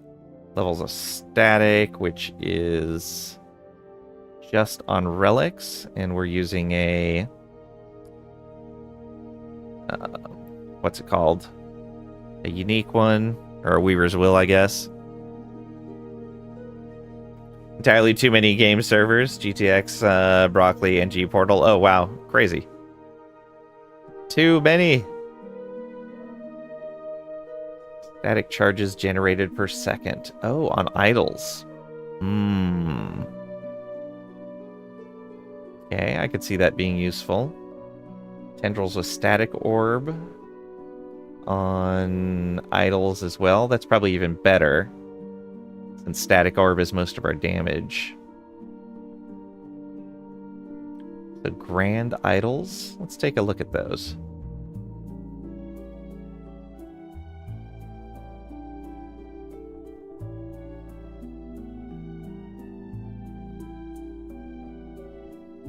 Levels of static, which is just on relics. And we're using a... what's it called? A unique one, or a Weaver's Will, I guess. Entirely too many game servers. GTX, Broccoli, and G Portal. Oh, wow. Crazy. Too many. Static charges generated per second. Oh, on idols. Okay, I could see that being useful. Tendrils with static orb on idols as well. That's probably even better, since static orb is most of our damage. The grand idols. Let's take a look at those.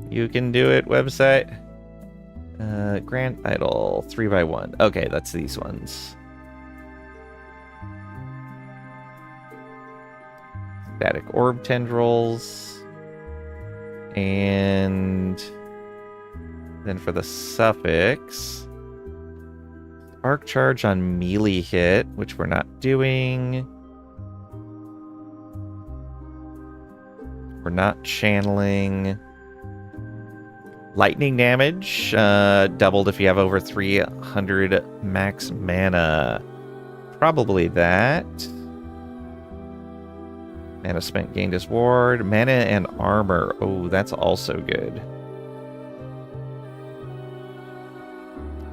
You can do it, website. Grand Idol 3x1. Okay, that's these ones. Static orb tendrils. And then for the suffix, arc charge on melee hit, which we're not doing. We're not channeling. Lightning damage, doubled if you have over 300 max mana. Probably that. Mana spent gained as ward. Mana and armor. Oh, that's also good.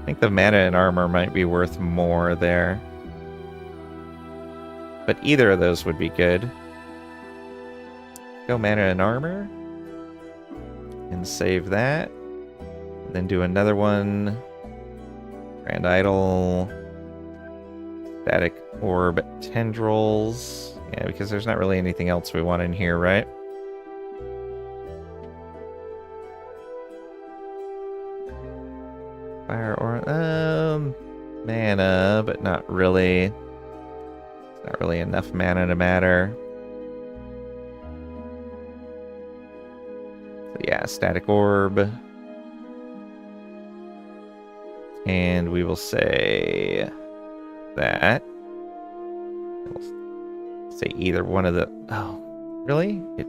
I think the mana and armor might be worth more there. But either of those would be good. Go mana and armor. and save that. Then do another one. Grand Idol. Static Orb Tendrils. Yeah, because there's not really anything else we want in here, right? Fire or mana, but not really. It's not really enough mana to matter. So yeah, Static Orb. And we will say that. We'll say either one of the... Oh, really? It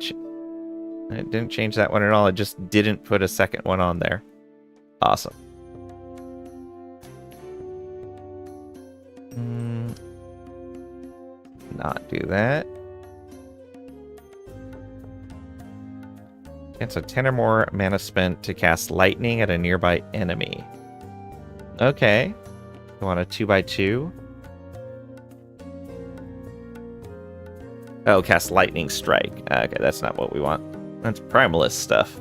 didn't change that one at all. It just didn't put a second one on there. Awesome. Not do that. It's a 10 or more mana spent to cast lightning at a nearby enemy. Okay. You want a 2x2? Oh, cast lightning strike. Okay, that's not what we want. That's primalist stuff.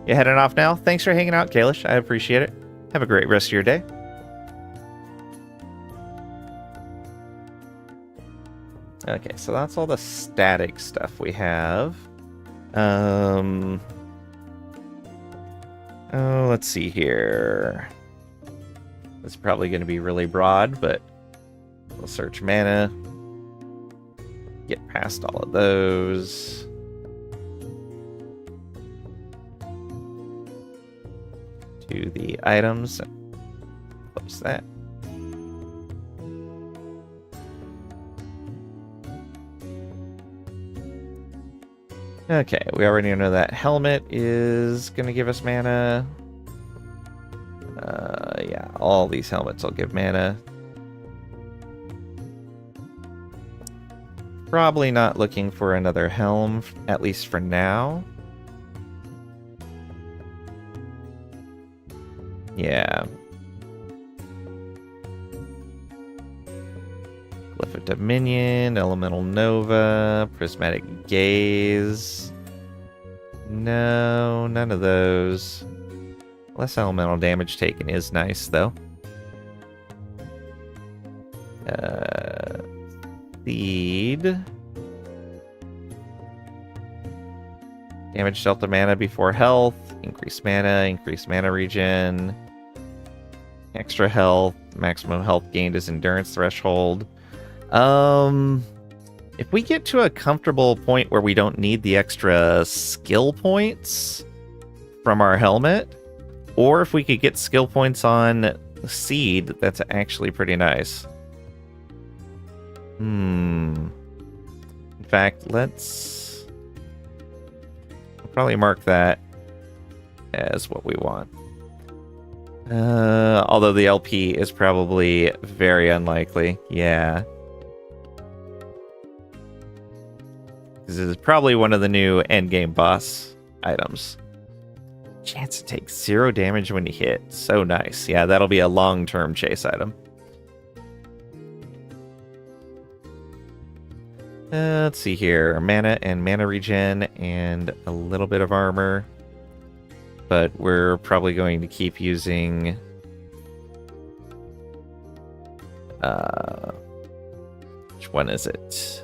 You heading off now? Thanks for hanging out, Kalish. I appreciate it. Have a great rest of your day. Okay, so that's all the static stuff we have. Oh, let's see here. It's probably going to be really broad, but we'll search mana. Get past all of those. To the items. Close that. Okay, we already know that helmet is going to give us mana. Yeah, all these helmets will give mana. Probably not looking for another helm, at least for now. Yeah. Glyph of Dominion, Elemental Nova, Prismatic Gaze. No, none of those. Less elemental damage taken is nice, though. Seed. Damage dealt to mana before health. Increased mana regen. Extra health. Maximum health gained is endurance threshold. If we get to a comfortable point where we don't need the extra skill points from our helmet, or if we could get skill points on Seed, that's actually pretty nice. In fact, let's probably mark that as what we want. Although the LP is probably very unlikely. Yeah. This is probably one of the new endgame boss items. Chance to take 0 damage when you hit. So nice. Yeah, that'll be a long-term chase item. Let's see here. Mana and mana regen and a little bit of armor. But we're probably going to keep using... which one is it?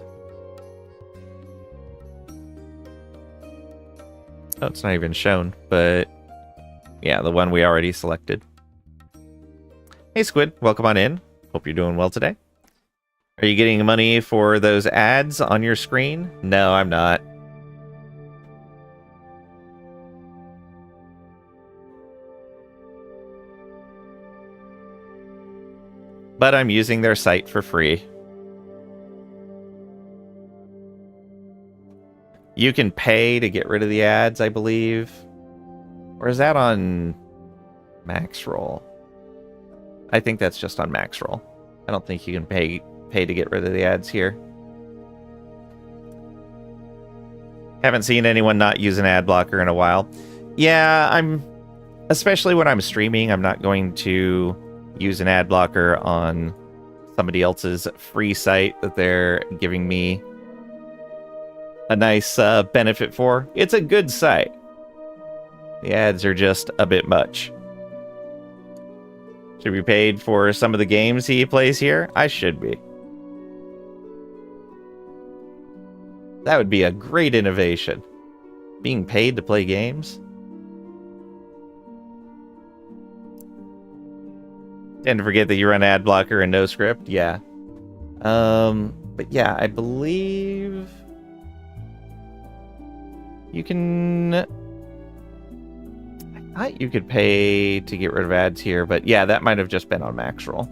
Oh, it's not even shown, but yeah, the one we already selected. Hey, Squid, welcome on in. Hope you're doing well today. Are you getting money for those ads on your screen? No, I'm not. But I'm using their site for free. You can pay to get rid of the ads, I believe. Or is that on Max Roll? I think that's just on Max Roll. I don't think you can pay to get rid of the ads here. Haven't seen anyone not use an ad blocker in a while. Yeah, especially when I'm streaming, I'm not going to use an ad blocker on somebody else's free site that they're giving me a nice benefit for. It's a good site. The ads are just a bit much. Should be paid for some of the games he plays here? I should be. That would be a great innovation. Being paid to play games. Tend to forget that you run ad blocker and no script. Yeah. But yeah, I believe you can. I thought you could pay to get rid of ads here, but yeah, that might have just been on max roll.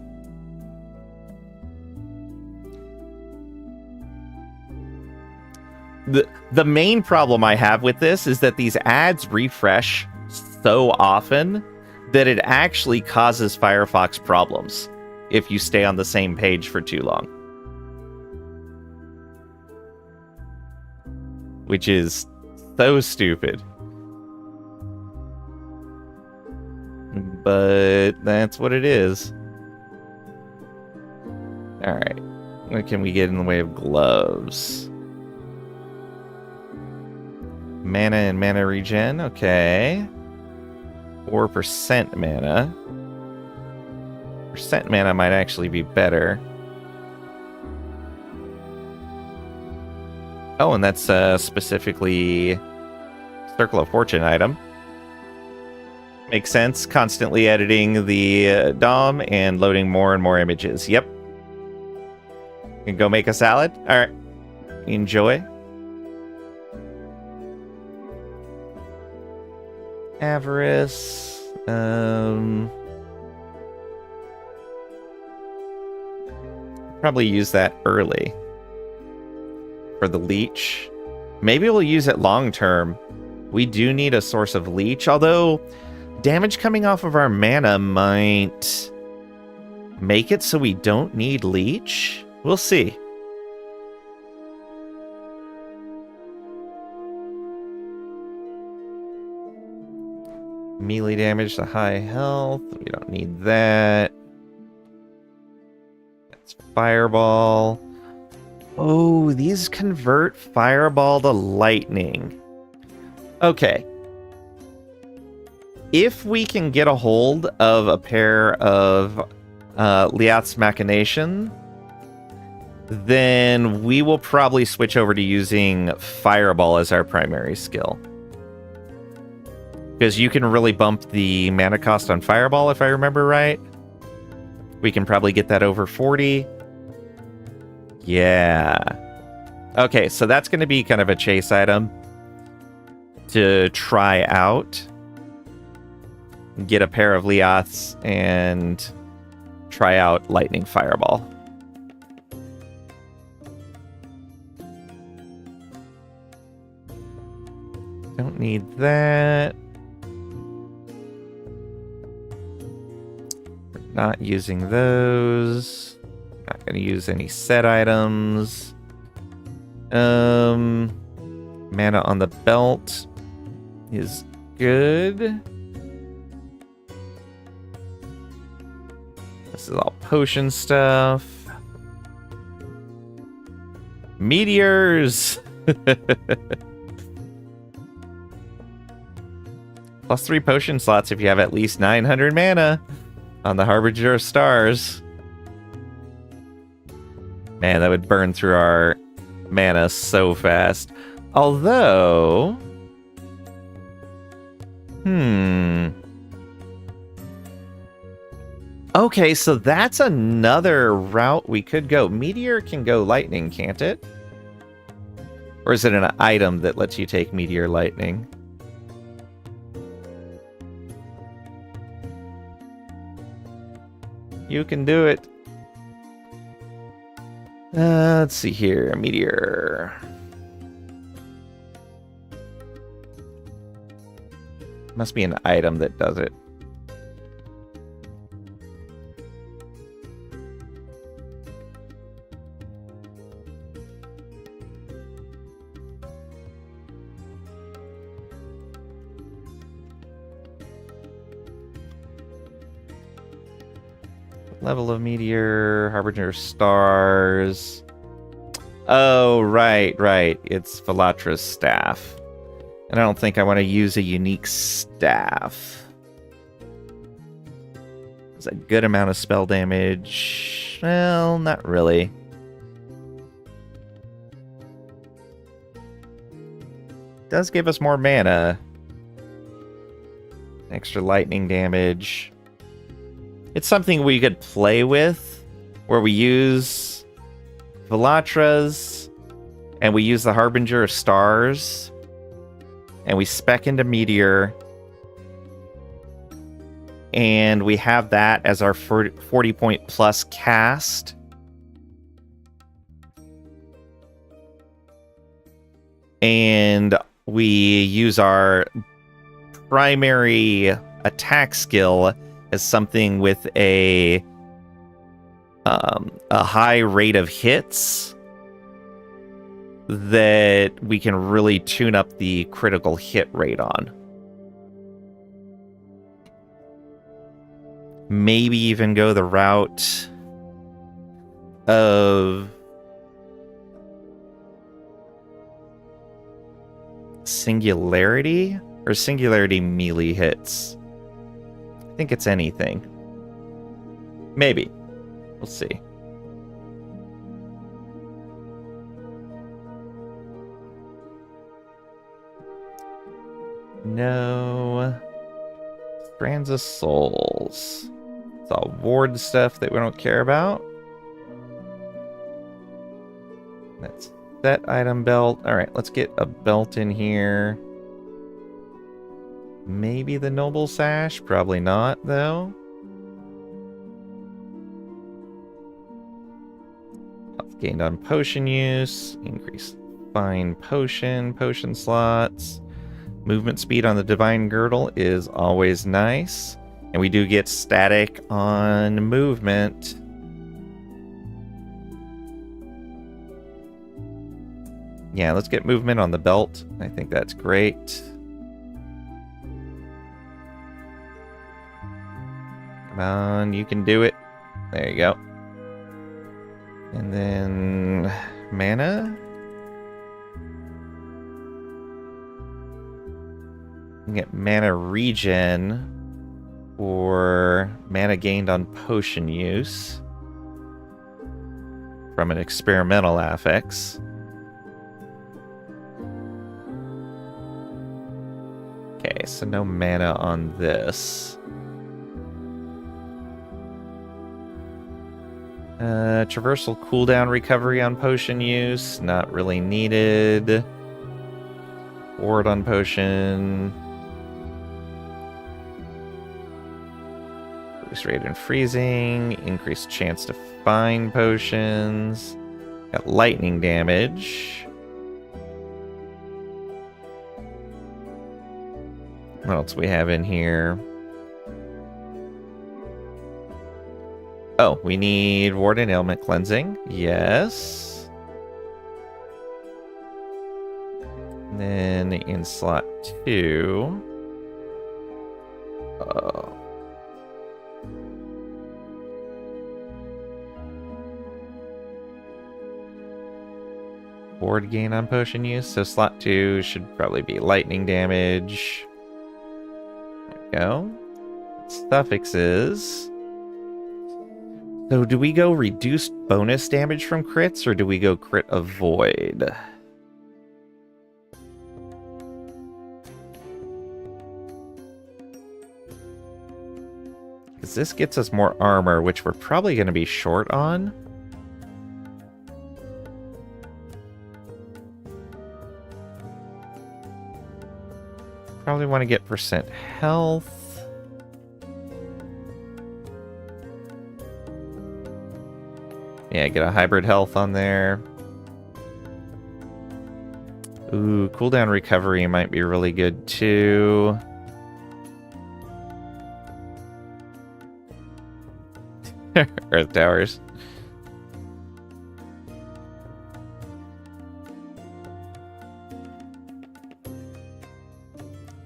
The main problem I have with this is that these ads refresh so often that it actually causes Firefox problems if you stay on the same page for too long. Which is so stupid. But that's what it is. Alright. What can we get in the way of gloves? Mana and mana regen. Okay. 4% mana. Percent mana might actually be better. Oh, and that's specifically Circle of Fortune item. Makes sense. Constantly editing the DOM and loading more and more images. Yep. You can go make a salad. All right. Enjoy. Avarice. Probably use that early. For the leech. Maybe we'll use it long term. We do need a source of leech, although damage coming off of our mana might make it so we don't need leech. We'll see. Melee damage to high health. We don't need that. That's fireball. Oh, these convert fireball to lightning. Okay. If we can get a hold of a pair of Liath's Machination, then we will probably switch over to using fireball as our primary skill. Because you can really bump the mana cost on fireball, if I remember right. We can probably get that over 40. Yeah. Okay, so that's going to be kind of a chase item to try out. Get a pair of Liaths and try out Lightning Fireball. Don't need that. We're not using those. Not going to use any set items. Mana on the belt is good. This is all potion stuff. Meteors! Plus 3 potion slots if you have at least 900 mana on the Harbinger of Stars. Man, that would burn through our mana so fast. Although... Okay, so that's another route we could go. Meteor can go lightning, can't it? Or is it an item that lets you take Meteor Lightning? You can do it. Let's see here. Meteor. Must be an item that does it. Level of Meteor, Harbinger Stars. Oh, right. It's Philatra's staff. And I don't think I want to use a unique staff. It's a good amount of spell damage. Well, not really. Does give us more mana. Extra lightning damage. It's something we could play with, where we use Velatras, and we use the Harbinger of Stars, and we spec into Meteor, and we have that as our 40 point plus cast. And we use our primary attack skill as something with a high rate of hits that we can really tune up the critical hit rate on. Maybe even go the route of Singularity, or Singularity melee hits. I think it's anything. Maybe. We'll see. No. Strands of Souls. It's all ward stuff that we don't care about. That's that item belt. Alright, let's get a belt in here. Maybe the Noble Sash? Probably not, though. Health gained on potion use. Increased fine potion slots. Movement speed on the Divine Girdle is always nice. And we do get static on movement. Yeah, let's get movement on the belt. I think that's great. Come on, you can do it. There you go. And then mana. You can get mana regen or mana gained on potion use from an experimental affix. Okay, so no mana on this. Traversal cooldown recovery on potion use, not really needed. Ward on potion. Boost rate and freezing, increased chance to find potions. Got lightning damage. What else we have in here? Oh, we need ward and ailment cleansing. Yes. And then in slot 2. Ward gain on potion use. So slot 2 should probably be lightning damage. There we go. Suffixes. So do we go reduced bonus damage from crits, or do we go crit avoid? Because this gets us more armor, which we're probably going to be short on. Probably want to get percent health. Yeah, get a hybrid health on there. Ooh, cooldown recovery might be really good too. Earth towers.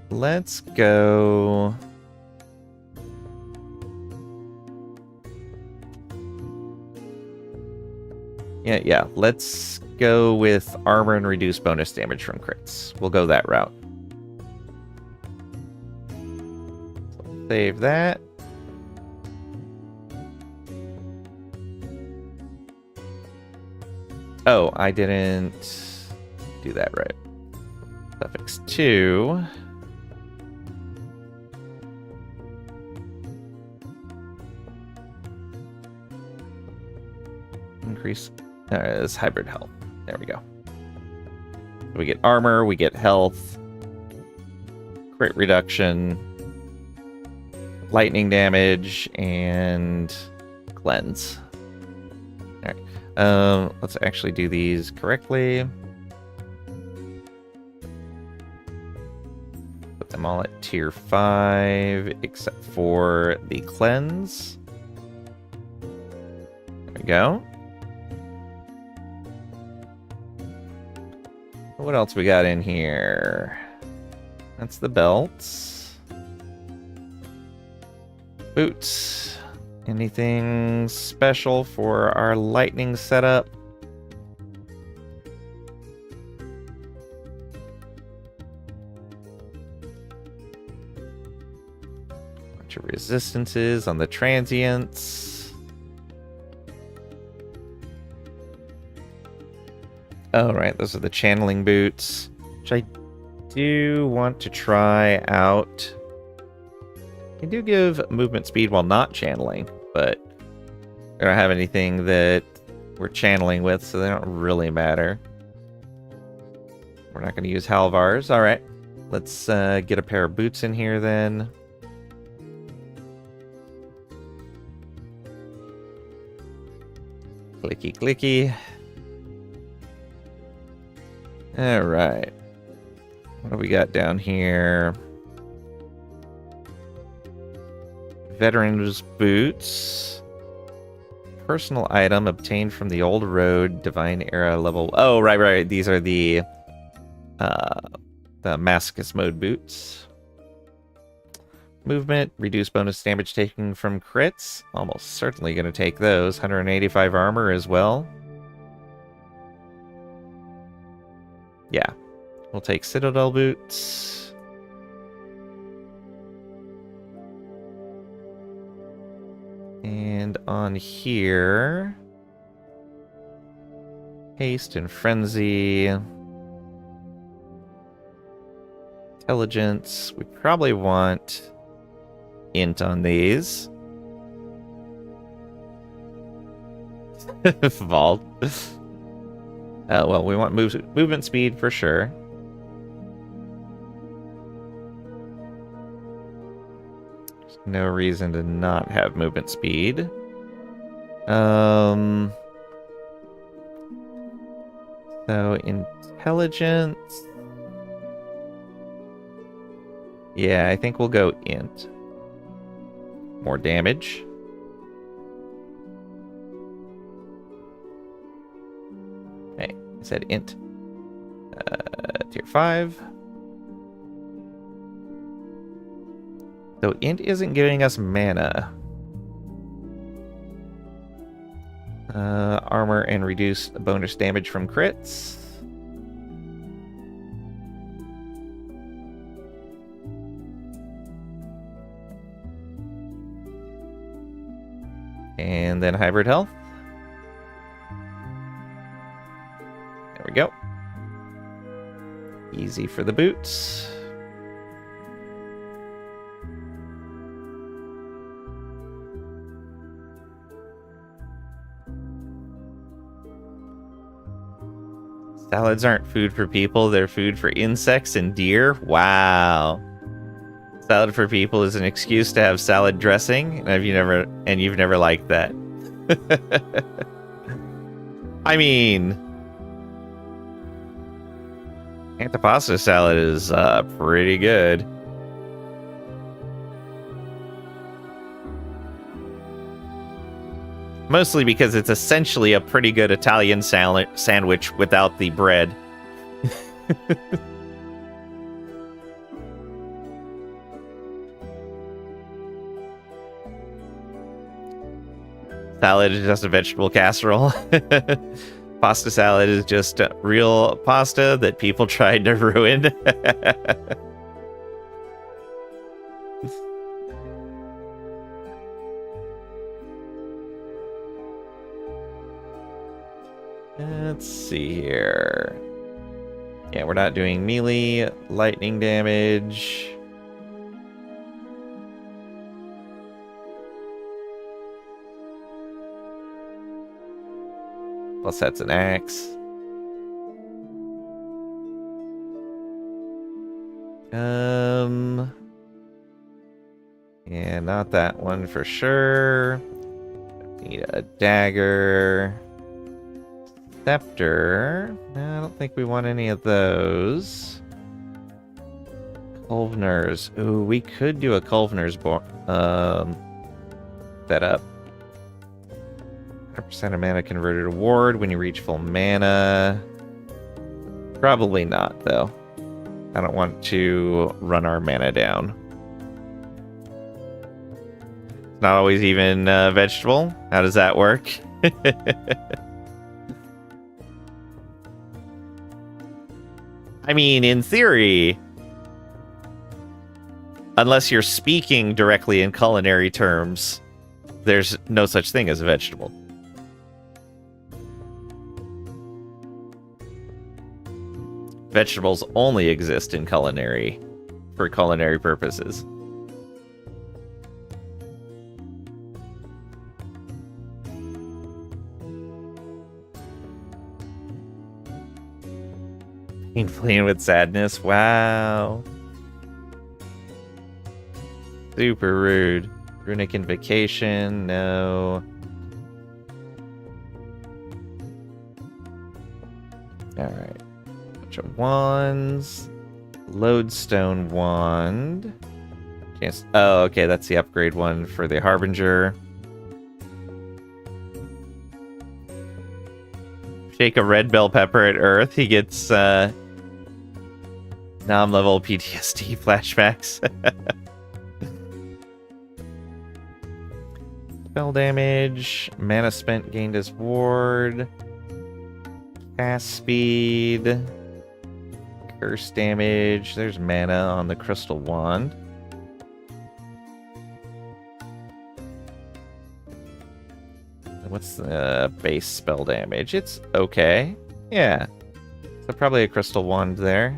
Let's go. Yeah, let's go with armor and reduce bonus damage from crits. We'll go that route. Save that. Oh, I didn't do that right. Suffix 2. Increase this hybrid health. There we go. We get armor, we get health, crit reduction, lightning damage, and cleanse. All right. Let's actually do these correctly. Put them all at tier 5, except for the cleanse. There we go. What else we got in here? That's the belts. Boots. Anything special for our lightning setup? Bunch of resistances on the transients. Oh, right, those are the channeling boots, which I do want to try out. They do give movement speed while not channeling, but I don't have anything that we're channeling with, so they don't really matter. We're not going to use Halvars. All right, let's get a pair of boots in here then. Clicky, clicky. All right. What do we got down here? Veteran's boots. Personal item obtained from the old road, divine era level. Oh, right. These are the Masochist mode boots. Movement, reduce bonus damage taken from crits. Almost certainly going to take those. 185 armor as well. Yeah, we'll take Citadel boots. And on here, haste and frenzy. Intelligence. We probably want int on these. Vault. Well, we want movement speed for sure. There's no reason to not have movement speed. So intelligence. Yeah, I think we'll go int. More damage. Hey, I said int. Tier 5. So int isn't giving us mana. Armor and reduce bonus damage from crits. And then hybrid health. There we go. Easy for the boots. Salads aren't food for people, they're food for insects and deer. Wow. Salad for people is an excuse to have salad dressing, and you've never liked that. I mean, antipasta salad is pretty good. Mostly because it's essentially a pretty good Italian sandwich without the bread. Salad is just a vegetable casserole. Pasta salad is just real pasta that people tried to ruin. Let's see here. Yeah, we're not doing melee lightning damage. Plus that's an axe. Yeah, not that one for sure. Need a dagger. Scepter. No, I don't think we want any of those. Culveners. Ooh, we could do a Culveners setup. 100% of mana converted award when you reach full mana. Probably not, though. I don't want to run our mana down. It's not always even vegetable. How does that work? I mean, in theory, unless you're speaking directly in culinary terms, there's no such thing as a vegetable. Vegetables only exist in culinary, for culinary purposes. Fleeing with sadness, wow. Super rude. Runic Invocation, no. Alright. Bunch of wands. Lodestone wand. Chance. Oh, okay, that's the upgrade one for the Harbinger. Shake a red bell pepper at Earth. He gets non-level PTSD flashbacks. Spell damage. Mana spent gained as ward. Cast speed. Curse damage. There's mana on the crystal wand. What's the base spell damage? It's okay. Yeah. So probably a crystal wand there.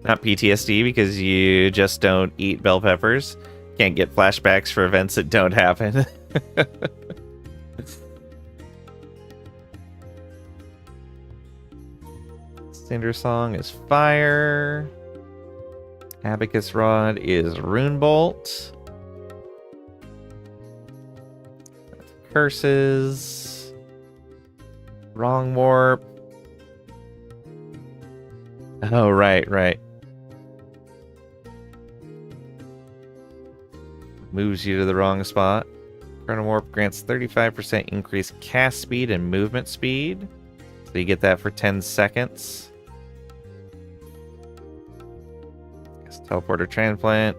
Not PTSD because you just don't eat bell peppers. Can't get flashbacks for events that don't happen. Cinder Song is fire. Abacus Rod is Rune Bolt. Curses. Wrong Warp. Oh, right. Moves you to the wrong spot. Chrono Warp grants 35% increased cast speed and movement speed. So you get that for 10 seconds. Teleporter Transplant.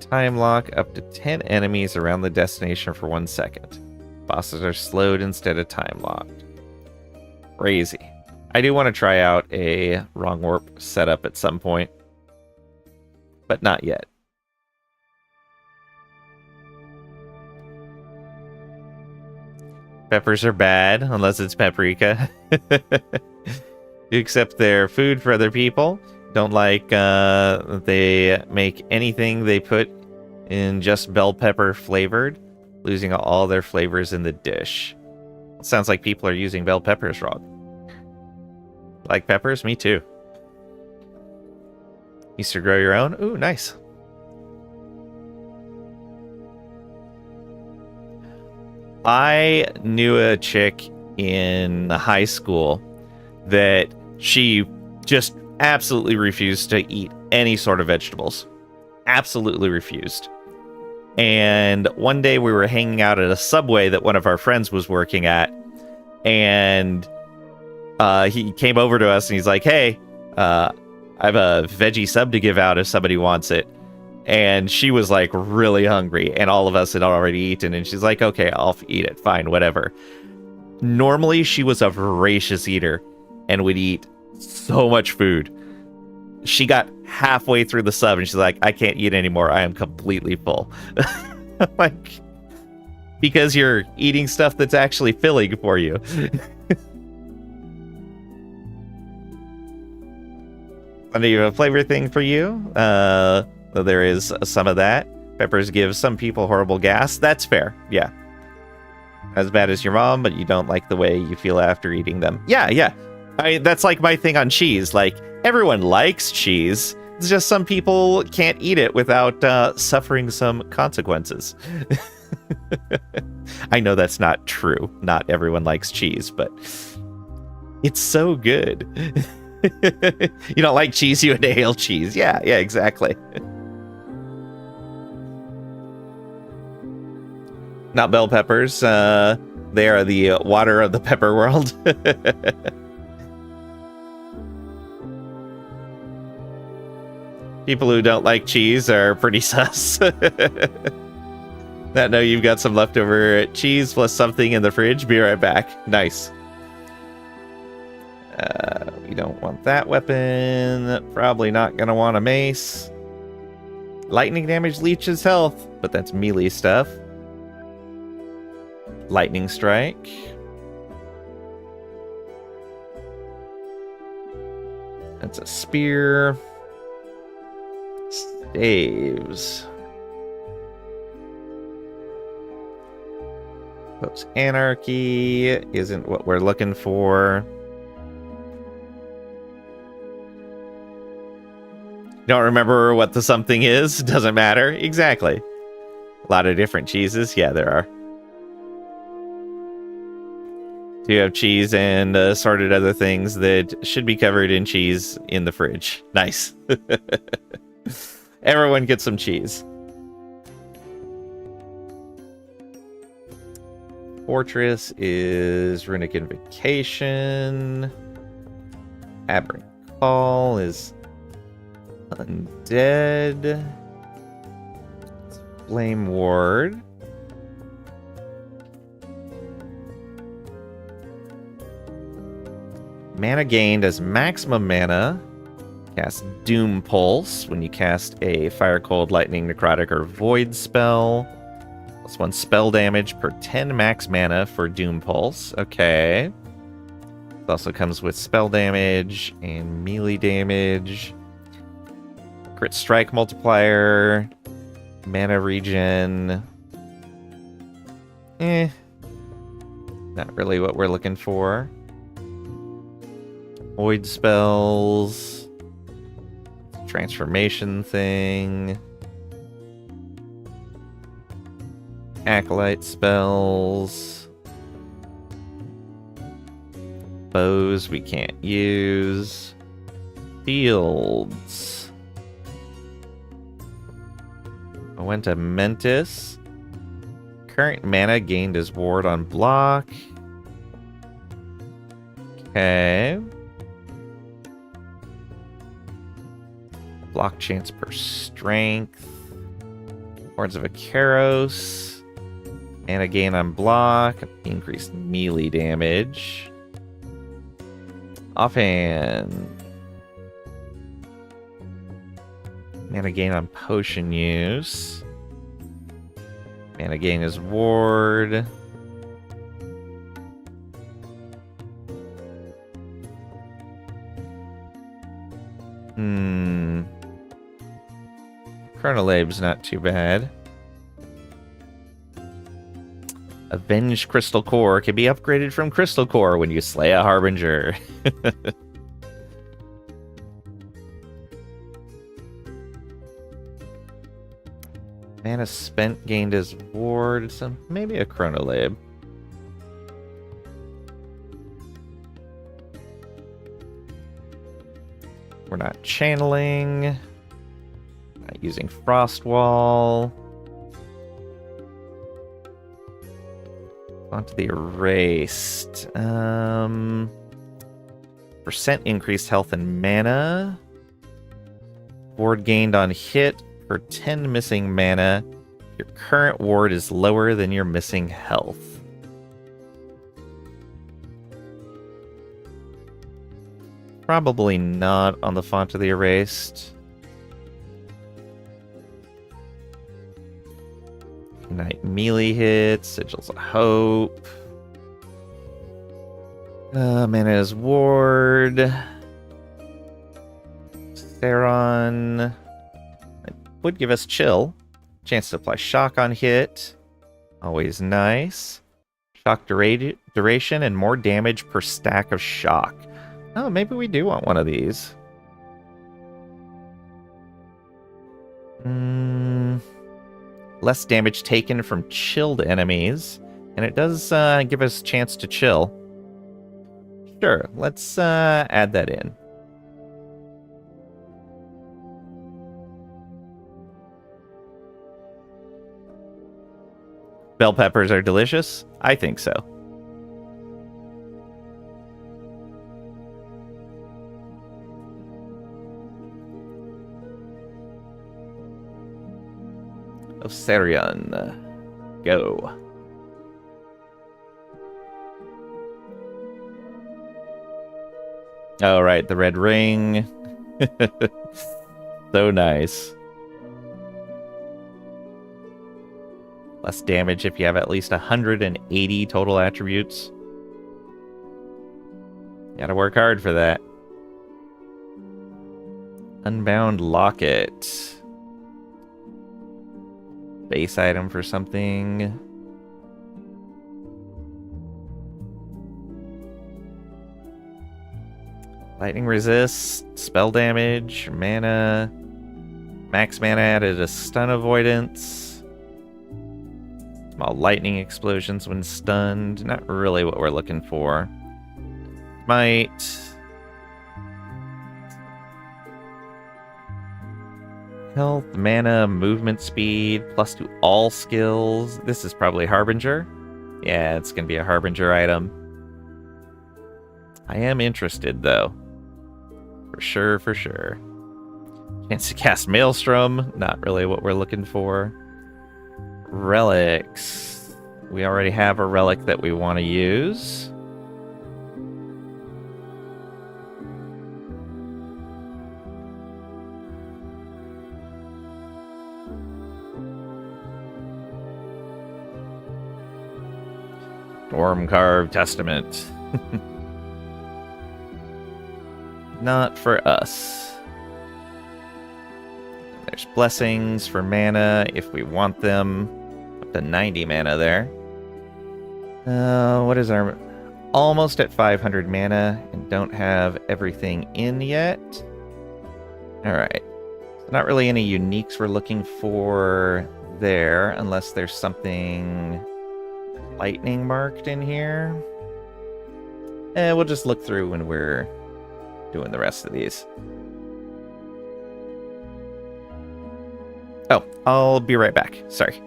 Time lock up to 10 enemies around the destination for 1 second. Bosses are slowed instead of time locked. Crazy. I do want to try out a Wrong Warp setup at some point, but not yet. Peppers are bad, unless it's paprika. You accept their food for other people. Don't like they make anything they put in just bell pepper flavored, losing all their flavors in the dish. Sounds like people are using bell peppers wrong. Like peppers? Me too. Used to grow your own? Ooh, nice. I knew a chick in high school that she just absolutely refused to eat any sort of vegetables. Absolutely refused. And one day we were hanging out at a Subway that one of our friends was working at, and he came over to us and he's like, hey, I have a veggie sub to give out if somebody wants it. And she was like really hungry, and all of us had already eaten, and she's like, okay, I'll eat it, fine, whatever. Normally she was a voracious eater and would eat so much food. she got halfway through the sub and she's like, I can't eat anymore. I am completely full. Like, because you're eating stuff that's actually filling for you. And do a flavor thing for you? Though there is some of that. Peppers give some people horrible gas. That's fair. Yeah. As bad as your mom, but you don't like the way you feel after eating them. Yeah. That's like my thing on cheese. Like, everyone likes cheese. It's just some people can't eat it without suffering some consequences. I know that's not true. Not everyone likes cheese, but it's so good. You don't like cheese, you inhale cheese. Yeah, exactly. Not bell peppers. They are the water of the pepper world. People who don't like cheese are pretty sus. That know you've got some leftover cheese plus something in the fridge. Be right back. Nice. We don't want that weapon. Probably not gonna want a mace. Lightning damage leeches health, but that's melee stuff. Lightning strike. That's a spear. Staves. Oops, anarchy isn't what we're looking for. Don't remember what the something is? Doesn't matter. Exactly. A lot of different cheeses. Yeah, there are. Do you have cheese and assorted other things that should be covered in cheese in the fridge? Nice. Everyone gets some cheese. Fortress is Runic Invocation. Aberrant Call is Undead. Flame Ward. Mana gained as maximum mana. Cast Doom Pulse when you cast a Fire, Cold, Lightning, Necrotic, or Void spell. +1 spell damage per 10 max mana for Doom Pulse. Okay. It also comes with spell damage and melee damage. Crit strike multiplier. Mana regen. Not really what we're looking for. Void spells. Transformation thing. Acolyte spells. Bows we can't use. Fields. I went to Mentis. Current mana gained as ward on block. Okay. Block chance per strength. Horns of Akaros. Mana gain on block. Increased melee damage. Offhand. Mana gain on potion use. Mana gain is ward. Chronolabe's not too bad. Avenged Crystal Core can be upgraded from Crystal Core when you slay a Harbinger. Mana spent gained as ward, so maybe a Chronolabe. We're not channeling. Not using Frost Wall. Onto the erased. Percent increased health and mana. Ward gained on hit for 10 missing mana. Your current ward is lower than your missing health. Probably not on the Font of the Erased. Ignite melee hits, Sigils of Hope. Mana's Ward. Theron. It would give us Chill. Chance to apply Shock on hit. Always nice. Shock duration and more damage per stack of Shock. Oh, maybe we do want one of these. Less damage taken from chilled enemies. And it does give us a chance to chill. Sure, let's add that in. Bell peppers are delicious? I think so. Osarion, go. All right, the red ring. So nice. Less damage if you have at least 180 total attributes. Gotta work hard for that. Unbound locket. Base item for something. Lightning resist, spell damage, mana. Max mana added a stun avoidance. Small lightning explosions when stunned. Not really what we're looking for. Might. Health, mana, movement speed, plus to all skills. This is probably Harbinger. Yeah, it's going to be a Harbinger item. I am interested, though. For sure, for sure. Chance to cast Maelstrom. Not really what we're looking for. Relics. We already have a relic that we want to use. Storm-carved Testament. Not for us. There's blessings for mana if we want them. Up to 90 mana there. What is our... Almost at 500 mana and don't have everything in yet. Alright. Not really any uniques we're looking for there unless there's something lightning marked in here. We'll just look through when we're doing the rest of these. Oh, I'll be right back. Sorry.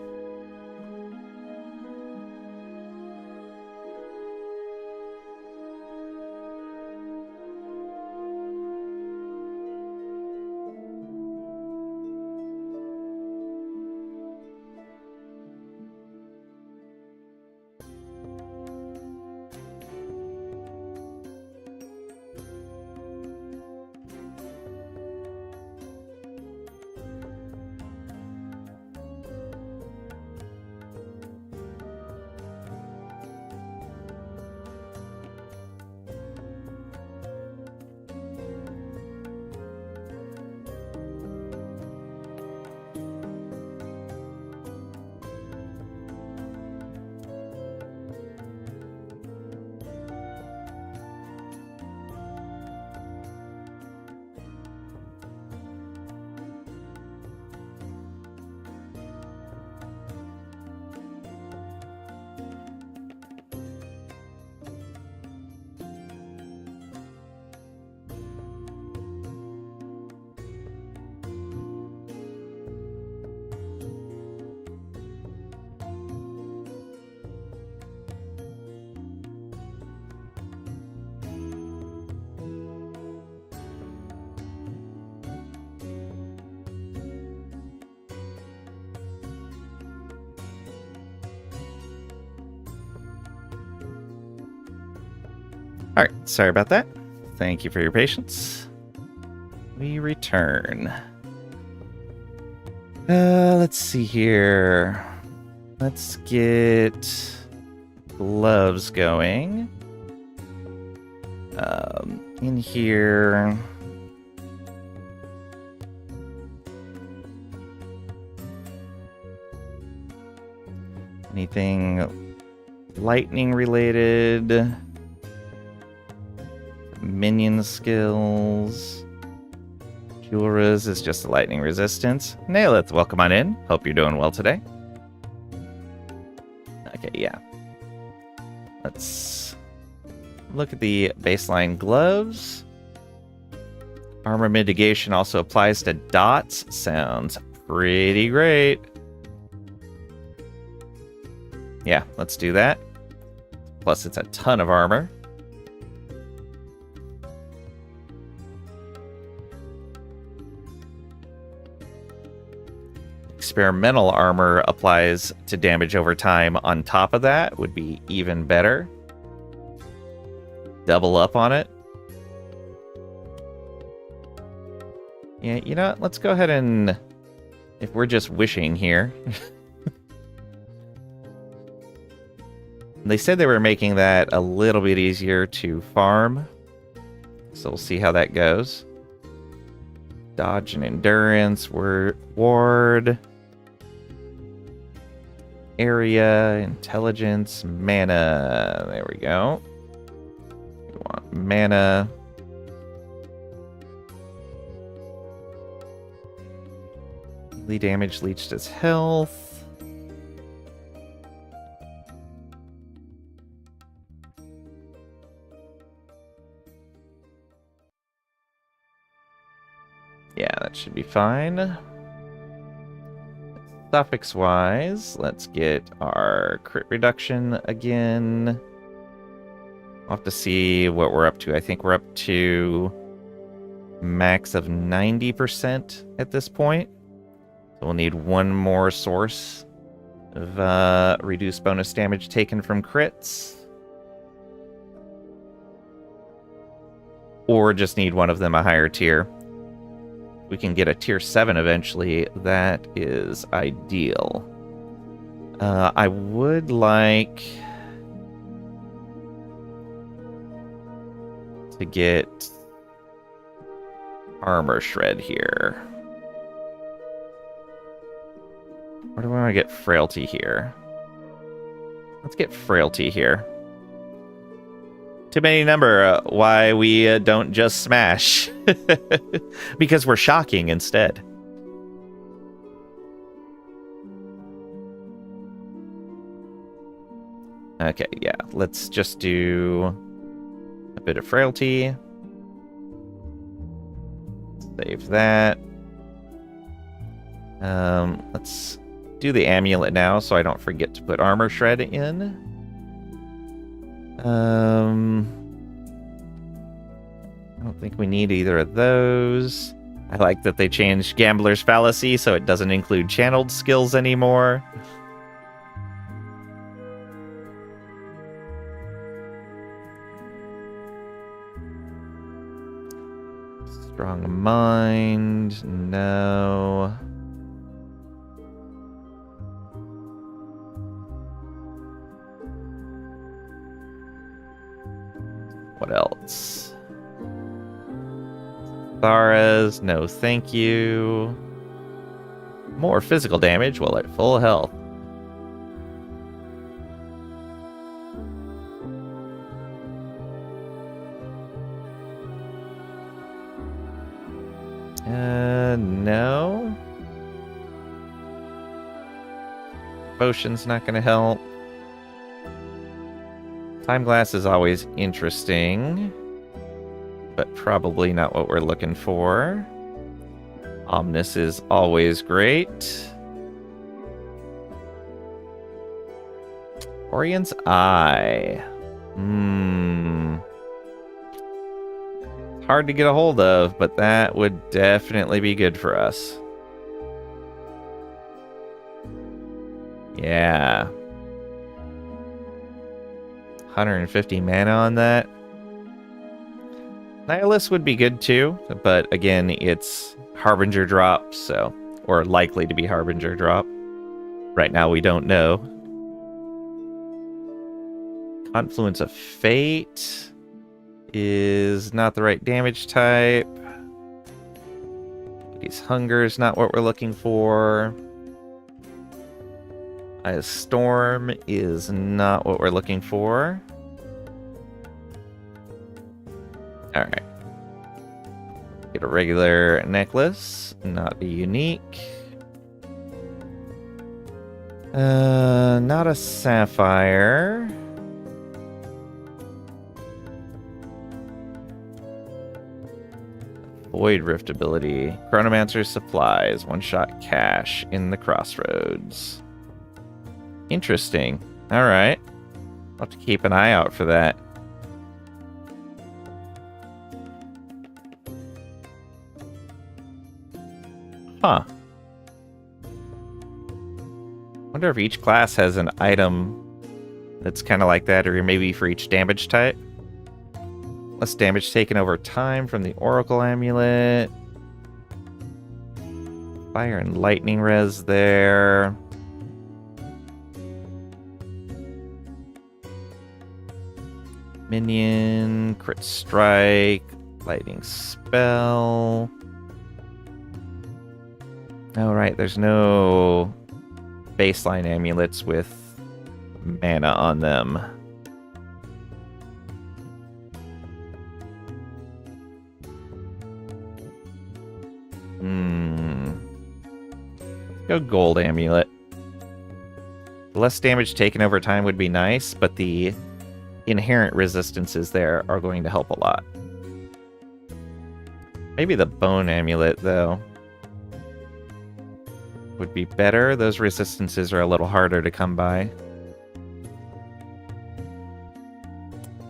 Alright, sorry about that. Thank you for your patience. We return. Let's see here. Let's get gloves going. In here. Anything lightning related? Minion skills. Pura's is just a lightning resistance. Naileth, welcome on in. Hope you're doing well today. Okay, yeah. Let's look at the baseline gloves. Armor mitigation also applies to dots. Sounds pretty great. Yeah, let's do that. Plus, it's a ton of armor. Experimental armor applies to damage over time on top of that. Would be even better. Double up on it. Yeah, you know what? Let's go ahead and... If we're just wishing here... They said they were making that a little bit easier to farm. So we'll see how that goes. Dodge and endurance, ward, area, intelligence, mana. There we go. We want mana. Melee damage leached his health. Yeah, that should be fine. Suffix-wise, let's get our crit reduction again. I'll have to see what we're up to. I think we're up to max of 90% at this point. So we'll need one more source of reduced bonus damage taken from crits. Or just need one of them a higher tier. We can get a tier 7 eventually. That is ideal. I would like to get armor shred here. Or do I want to get frailty here? Let's get frailty here. Too many number why we don't just smash. Because we're shocking instead. Okay, yeah. Let's just do a bit of frailty. Save that. Let's do the amulet now so I don't forget to put armor shred in. I don't think we need either of those. I like that they changed Gambler's Fallacy so it doesn't include channeled skills anymore. Strong Mind, no. What else? Thara's, no thank you. More physical damage while at full health. No. Potion's not gonna help. Time glass is always interesting, but probably not what we're looking for. Omnis is always great. Orion's Eye. Hard to get a hold of, but that would definitely be good for us. Yeah. 150 mana on that. Nihilus would be good too, but again, it's Harbinger drop, so, or likely to be Harbinger drop. Right now, we don't know. Confluence of Fate is not the right damage type. His Hunger is not what we're looking for. Storm is not what we're looking for. Alright. Get a regular necklace, not a unique. Not a sapphire. Void Rift ability. Chronomancer's supplies. One-shot cash in the crossroads. Interesting. Alright. I'll have to keep an eye out for that. Huh. Wonder if each class has an item that's kind of like that, or maybe for each damage type. Less damage taken over time from the Oracle Amulet. Fire and lightning res there. Minion, crit strike, lightning spell. Oh, right, there's no baseline amulets with mana on them. Go gold amulet. Less damage taken over time would be nice, but the inherent resistances there are going to help a lot. Maybe the bone amulet, though, would be better. Those resistances are a little harder to come by.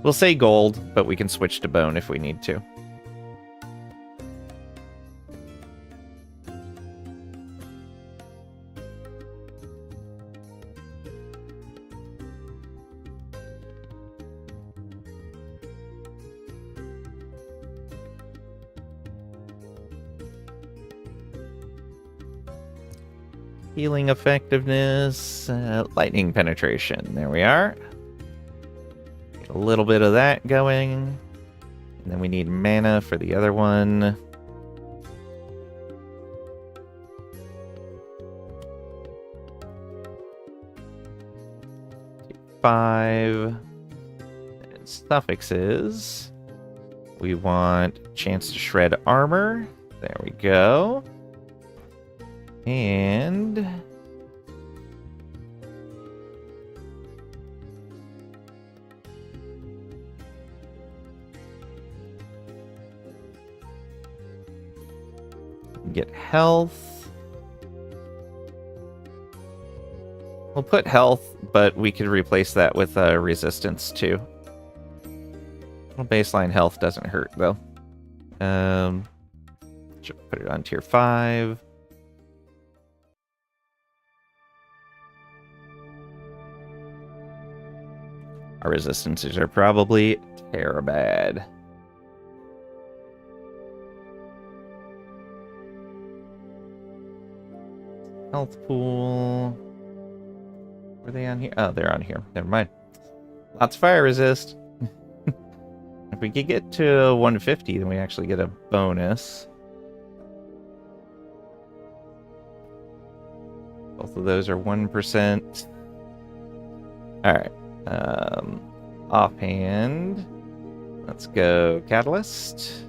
We'll say gold, but we can switch to bone if we need to. Healing effectiveness, lightning penetration. There we are. Get a little bit of that going. And then we need mana for the other one. Five. And suffixes. We want chance to shred armor. There we go. And get health. We'll put health, but we could replace that with resistance too. Well, baseline health doesn't hurt though. Should put it on tier 5. Our resistances are probably terribad. Health pool. Were they on here? Oh, they're on here. Never mind. Lots of fire resist. If we could get to 150, then we actually get a bonus. Both of those are 1%. Alright. Offhand, let's go Catalyst.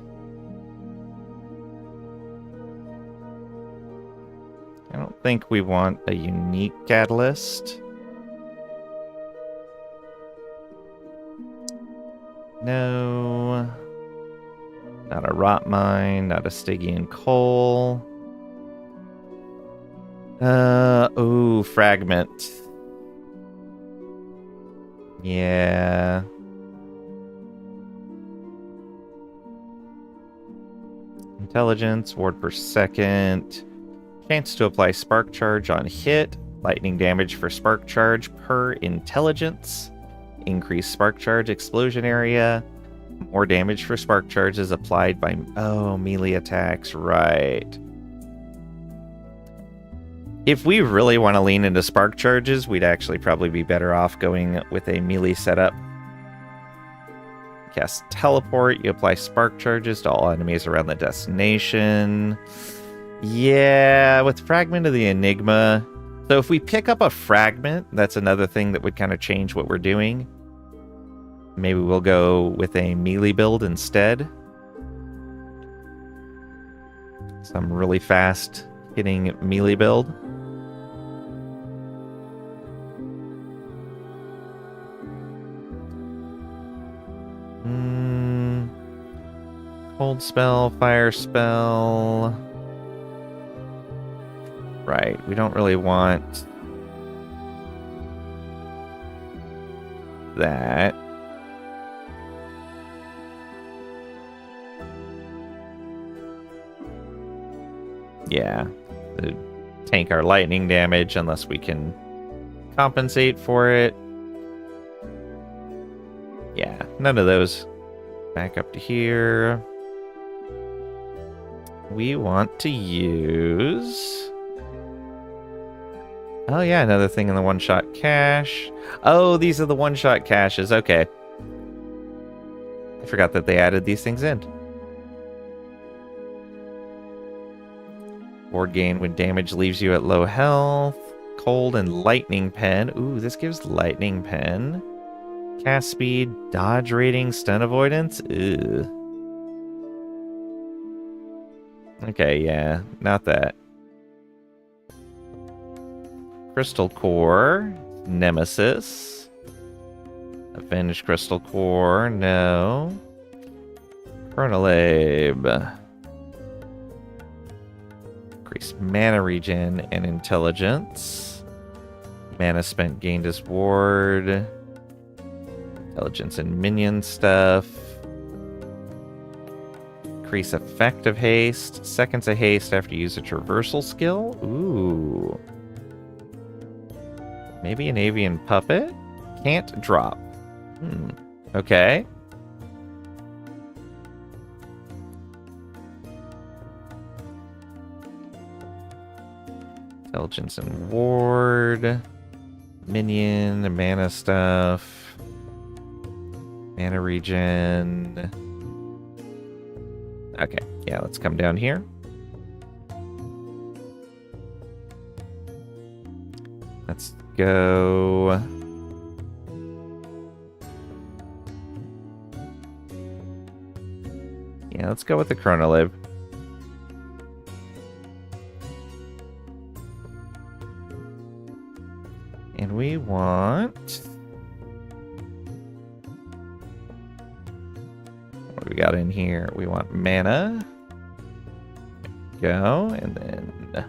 I don't think we want a unique Catalyst. No. Not a Rot Mine, not a Stygian Coal. Oh, Fragment. Yeah. Intelligence, ward per second. Chance to apply spark charge on hit. Lightning damage for spark charge per intelligence. Increase spark charge explosion area. More damage for spark charges applied by... Oh, melee attacks, right. If we really want to lean into spark charges, we'd actually probably be better off going with a melee setup. Cast teleport, you apply spark charges to all enemies around the destination. Yeah, with Fragment of the Enigma. So if we pick up a fragment, that's another thing that would kind of change what we're doing. Maybe we'll go with a melee build instead. Some really fast hitting melee build. Cold spell, fire spell. Right, we don't really want that. Yeah, tank our lightning damage unless we can compensate for it. Yeah, none of those. Back up to here. We want to use... Oh yeah, another thing in the one-shot cache. Oh, these are the one-shot caches. Okay. I forgot that they added these things in. Board gain when damage leaves you at low health. Cold and lightning pen. Ooh, this gives lightning pen. Cast speed, dodge rating, stun avoidance. Ew. Okay, yeah, not that. Crystal Core, Nemesis. Avenged Crystal Core, no. Chronolabe. Increase mana regen and intelligence. Mana spent gained as ward. Intelligence and minion stuff. Increase effective haste. Seconds of haste after you use a traversal skill. Ooh. Maybe an avian puppet? Can't drop. Okay. Intelligence and ward. Minion, mana stuff. Mana regen. Okay, yeah, let's come down here. Let's go. Yeah, let's go with the Chronolib. And we want... What do we got in here? We want mana. Go, and then...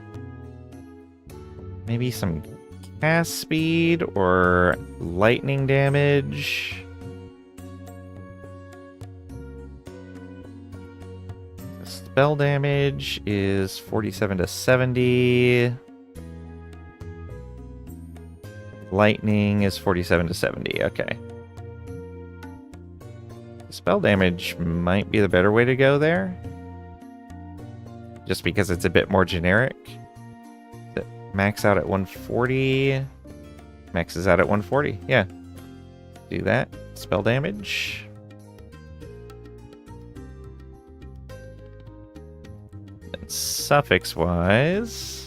maybe some cast speed or lightning damage. Spell damage is 47 to 70. Lightning is 47 to 70. Okay. Spell damage might be the better way to go there. Just because it's a bit more generic. Max out at 140. Maxes out at 140. Yeah. Do that. Spell damage. And suffix-wise...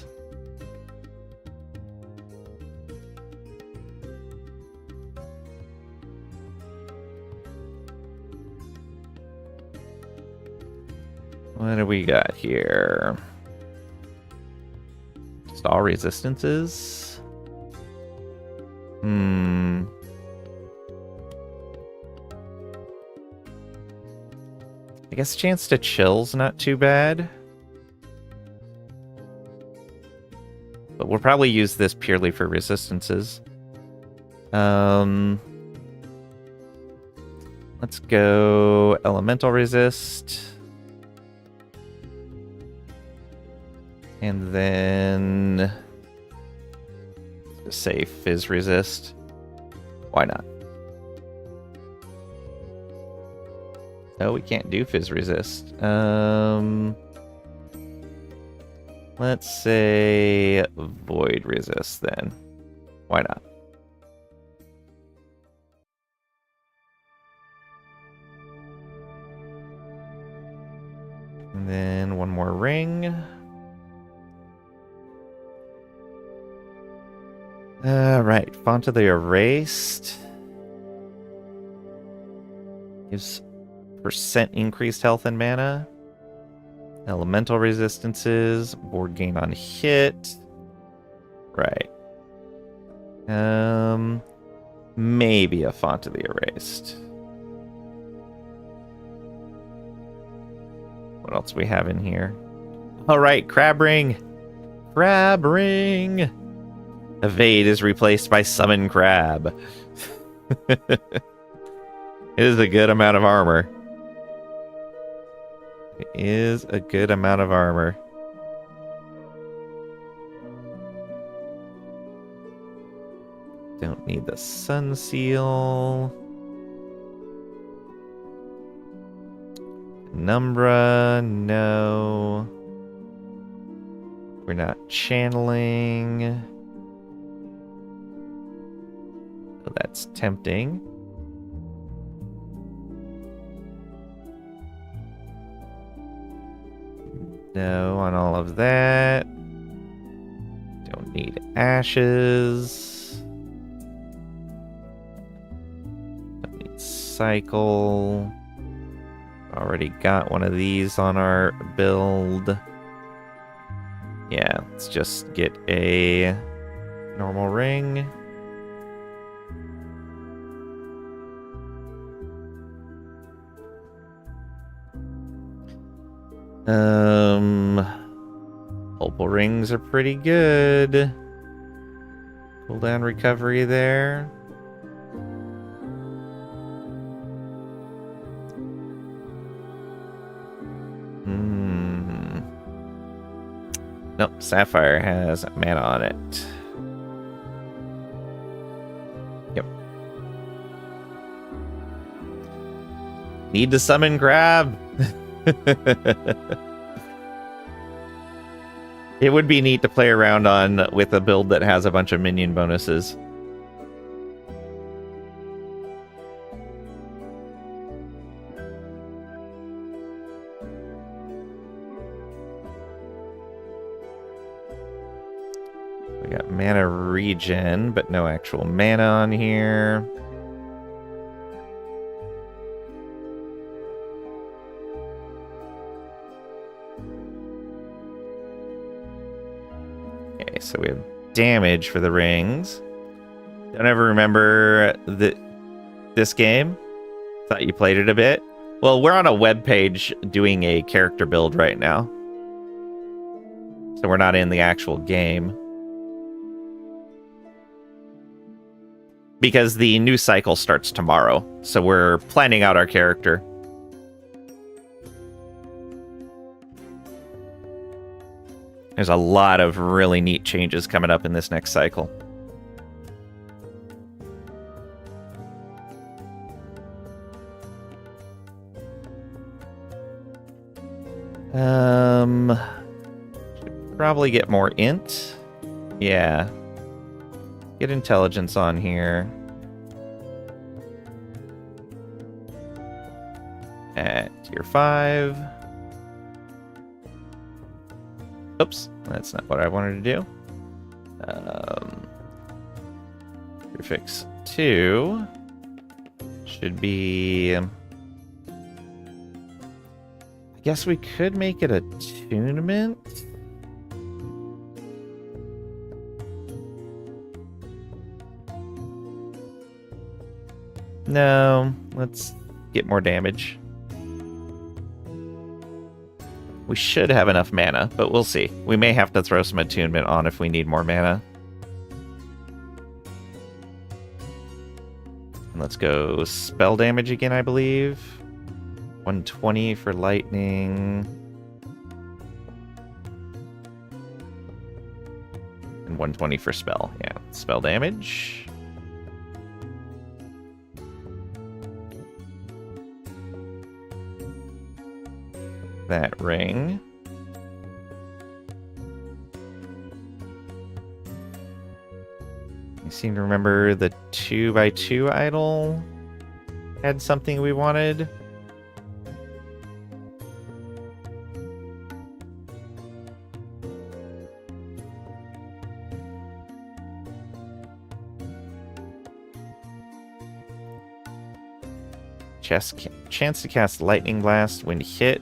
what do we got here? Just all resistances? I guess chance to chill's not too bad. But we'll probably use this purely for resistances. Let's go elemental resist. And then say fizz resist. Why not? Oh, we can't do Fizz Resist. Let's say Void Resist then. Why not? And then one more ring. Right, Font of the Erased. Gives % increased health and mana. Elemental resistances. Board gain on hit. Right. Maybe a Font of the Erased. What else we have in here? All right, Crab Ring. Crab Ring. Evade is replaced by Summon Crab. It is a good amount of armor. It is a good amount of armor. Don't need the Sun Seal. Penumbra, no. We're not channeling. So that's tempting. No on all of that. Don't need ashes. Don't need cycle. Already got one of these on our build. Yeah, let's just get a normal ring. Opal rings are pretty good. Cooldown recovery there. Nope, Sapphire has mana on it. Yep. Need to summon Crab. It would be neat to play around on with a build that has a bunch of minion bonuses. We got mana regen, but no actual mana on here. Okay, so we have damage for the rings. Don't ever remember this game. Thought you played it a bit. Well, we're on a web page doing a character build right now. So we're not in the actual game. Because the new cycle starts tomorrow. So we're planning out our character. There's a lot of really neat changes coming up in this next cycle. Should probably get more int. Yeah. Get intelligence on here. At tier 5. Oops, that's not what I wanted to do. Prefix 2 should be... I guess we could make it attunement. No, let's get more damage. We should have enough mana, but we'll see. We may have to throw some attunement on if we need more mana. And let's go spell damage again, I believe. 120 for lightning. And 120 for spell. Yeah, spell damage. that ring. I seem to remember the 2x2 idol had something we wanted. Chance to cast Lightning Blast when hit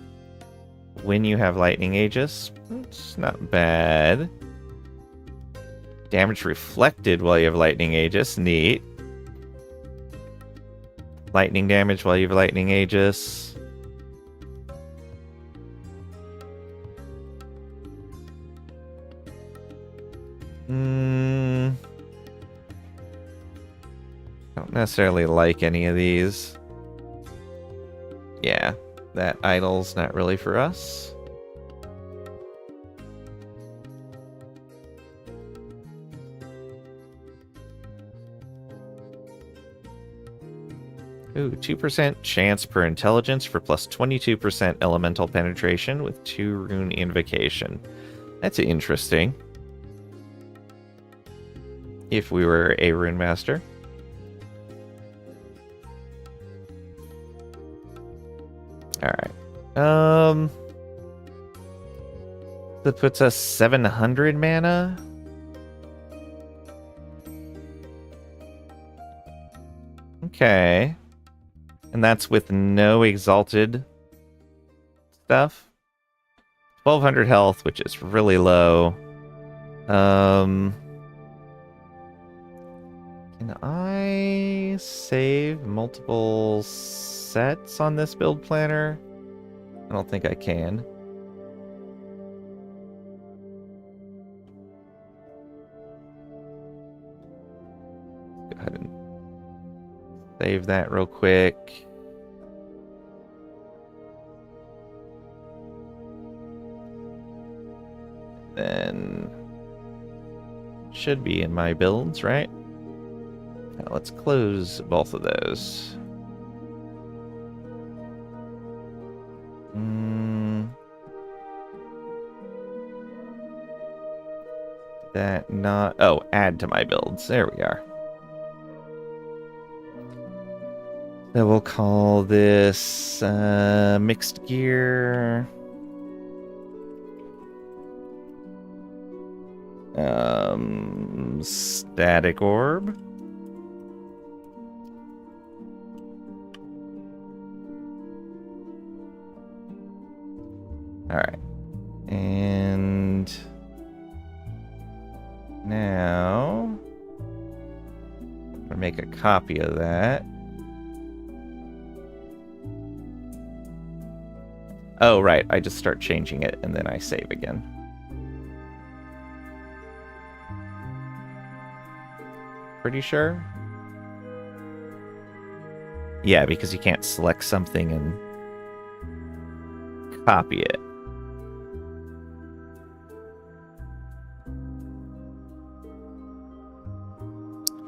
when you have Lightning Aegis. It's not bad. Damage reflected while you have Lightning Aegis. Neat. Lightning damage while you have Lightning Aegis. Don't necessarily like any of these. Yeah, that idol's not really for us. Ooh, 2% chance per intelligence for plus 22% elemental penetration with 2 rune invocation. That's interesting. If we were a rune master. Alright. That puts us 700 mana. Okay. And that's with no exalted stuff. 1200 health, which is really low. Can I save multiple sets on this build planner? I don't think I can. Go ahead and save that real quick. Then should be in my builds, right? Now let's close both of those. That not... Oh, add to my builds. There we are. So we'll call this mixed gear. Static orb. All right. And now I'm gonna make a copy of that. Oh, right. I just start changing it and then I save again. Pretty sure? Yeah, because you can't select something and copy it.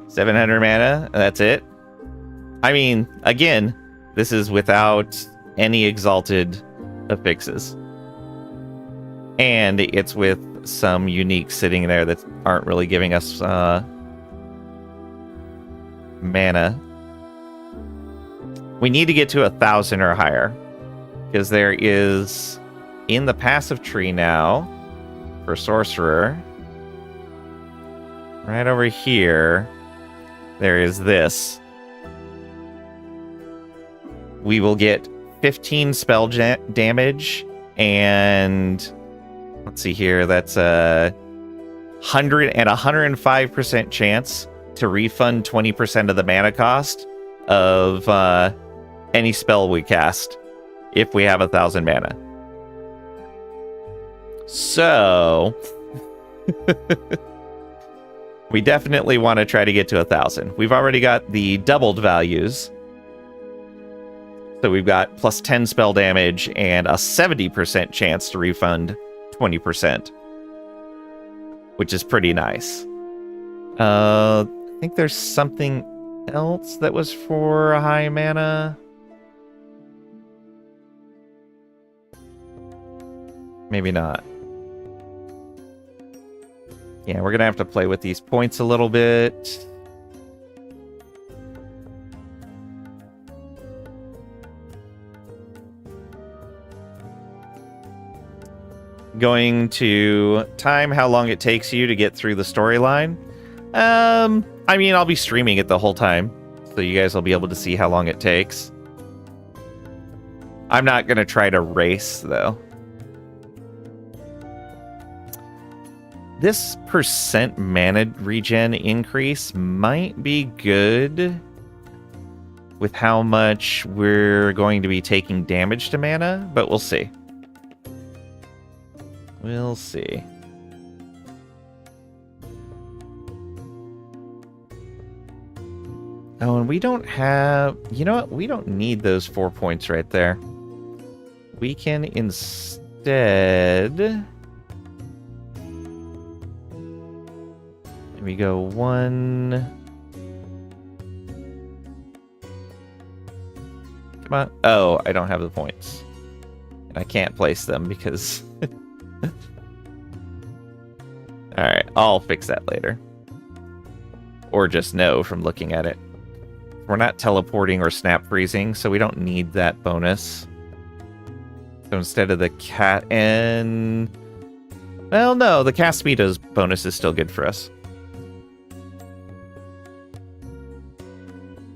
$700 mana, that's it. I mean, again, this is without any exalted affixes. And it's with some unique sitting there that aren't really giving us mana. We need to get to 1,000 or higher. Because there is, in the passive tree now, for Sorcerer, right over here, there is this. We will get 15 spell damage, and let's see here, that's a 100 and 105% chance to refund 20% of the mana cost of any spell we cast if we have 1,000 mana. So we definitely want to try to get to 1,000. We've already got the doubled values. So we've got plus 10 spell damage and a 70% chance to refund 20%, which is pretty nice. I think there's something else that was for a high mana. Maybe not. Yeah, we're gonna have to play with these points a little bit. Going to time how long it takes you to get through the storyline. I mean, I'll be streaming it the whole time, so you guys will be able to see how long it takes. I'm not gonna try to race, though. This percent mana regen increase might be good with how much we're going to be taking damage to mana, but we'll see. We'll see. Oh, and we don't have... You know what? We don't need those 4 points right there. We can instead... We go 1... Come on. Oh, I don't have the points. And I can't place them because... Alright, I'll fix that later. Or just know from looking at it. We're not teleporting or snap freezing, so we don't need that bonus. So instead of the cat and... Well, no, the cast speed bonus is still good for us.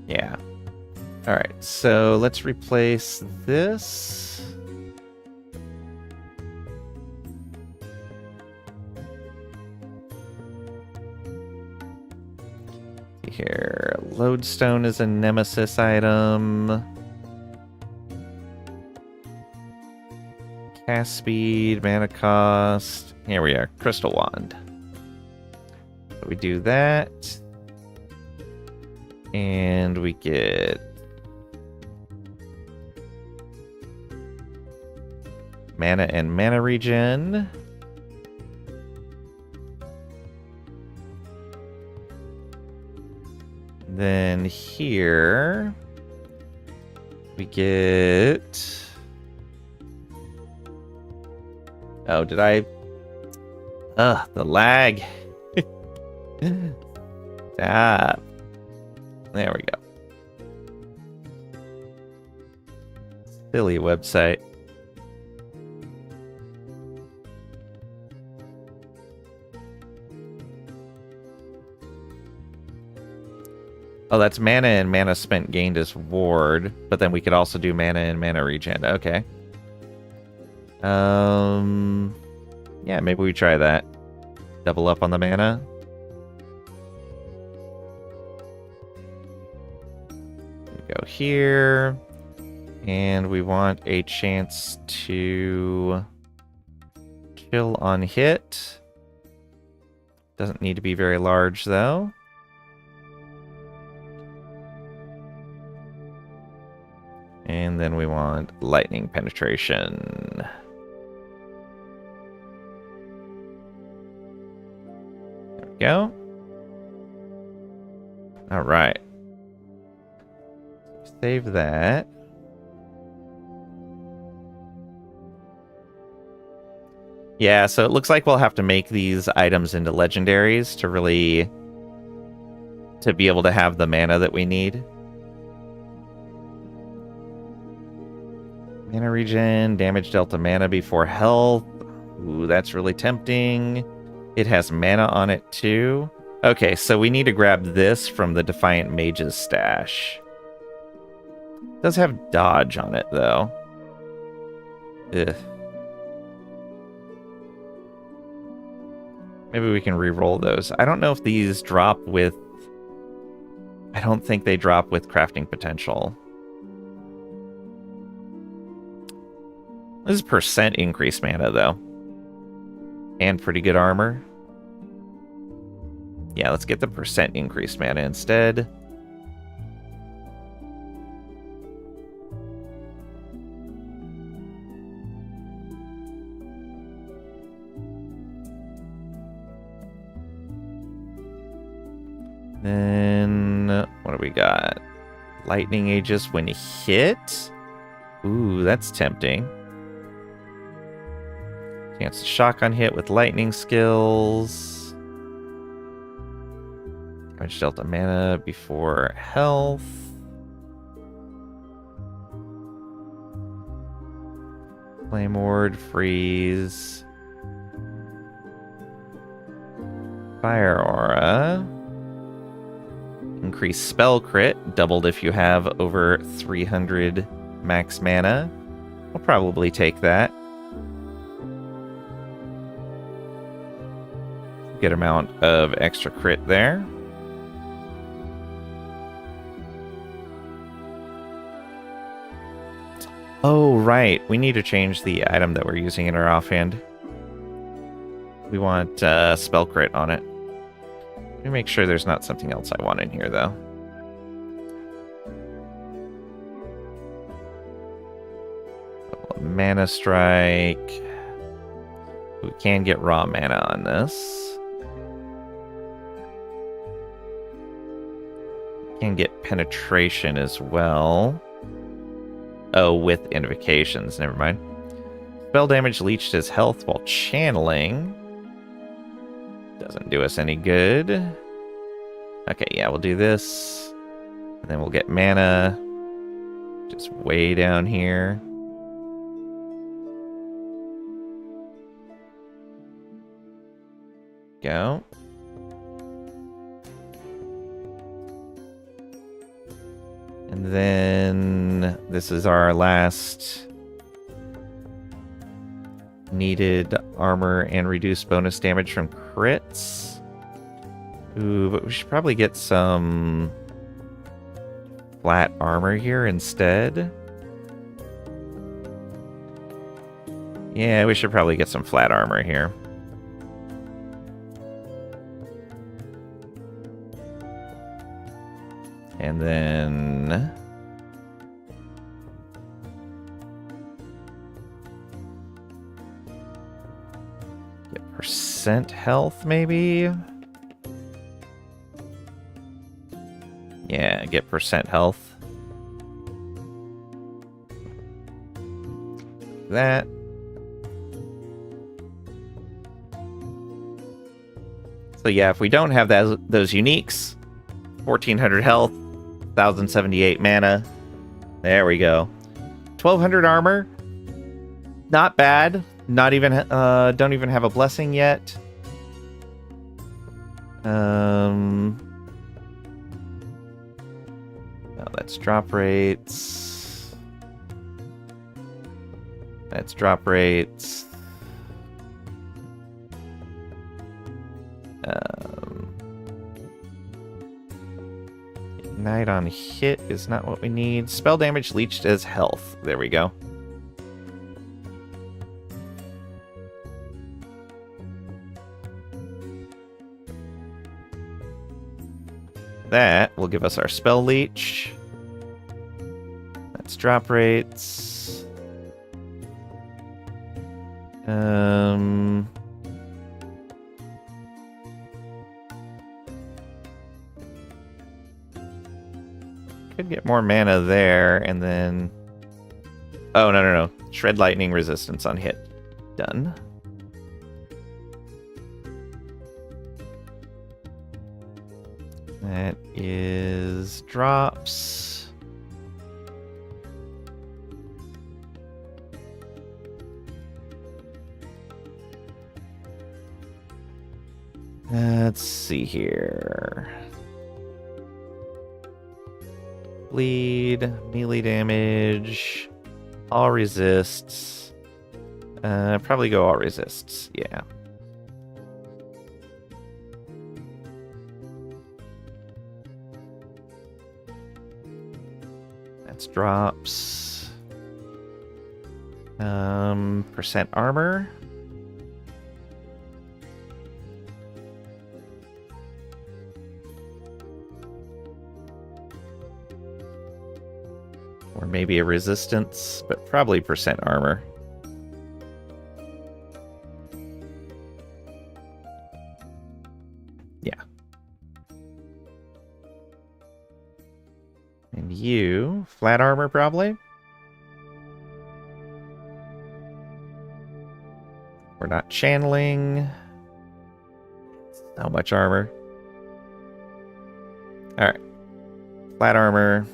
Yeah. Alright, so let's replace this. Here, lodestone is a nemesis item. Cast speed, mana cost. Here we are, crystal wand. So we do that. And we get mana and mana regen. Then here we get... Oh, did I... Ugh, the lag. Stop. There we go. Silly website. Oh, that's mana and mana spent gained as ward, but then we could also do mana and mana regen. Okay. Yeah, maybe we try that. Double up on the mana. We go here, and we want a chance to kill on hit. Doesn't need to be very large, though. And then we want lightning penetration. There we go. All right. Save that. Yeah, so it looks like we'll have to make these items into legendaries to be able to have the mana that we need. Mana regen, damage delta mana before health. Ooh, that's really tempting. It has mana on it too. Okay, so we need to grab this from the Defiant Mage's stash. It does have dodge on it though. Ugh. Maybe we can re-roll those. I don't know if these drop with... I don't think they drop with crafting potential. This is percent increased mana, though. And pretty good armor. Yeah, let's get the percent increased mana instead. Then, what do we got? Lightning Aegis when hit? Ooh, that's tempting. Chance to shock on hit with lightning skills. Damage Delta mana before health. Flame Ward, freeze. Fire Aura. Increase spell crit, doubled if you have over 300 max mana. I'll probably take that. Good amount of extra crit there. Oh, right. We need to change the item that we're using in our offhand. We want spell crit on it. Let me make sure there's not something else I want in here, though. Mana Strike. We can get raw mana on this. Can get penetration as well. Oh, with invocations. Never mind. Spell damage leached his health while channeling. Doesn't do us any good. Okay, yeah, we'll do this. And then we'll get mana. Just way down here. Go. And then this is our last needed armor and reduced bonus damage from crits. Ooh, but we should probably get some flat armor here instead. Yeah, we should probably get some flat armor here. And then get percent health, maybe? Yeah, get percent health. That. So yeah, if we don't have those uniques, 1400 health, 1078 mana. There we go. 1200 armor. Not bad. Not even don't even have a blessing yet. Oh, that's drop rates. That's drop rates. Ignite on hit is not what we need. Spell damage leached as health. There we go. That will give us our spell leech. That's drop rates. Could get more mana there, and then... Oh, no. Shred lightning resistance on hit. Done. That is drops. Let's see here. Bleed, melee damage, all resists. Probably go all resists, yeah. That's drops. Percent armor. Or maybe a resistance, but probably percent armor. Yeah. And you, flat armor probably? We're not channeling. How much armor? Alright. Flat armor.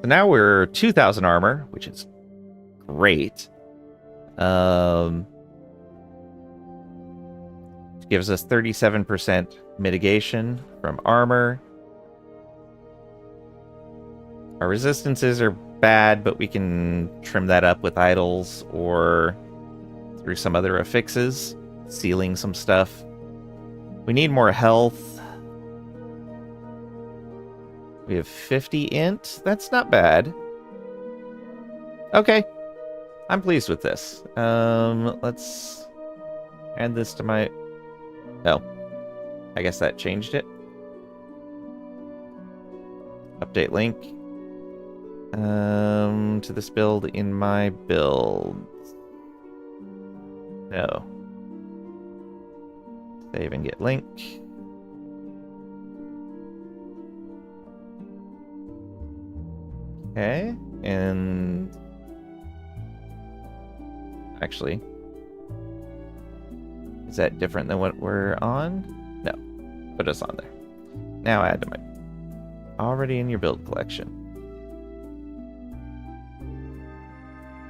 So now we're 2,000 armor, which is great. Gives us 37% mitigation from armor. Our resistances are bad, but we can trim that up with idols or through some other affixes, sealing some stuff. We need more health. We have 50 int. That's not bad. Okay. I'm pleased with this. Let's add this to my... Oh. I guess that changed it. Update link. To this build in my build. No. Save and get link. Okay, and actually, is that different than what we're on? No, put us on there. Now add to my already in your build collection.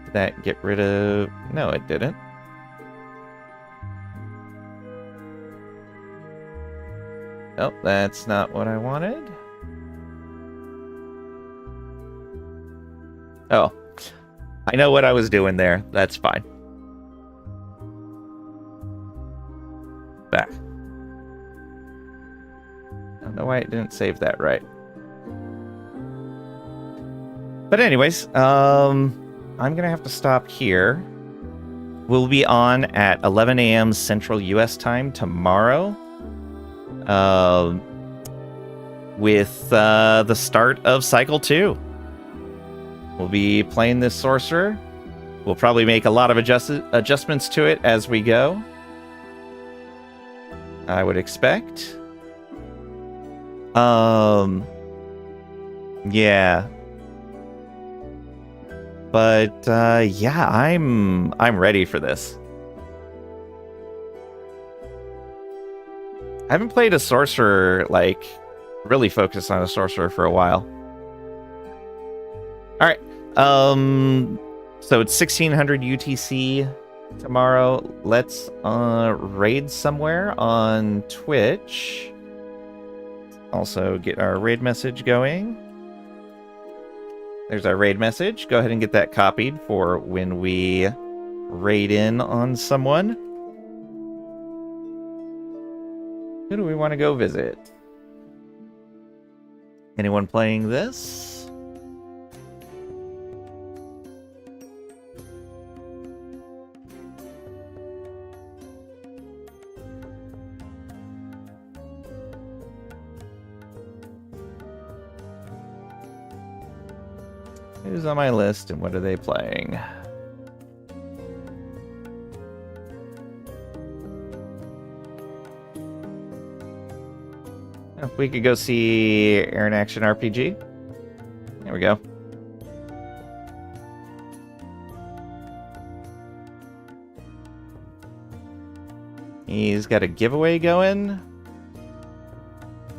Did that get rid of? No, it didn't. Nope, that's not what I wanted. Oh, I know what I was doing there. That's fine. Back. I don't know why it didn't save that right. But anyways, I'm gonna have to stop here. We'll be on at 11 a.m. Central U.S. time tomorrow. With the start of Cycle 2. We'll be playing this sorcerer. We'll probably make a lot of adjustments to it as we go. I would expect. Yeah. But yeah, I'm ready for this. I haven't played a sorcerer, like, really focused on a sorcerer for a while. Alright. So it's 1600 UTC tomorrow. Let's raid somewhere on Twitch. Also get our raid message going. There's our raid message. Go ahead and get that copied for when we raid in on someone. Who do we want to go visit? Anyone playing this? Who's on my list and what are they playing? Oh, we could go see Aaron Action RPG. There we go. He's got a giveaway going.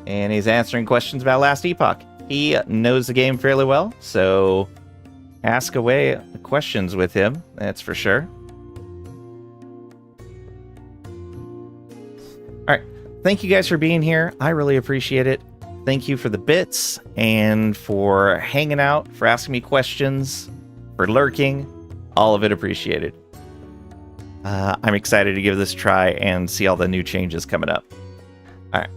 And he's answering questions about Last Epoch. He knows the game fairly well, so ask away questions with him, that's for sure. Alright, thank you guys for being here. I really appreciate it. Thank you for the bits, and for hanging out, for asking me questions, for lurking. All of it appreciated. I'm excited to give this a try and see all the new changes coming up. Alright.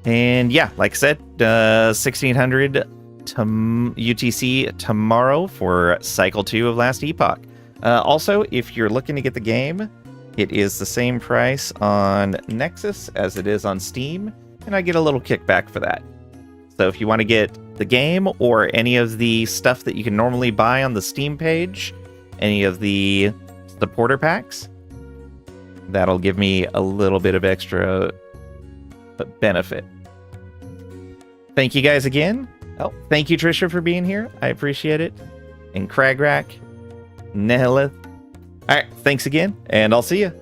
And yeah, like I said, 1600 UTC tomorrow for Cycle 2 of Last Epoch. Also, if you're looking to get the game, it is the same price on Nexus as it is on Steam, and I get a little kickback for that. So if you want to get the game or any of the stuff that you can normally buy on the Steam page, any of the supporter packs, that'll give me a little bit of extra benefit. Thank you guys again. Oh, thank you, Trisha, for being here. I appreciate it. And Cragrack, Nihilith, All right, thanks again, and I'll see you.